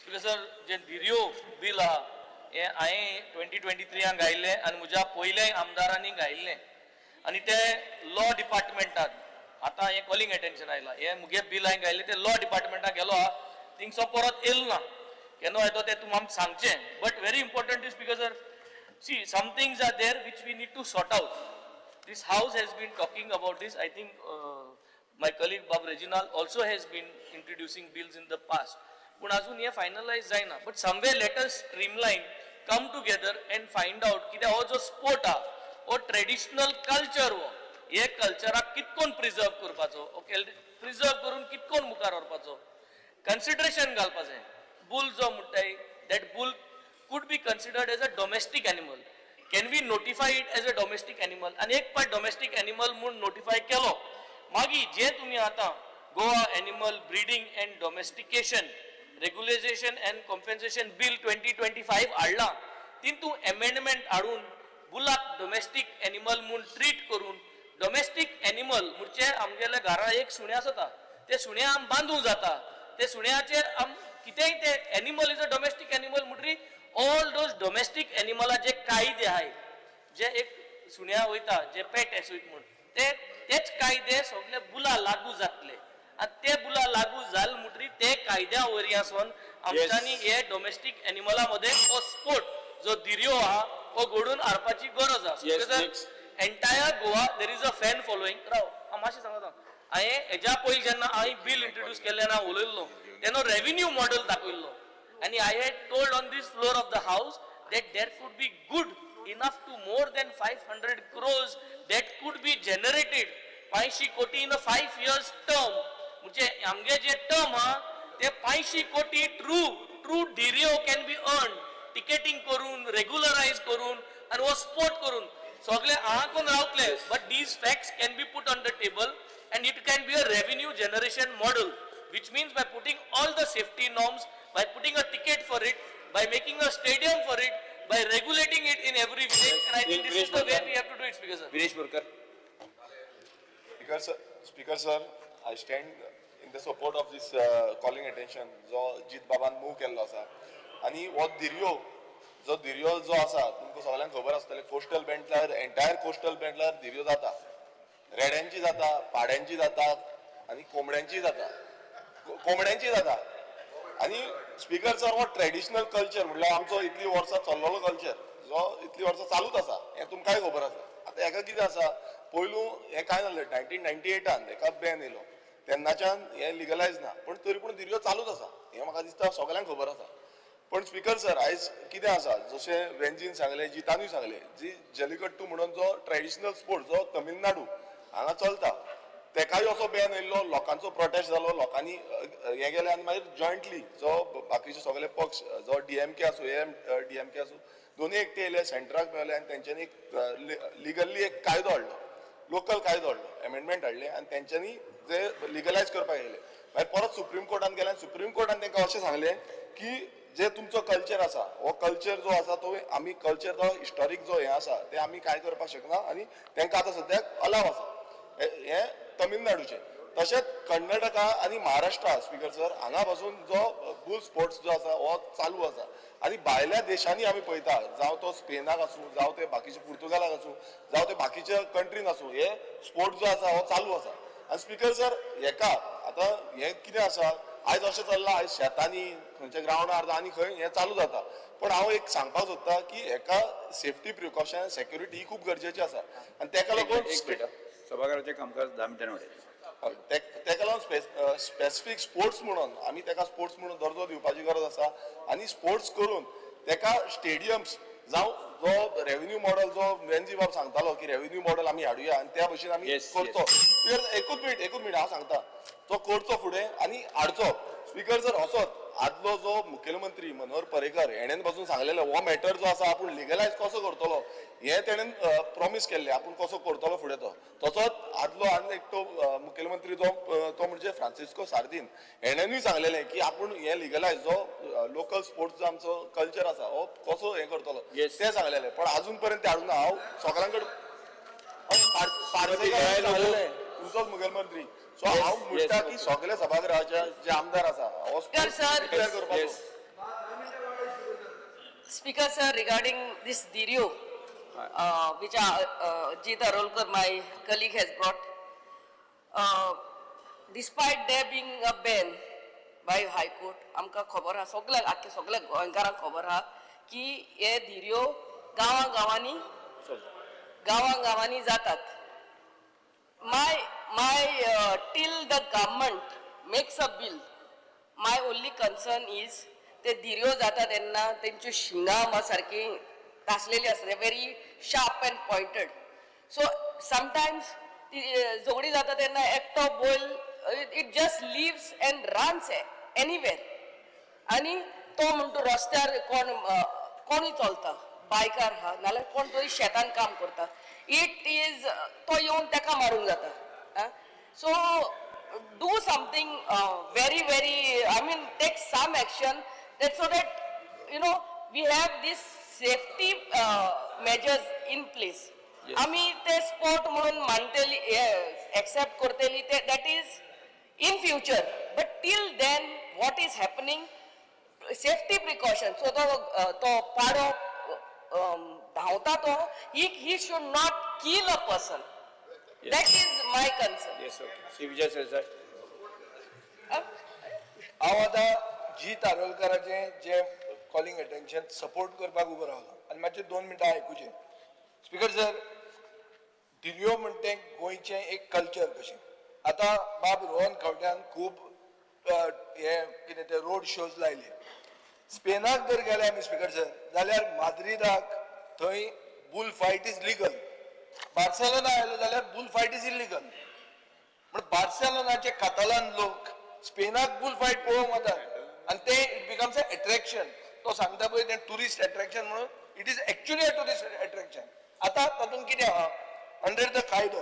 Speaker 7: Speaker sir जे दिरियो बिल आहा हे हांवें 2023 घायिल्लें आनी म्हज्या पयल्या आमदारांनी घायिल्लें आनी ते लॉ डिपार्टमेंटान आतां हें कॉलिंग एटेन्शन आयलां हें मुगे बिल हांवें घायिल्लें तें लॉ डिपार्टमेंटान गेलो आहा थिंगसो परत येयलो ना. केन्ना येतो तें तुमी आमकां सांगचें. But very important is speaker sir see some things are there which we need to sort out. This house has been talking about this. I think my colleague Bob Reginald also has been introducing bills in the past. But अजून हे finalize जायना. But somewhere let us streamline, come together and find out की हो जो sport हा, हो traditional culture हो, हे कल्चराक कितकोन प्रिजर्व करपाचो, ओके प्रिजर्व करून कितकोन मुखार व्हरपाचो, कन्सिडरेशन घालपाचें. बुल जो म्हणटाय that bull could be considered as a domestic animal. Can we notify it as a domestic animal? And एक पार्ट domestic animal म्हणून notify केलो. मागीर जे तुम्ही आता Goa Animal Breeding and Domestication Regulation and Compensation Bill 2025 हाडला. तितून amendment हाडून बुलाक domestic animal म्हणून treat करून domestic animal म्हणजे आमगेल्या घरा एक सुण्या आसता. ते सुण्या आम बांधूंक जाता. ते सुण्याचेर आम कितेंय ते animal is a domestic animal म्हणटरी ऑल दोज डोमेस्टिक एनिमला जे कायदे आहाय जे एक सुण्या वयता जे पेट एसोयत म्हणून तेच कायदे सगळे बुला लागू जातले आनी ते बुला लागू जाल म्हणटरी ते कायद्या वरवीं आसून आमच्यांनी हे डोमेस्टिक एनिमला मध्ये हो स्पोर्ट जो दिर्यो आहा हो घडोवन हाडपाची गरज आसा. Entire Goa there is a fan following. राव मातशें सांगता हांवें हेज्या पयलीं जेन्ना हांवें बिल इंट्रोड्यूस केल्लें ना उलयल्लो तेन्ना रेव्हेन्यू मॉडेल दाखयल्लो and I had told on this floor of the house that there could be good enough to more than 500 crores that could be generated 500 कोटी in a 5 years term. म्हणजे आमगे जे टर्म हा ते 500 कोटी ट्रू डिरियो कॅन बी अर्न टिकेटिंग करून रेग्युलराइज करून आणि वो स्पोर्ट करून सगळे आहाकून रावतले. But these facts can be put on the table and it can be a revenue generation model, which means by putting all the safety norms, by putting a ticket for it, by making a stadium for it, by regulating it in every village, and I think this is the way we have to do it, Speaker sir.
Speaker 2: Vinesh Burkar.
Speaker 12: Speaker sir, I stand in the support of this calling attention जो जित बाबान मूव केल्लो आसा आनी हो दिर्यो जो आसा तुमकां सगळ्यांक खबर आसतलें कोस्टल बेल्टार एंटायर कोस्टल बेल्टार दिर्यो जाता. रेड्यांची जाता, पाड्यांची जाता आनी कोंबड्यांची जाता आनी स्पीकर सर हो ट्रेडिशनल कल्चर म्हणल्यार आमचो इतली वर्सां चल्लोलो कल्चर जो इतली वर्सां चालूच आसा हें तुमकांय खबर आसा. आतां हेका कितें आसा पयलू हें काय नासलें 1998 हेका बॅन येयलो तेन्नाच्यान हें लिगलायज ना पूण तरी पूण दिर्यो चालूच आसा हें म्हाका दिसता सगळ्यांक खबर आसा. पण स्पीकर सर आयज कितें आसा जशें वेंजीन सांगलें जितानूय सांगलें जी जल्लीकट्टू म्हणून जो ट्रेडिशनल स्पोर्ट जो तमिळनाडू हांगा चलता तेकाय असो बॅन येयल्लो लोकांचो प्रोटेस्ट जालो लोकांनी हे गेले आनी मागीर जॉयंटली जो बाकीचे सगळे पक्ष जो DMK आसूं DMK आसूं दोनूय एकटे येयले सेंटराक मेळले आनी तेंच्यांनी एक लिगल्ली एक कायदो हाडलो लोकल कायदो हाडलो एमेंडमेंट हाडले आनी तेंच्यांनी जे लिगलायज करपाक येयले मागीर परत सुप्रीम कोर्टान गेले आनी सुप्रीम कोर्टान तांकां अशें सांगलें की जे तुमचो कल्चर आसा हो कल्चर जो आसा तो आमी कल्चर जो हिस्टॉरीक जो हे आसा ते आमी काय करपाक शकना आनी तांकां आतां सद्याक अलाव आसा हे तमिळनाडूचे तशेंच कर्नाटका आनी महाराष्ट्रा स्पीकर सर हांगा पासून जो बुल स्पोर्ट्स जो आसा हो चालू आसा आनी भायल्या देशांनी आमी पळयता जावं तो स्पेनाक आसूं जावं ते बाकीचे पुर्तुगालाक आसूं जावं ते बाकीच्या कंट्रीन आसूं हे स्पोर्ट जो आसा हो चालू आसा आनी स्पीकर सर हेका आतां हे कितें आसा आयज अशें चल्लां आयज शेतांनी खंयच्या ग्रावंडार आनी खंय हे चालू जाता पण हांव एक सांगपाक सोदतां की हेका सेफ्टी प्रिकॉशन सेक्युरिटी ही खूब गरजेची आसा आनी तेका लागून
Speaker 2: सभागृहाचे कामकाज 10 मिनिटांनी उडयलें
Speaker 12: तेका लागून स्पेसिफीक स्पोर्ट्स म्हणून आमी तेका स्पोर्ट्स म्हणून दर्जो दिवपाची गरज आसा आनी स्पोर्ट्स करून तेका स्टेडियम्स जावं जो रेव्हेन्यू मॉडेल जो वेंजी बाब सांगतालो की रेव्हेन्यू मॉडेल आमी हाडुया आनी त्या भशेन आमी करचो एकूच मिनीट हांव सांगता तो करचो फुडें आनी हाडचो स्पीकर जर असोच आदलो जो मुखेलमंत्री मनोहर पर्रीकर हेणेन पासून सांगलेलो हो मॅटर जो आसा आपूण लिगलायज कसो करतलो हे तेणेन प्रॉमिस केल्ले आपूण कसो करतलो फुडें तो तसोच आदलो आनी एकटो मुखेलमंत्री जो तो म्हणजे फ्रांसिस्को सार्दीन हेणेनूय सांगलेलें की आपूण हे लिगलायज जो लोकल स्पोर्ट्स जो आमचो कल्चर आसा हो कसो हे करतलो ते सांगलेले पण अजून पर्यंत ते हाडून हांव सगळ्यां कडेन तुमचोच मुखेलमंत्री सो हांव म्हणटा की सगळे सभागृहाचे जे आमदार आसा हो डिक्लेअर करपाचो
Speaker 15: Speaker sir, regarding this video, which Jeet Arolkar, my colleague, has brought, despite there being a ban by High Court, आमकां खबर आहा सगळ्या आख्या सगळ्या गोंयकारांक खबर आहा की हे धिऱ्यो गांवांगांवांनी जातात. My till the government makes a bill, my only concern is ते धिऱ्यो जाता तेन्ना तेंच्यो शिंगां सारकी तासलेली आसता very sharp and pointed so sometimes ती झगडी जाता तेन्ना एकटो बैल it just leaves and runs anywhere आनी तो म्हणटा रस्त्यार कोणूय चलता बायकार आहा नाल्यार कोण तरी शेतान काम करता इट इज तो येवन ताका मारूंक जाता so do something very I mean take some action that so that you know we have this safety measures in place. आम्ही ते स्पोर्ट म्हणून मानतेली एक्सेप्ट करतेली ते that is in future but till then what is happening safety precautions so तो पाडो धावता तो he should not kill a person. That is my concern.
Speaker 2: Yes, okay. Sri Vijay sir.
Speaker 8: हांव आतां जीत आरोलकराचे जे कॉलिंग अटेन्शन सपोर्ट करपाक उबो रावलो आनी मातशे 2 मिनटां आयकुचें स्पीकर सर धिऱ्यो म्हणटे गोंयचें एक कल्चर कशें आतां बाब रोहन खंवट्यान खूब हे कितें ते रोड शोज लायले स्पेनाक जर गेले आमी स्पीकर सर जाल्यार माद्रिदाक थंय boule fight is legal Barcelona आयलो जाल्यार बुल फायट इज इलिगल पण बार्सेलोनाचे कातालान लोक स्पेनाक बुल फायट पळोवंक वतात आनी ते इट बिकम्स अ अट्रॅक्शन तो सांगता पळय ते टुरिस्ट अट्रॅक्शन म्हणून it is actually a tourist attraction आतां तातूंत कितें आहा अंडर द कायदो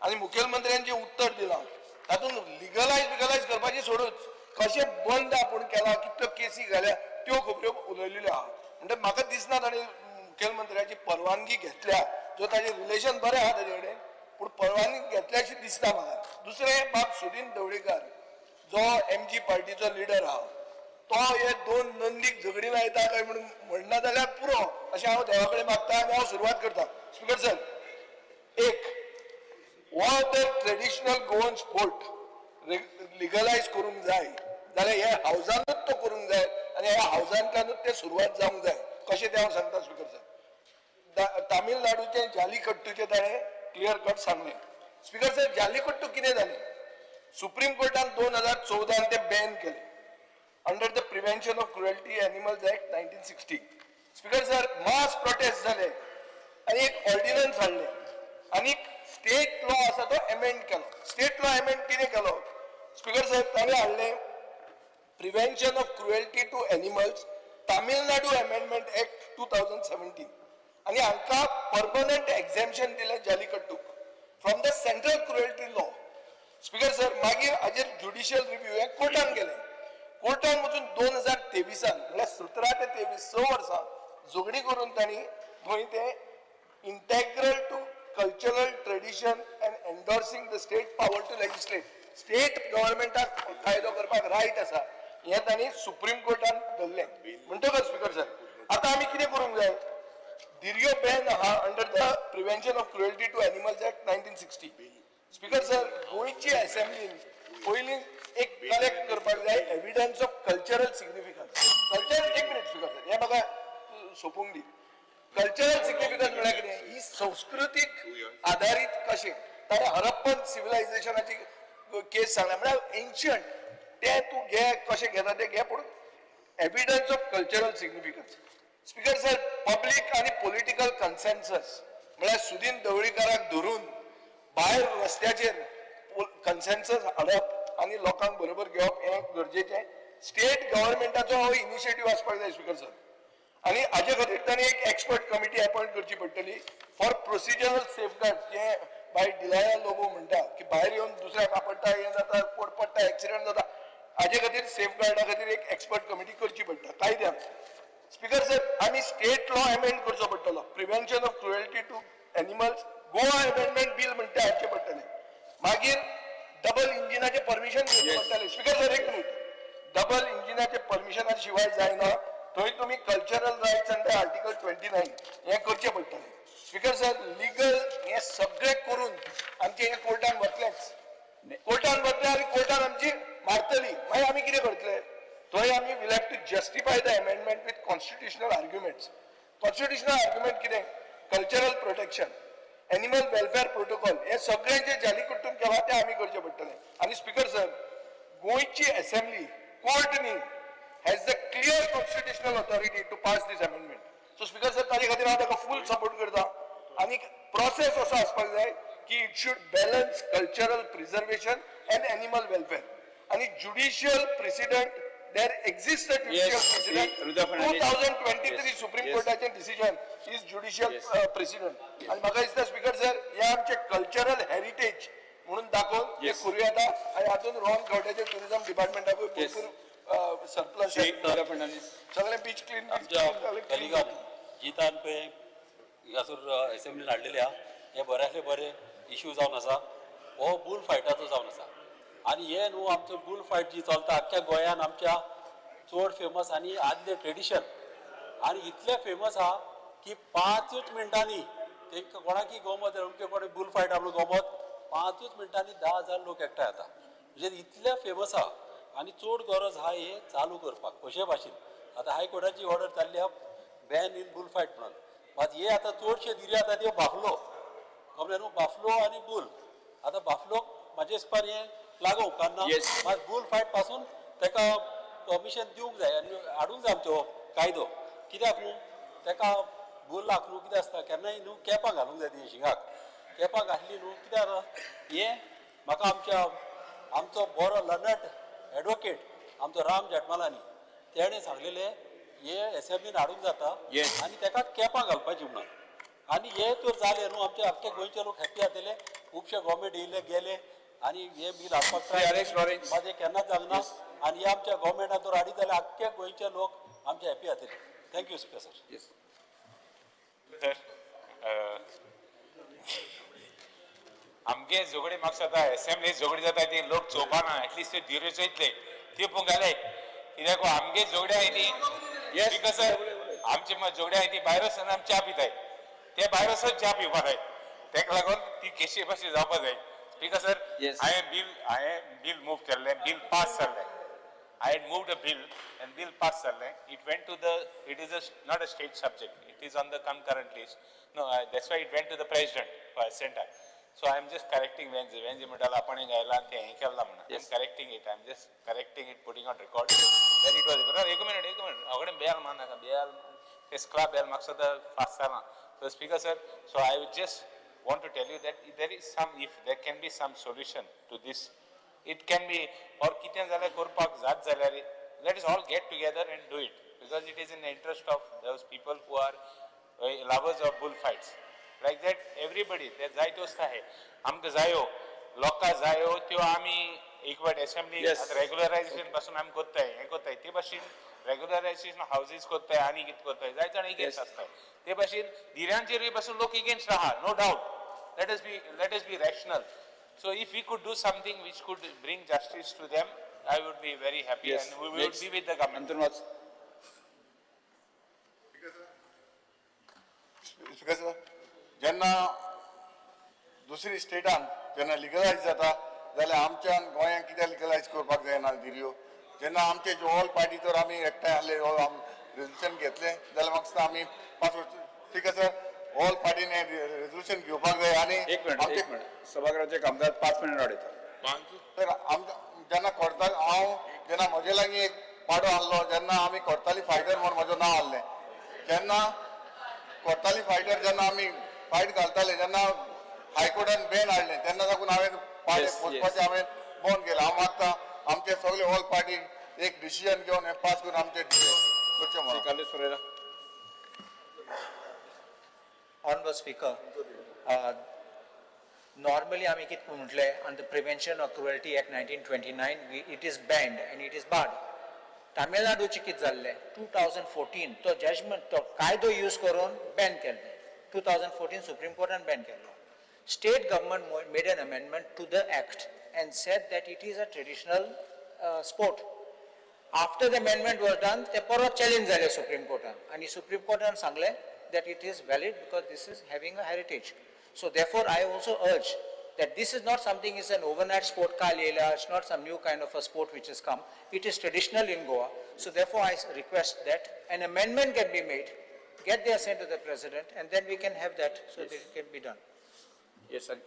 Speaker 8: आनी मुखेलमंत्र्यान जें उत्तर दिलां तातूंत लिगलायज करपाचें सोडूच कशें बंद आपूण केला कितल्यो केसी घाल्या त्यो खबऱ्यो उलयलेल्यो आहा म्हणजे म्हाका दिसना ताणें मुखेलमंत्र्याची परवानगी घेतल्या जो ताजें रिलेशन बरें आहा ताजे कडेन पूण परवानगी घेतल्या अशें दिसता म्हाका दुसरें बाब सुदीन ढवळीकर जो MG पार्टीचो लिडर आहा तो हे 2 नंदीक झगडी लायता काय म्हणून म्हणना जाल्यार पुरो अशें हांव देवा कडेन मागता आनी हांव सुरवात करता स्पीकर सर एक हो जर ट्रेडिशनल गोवन स्पोर्ट लिगलायज करूंक जाय जाल्यार हे हावजानूच तो करूंक जाय आनी ह्या हावजांतल्यानूच ते सुरवात जावंक जाय कशें तें हांव सांगता स्पीकर सर तामिळनाडूचे जालीकट्टूचे ताणें क्लियर कट सांगलें स्पीकर सर जालीकट्टू कितें जालें सुप्रीम कोर्टान 2014 ते बॅन केले under the Prevention of Cruelty Animals Act 1960. Speaker sir, mass protest झाले आणि एक ऑर्डिनन्स हाडले आणि स्टेट लॉ आसा तो अमेंड केलो. स्टेट लॉ अमेंड कितें केलो? स्पीकर साहेब ताणें हाडलें prevention of cruelty to animals Tamil Nadu amendment act 2017 आणि हांकां परमनंट एक्झॅम्पशन दिलें जालिकट्टूक from the central cruelty law. Speaker sir मागीर हाजेर ज्युडिशियल रिव्ह्यू हें कोर्टान गेलें. कोर्टान वचून 2023 म्हणल्यार 17 ते 23 6 वर्सां झगडी करून तांणी थंय तें integral to cultural tradition and endorsing the state power to legislate state गव्हर्मेंटाक कायदो करपाक रायट आसा हें तांणी सुप्रीम कोर्टान धरलें. म्हणटकच स्पीकर सर आतां आमी कितें करूंक जाय? दिरयो बॅन आहा under the prevention of cruelty to animals act 1960. Speaker sir गोंयची असेंब्लीन पयलीं एक कलेक्ट करपाक जाय evidence of cultural significance. Culture एक मिनिट स्पीकर सर हें म्हाका सोंपूंक दी. कल्चरल सिग्निफिकन्स म्हळ्यार कितें? ही संस्कृतीक आधारीत कशें ताणें हरप्पन सिविलायझेशनाची केस सांगला म्हळ्यार एन्शियंट ते तूं घे कशें घेता तें घे पूण evidence of cultural significance. Speaker sir public आनी पॉलिटिकल कन्सेन्सस म्हळ्यार सुदीन ढवळीकाराक धरून भायर रस्त्याचेर कन्सेन्सस हाडप आनी लोकांक बरोबर घेवप हें गरजेचें. स्टेट गव्हर्मेंटाचो हो इनिशिएटीव आसपाक जाय स्पीकर सर आनी हाजे खातीर तांणी एक एक्सपर्ट कमिटी अपॉयंट करची पडटली फॉर प्रोसिजरल सेफगार्ड जे बाय डिलाया लोगो म्हणटा की भायर येवन दुसऱ्याक आपडटा हें जाता कोड पडटा एक्सिडेंट जाता हाजे खातीर सेफगार्डा खातीर एक एक्सपर्ट कमिटी करची पडटा कायद्यान. स्पीकर सर आमी स्टेट लॉ अमेंड करचो पडटलो prevention of cruelty to animals Goa amendment bill म्हणटा हाडचें पडटलें. मागीर डबल इंजिनाचें परमिशन घेवचें पडटलें. स्पीकर सर एक मिनीट डबल इंजिनाचें परमिशना शिवाय जायना थंय तुमी कल्चरल रायट्स अंडर आर्टिकल 29 हें करचें पडटलें. स्पीकर सर लिगल हें सगळें करून आमचें हें कोर्टान वतलेंच. कोर्टान वतलें आनी कोर्टान आमची मारतली मागीर आमी कितें करतले? थंय आमी will have to justify the amendment with constitutional arguments. Constitutional argument कितें? Cultural protection animal welfare protocol हे सगळें जें जालीकट्टून केलां तें आमी करचें पडटलें. आनी स्पीकर सर गोंयची असेंब्ली कोर्ट न्ही has the clear constitutional authority to pass this amendment. So Speaker sir ताजे खातीर हांव ताका फुल सपोर्ट करता आनी प्रोसेस असो आसपाक जाय की it should balance cultural preservation and animal welfare आनी judicial precedent there exist a judicial precedent 2023 supreme कोर्टाचें डिसिजन इज ज्युडिशियल प्रेसिडेंट आनी म्हाका दिसता स्पीकर सर हे आमचे कल्चरल हेरिटेज म्हणून दाखोवन ते करूं येता आनी हातूंत रॉन गावड्याच्या टुरिझम डिपार्टमेंटाकूय भरपूर सरप्लस सगळे बीच क्लीन
Speaker 16: जितान पळय हातूर असेंब्लीन हाडलेले आहा हे बऱ्यातले बरे इश्यू जावन आसा. हो बुल फायटाचो जावन आसा आनी हे न्हू आमचो बुल फायट जी चलता आख्ख्या गोंयान आमच्या चड फेमस आनी आदले ट्रेडिशन आनी इतले फेमस आहा की 5 मिनटांनी तांकां कोणाकी गोमत अमके कोणी बुल फायट आपलो गोमत 5 मिनटांनी 10,000 लोक एकठांय येता म्हणजे इतले फेमस आहा आनी चड गरज आहा हे चालू करपाक कशे भाशेन. आतां हायकोर्टाची ऑर्डर जाल्ली आहा बॅन इन बुल फायट म्हणून मात हे आतां चडशे दिरी आतां त्यो बाफलो कमले न्हू बाफलो आनी बुल. आतां बाफलोक म्हाजे हिसपान हें लागो उपकारना मात बुल फायट पासून ताका परमिशन दिवंक जाय आनी हाडूंक जाय आमचो कायदो. कित्याक न्हू ताका बुलाक न्हू कितें आसता केन्नाय न्हू कॅपां घालूंक जाय ती शिंगाक कॅपां घातली न्हू कित्याक हें म्हाका आमचो बरो लर्नड एडवोकेट आमचो राम जेठमलानी तेणें सांगलेले हे असेंब्लीन हाडूंक जाता आनी ताका कॅपां घालपाची म्हणून आनी हे तर जालें न्हू आमचे आख्खे गोंयचे लोक हॅप्पी जातले. खुबशे गव्हर्मेंट येयले गेले आनी हे बील हाडपाक ट्राय म्हाजें केन्नाच जालें ना आनी हे आमच्या गव्हर्मेंटान जर हाडीत जाल्यार आख्खे गोंयचे लोक आमचे हॅप्पी जातले. Thank you speaker sir.
Speaker 5: आमगे झगडी म्हाका जाता असेंब्ली झगडी जाता ती लोक चोवपाना एटलिस्ट ते धिऱ्यो चयतले ती पळोवंक जाले कित्याक आमगे झगड्या हाय ती स्पीकर सर आमची झगड्या हाय ती भायर वचून आमी च्या पिताय ते भायर वचून च्या पिवपा जाय ताका लागून ती केशी भाशेन जावपा जाय. स्पीकर सर हांवें बील मूव केल्लें बील पास जाल्लें I had moved a bill and bill passed जाल्लें. It went to the it is not a state subject. It is on the concurrent list. No, that's why it went to the president for assent. So I'm just correcting when म्हणटाला आपण गायला आणि ते हें केला म्हणून. I'm correcting it. I'm just correcting it, putting on record. That it was. बरं एक मिनिट. अगडे बेल मान नाका बेल. ते स्क्ला बेल मागचा तर फास्ट जाला. So Speaker sir, so I would just want to tell you that if there can be some solution to this, it can be or कितें जाल्यार करपाक जात जाल्यार let us all get together and do it because it is in the interest of those people who are lovers of bullfights. Like that, everybody, there जाय दोस्त आहे. आमकां जायो, लोकां जायो त्यो आमी एक वाट असेंब्ली रेग्युलरायझेशन पासून आमी कोत्ताय हें कोत्ताय ते भाशेन रेग्युलरायझेशन हाऊसेस कोत्ताय आणि कितें कोत्ताय जाय जाण एगेन्स्ट आसताय ते भाशेन धिऱ्यांचेरूय पासून लोक एगेन्स्ट आहा no doubt let us be rational. So if we could do something which could bring justice to them, I would be very happy and we would be with the government.
Speaker 10: Because जेन्ना दुसरी स्टेटान जेन्ना लिगलायज जाता जाल्यार आमच्यान गोंयांत कित्याक लिगलायज करपाक जायना धिऱ्यो जेन्ना आमचे जो ऑल पार्टी तर आमी एकठांय आहले रेजोल्युशन घेतलें जाल्यार म्हाका दिसता आमी 5 वर्सां ठीक आहे सर ऑल पार्टीन रेजोल्युशन घेवपाक जाय आनी
Speaker 2: एक मिनिट सभागृहाचे कामकाज 5 मिनिट वाडयता
Speaker 10: तर जेन्ना कोर्टाक हांव जेन्ना म्हजे लागीं एक पाडो आहलो जेन्ना आमी कोर्ताली फायटर म्हणून म्हजें नांव आहलें जेन्ना कोर्ताली फायटर जेन्ना आमी फायट घालताले जेन्ना हायकोर्टान बॅन हाडलें तेन्ना लागून हांवें पोचपाचें हांवें बंद केलें हांव मागता आमचे सगळे ऑल पार्टी एक डिसिजन घेवन हें पास करून आमचे करचें म्हणून
Speaker 14: Honorable Speaker, normally आमी कितें म्हटलें on the Prevention of Cruelty Act 1929 it is banned and it is barred. Tamil Naduचें कितें जाल्लें 2014 तो जजमेंट तो कायदो यूज करून बॅन केल्लें 2014 Supreme Courtan ban केल्लो. State government made an amendment to the act and said that it is a traditional sport. After the amendment was done, ते परत challenge जालें Supreme Courtan आणि Supreme Courtan सांगलें that it is valid because this is having a heritage. So therefore, I also urge that this is not something, it's an overnight sport kalela, it's not some new kind of a sport which has come. It is traditional in Goa. So therefore, I request that an amendment can be made, get the assent of the President, and then we can have that so that it can be done.
Speaker 2: Yes, sir.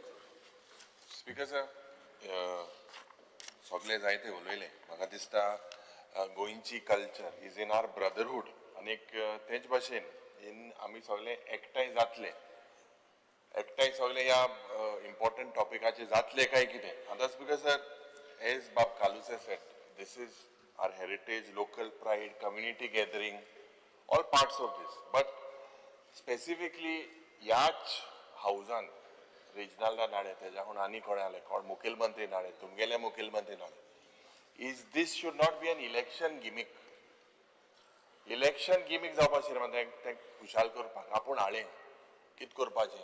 Speaker 4: Speaker sir, सगळे जायते उलयले म्हाका दिसता गोंयची culture is in our brotherhood आनी तेच भाशेन आमी सगळे एकठांय जातले एकठांय सगळे ह्या इम्पॉर्टंट टॉपिकाचेर जातले काय कितें आतां स्पीकर सर एज बाब कालुसे said this is our heritage local pride community gathering all parts of this but specifically ह्याच हावजान रिजनलला नाडे तेज्याहून आनी कोणे आले कोण मुखेलमंत्री नाडे तुमगेले मुखेलमंत्री नाडे is this should not be an election gimmick election gimmick जावपाचें म्हणजे तें खुशाल करपाक आपूण हाळें कितें करपाचें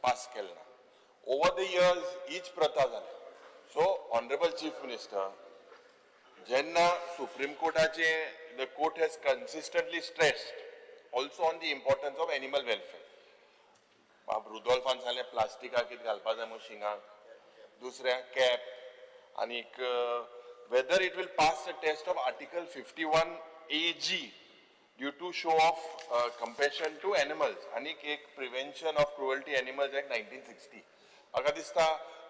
Speaker 4: पास केलें ना ओवर द इयर्स हीच प्रथा जाली सो ऑनरेबल चीफ मिनिस्टर जेन्ना सुप्रीम कोर्टाचे the court has consistently stressed also on the importance of animal welfare बाब रुडॉल्फान सांगलें प्लास्टिकाक कितें घालपा जाय म्हणून शिंगाक दुसऱ्या कॅप आनीक whether it will pass the test of article 51 AG due to show of compassion to animals आणि एक prevention of cruelty animals act 1960 म्हाका दिसता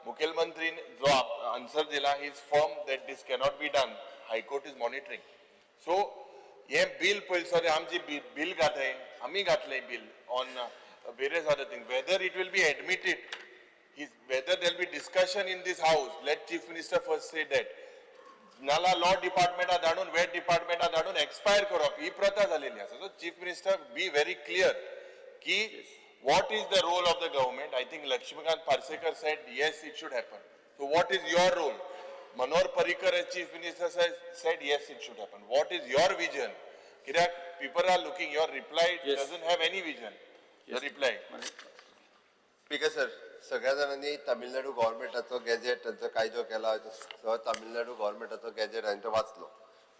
Speaker 4: मुखेलमंत्रीन जो आन्सर दिला he is firm that this cannot be done high court is monitoring so हे बिल पयलीं आमची बिल घातले आमी घातले bill on various other things whether it will be admitted whether there will be discussion in this house let chief minister first say that नाला लॉ डिपार्टमेंटा धाडून वेट डिपार्टमेंटा धाडून एक्सपायर करप ही प्रथा जालेली आसा so chief minister be very clear की what is the role of the government I think Lakshmikant Parsekar said yes it should happen so what is your role Manohar Parrikar as chief minister said yes it should happen what is your vision कित्याक people are looking your reply doesn't have any vision your reply
Speaker 1: speaker sir सगळ्या जाणांनी तामिळनाडू गव्हर्मेंटाचो गॅजेट तांचो कायदो केला तामिळनाडू गव्हर्मेंटाचो गॅजेट हांवें तो वाचलो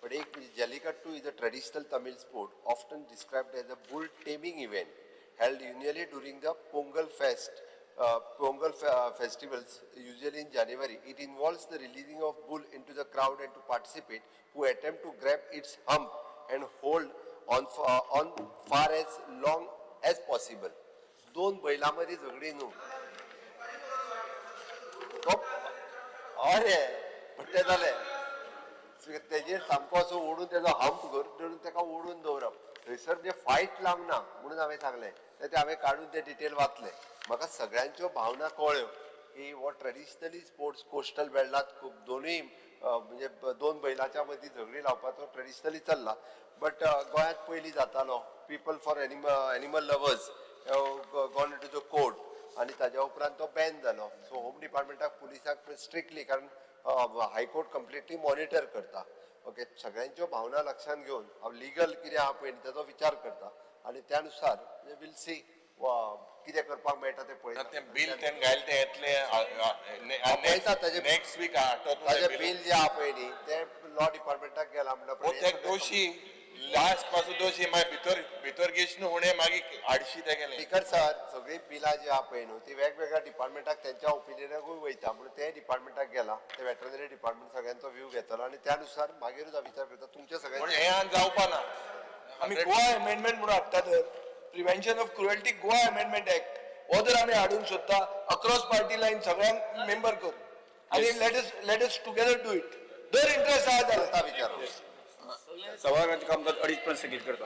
Speaker 1: बट एक jallikattu is a traditional Tamil sport often described as a bull taming event held annually during the Pongal festivals, usually in January. It involves the releasing of bull into the crowd and to participate who attempt to grab its hump and hold on far as long as possible. दोन बैलांमध्ये झगडी न्हू हय रे पण तें जालें तेजेर सामको असो ओडून तेजो हंप करून ताका ओडून दवरप थंयसर म्हणजे फायट लावना म्हणून हांवें सांगलें ते हांवें काडून ते डिटेल वाचले म्हाका सगळ्यांच्यो भावना कळ्ळ्यो की हो ट्रेडिशनली स्पोर्ट्स कोस्टल बेल्टांत खूब दोनूय म्हणजे दोन बैलाच्या मदीं झगडी लावपाचो ट्रेडिशनली चल्ला बट गोंयांत पयलीं जातालो people for animal lovers gone in to the court आनी ताज्या उपरांत तो बॅन जालो सो होम डिपार्टमेंटाक पुलिसाक स्ट्रिक्टली कारण हायकोर्ट कंप्लिटली मॉनिटर करता ओके सगळ्यांच्यो भावना लक्षांत घेवन हांव लिगल कितें आहा पळय ताचो विचार करता आनी त्या अनुसार विल सी कितें करपाक मेळटा तें पळयता
Speaker 9: तें बिल तें घायल ते येतले नेक्स्ट वीक
Speaker 1: ताजें बिल जें आहा पळय न्ही तें लॉ डिपार्टमेंटाक गेलां म्हणटा
Speaker 9: दोशी लास्ट पासून दोशी मागीर भितर गेशन उणे मागीर हाडशी ते गेले
Speaker 1: स्पीकर सर सगळीं बिलां जी आहा पळय न्हू ती वेगवेगळ्या डिपार्टमेंटाक तेंच्या ओपिनियनाकूय वयता म्हणून ते डिपार्टमेंटाक गेला ते वेटरनरी डिपार्टमेंट सगळ्यांचो व्यू घेतलो आनी त्या अनुसार मागीरूच हांव विचार करता तुमच्या सगळ्यांचे
Speaker 9: हे जावपा ना
Speaker 8: आमी गोवा अमेंडमेंट म्हणून हाडटा तर prevention of cruelty Goa amendment act हो जर आमी हाडूंक सोदता अक्रॉस पार्टी लायन सगळ्यांक मेंबर कर आनी let us together do it दर इंटरेस्ट आहा जाल्यार
Speaker 1: विचार
Speaker 2: सभागृहाचें कामकाज 2:30 पर्यंत स्थगीत करता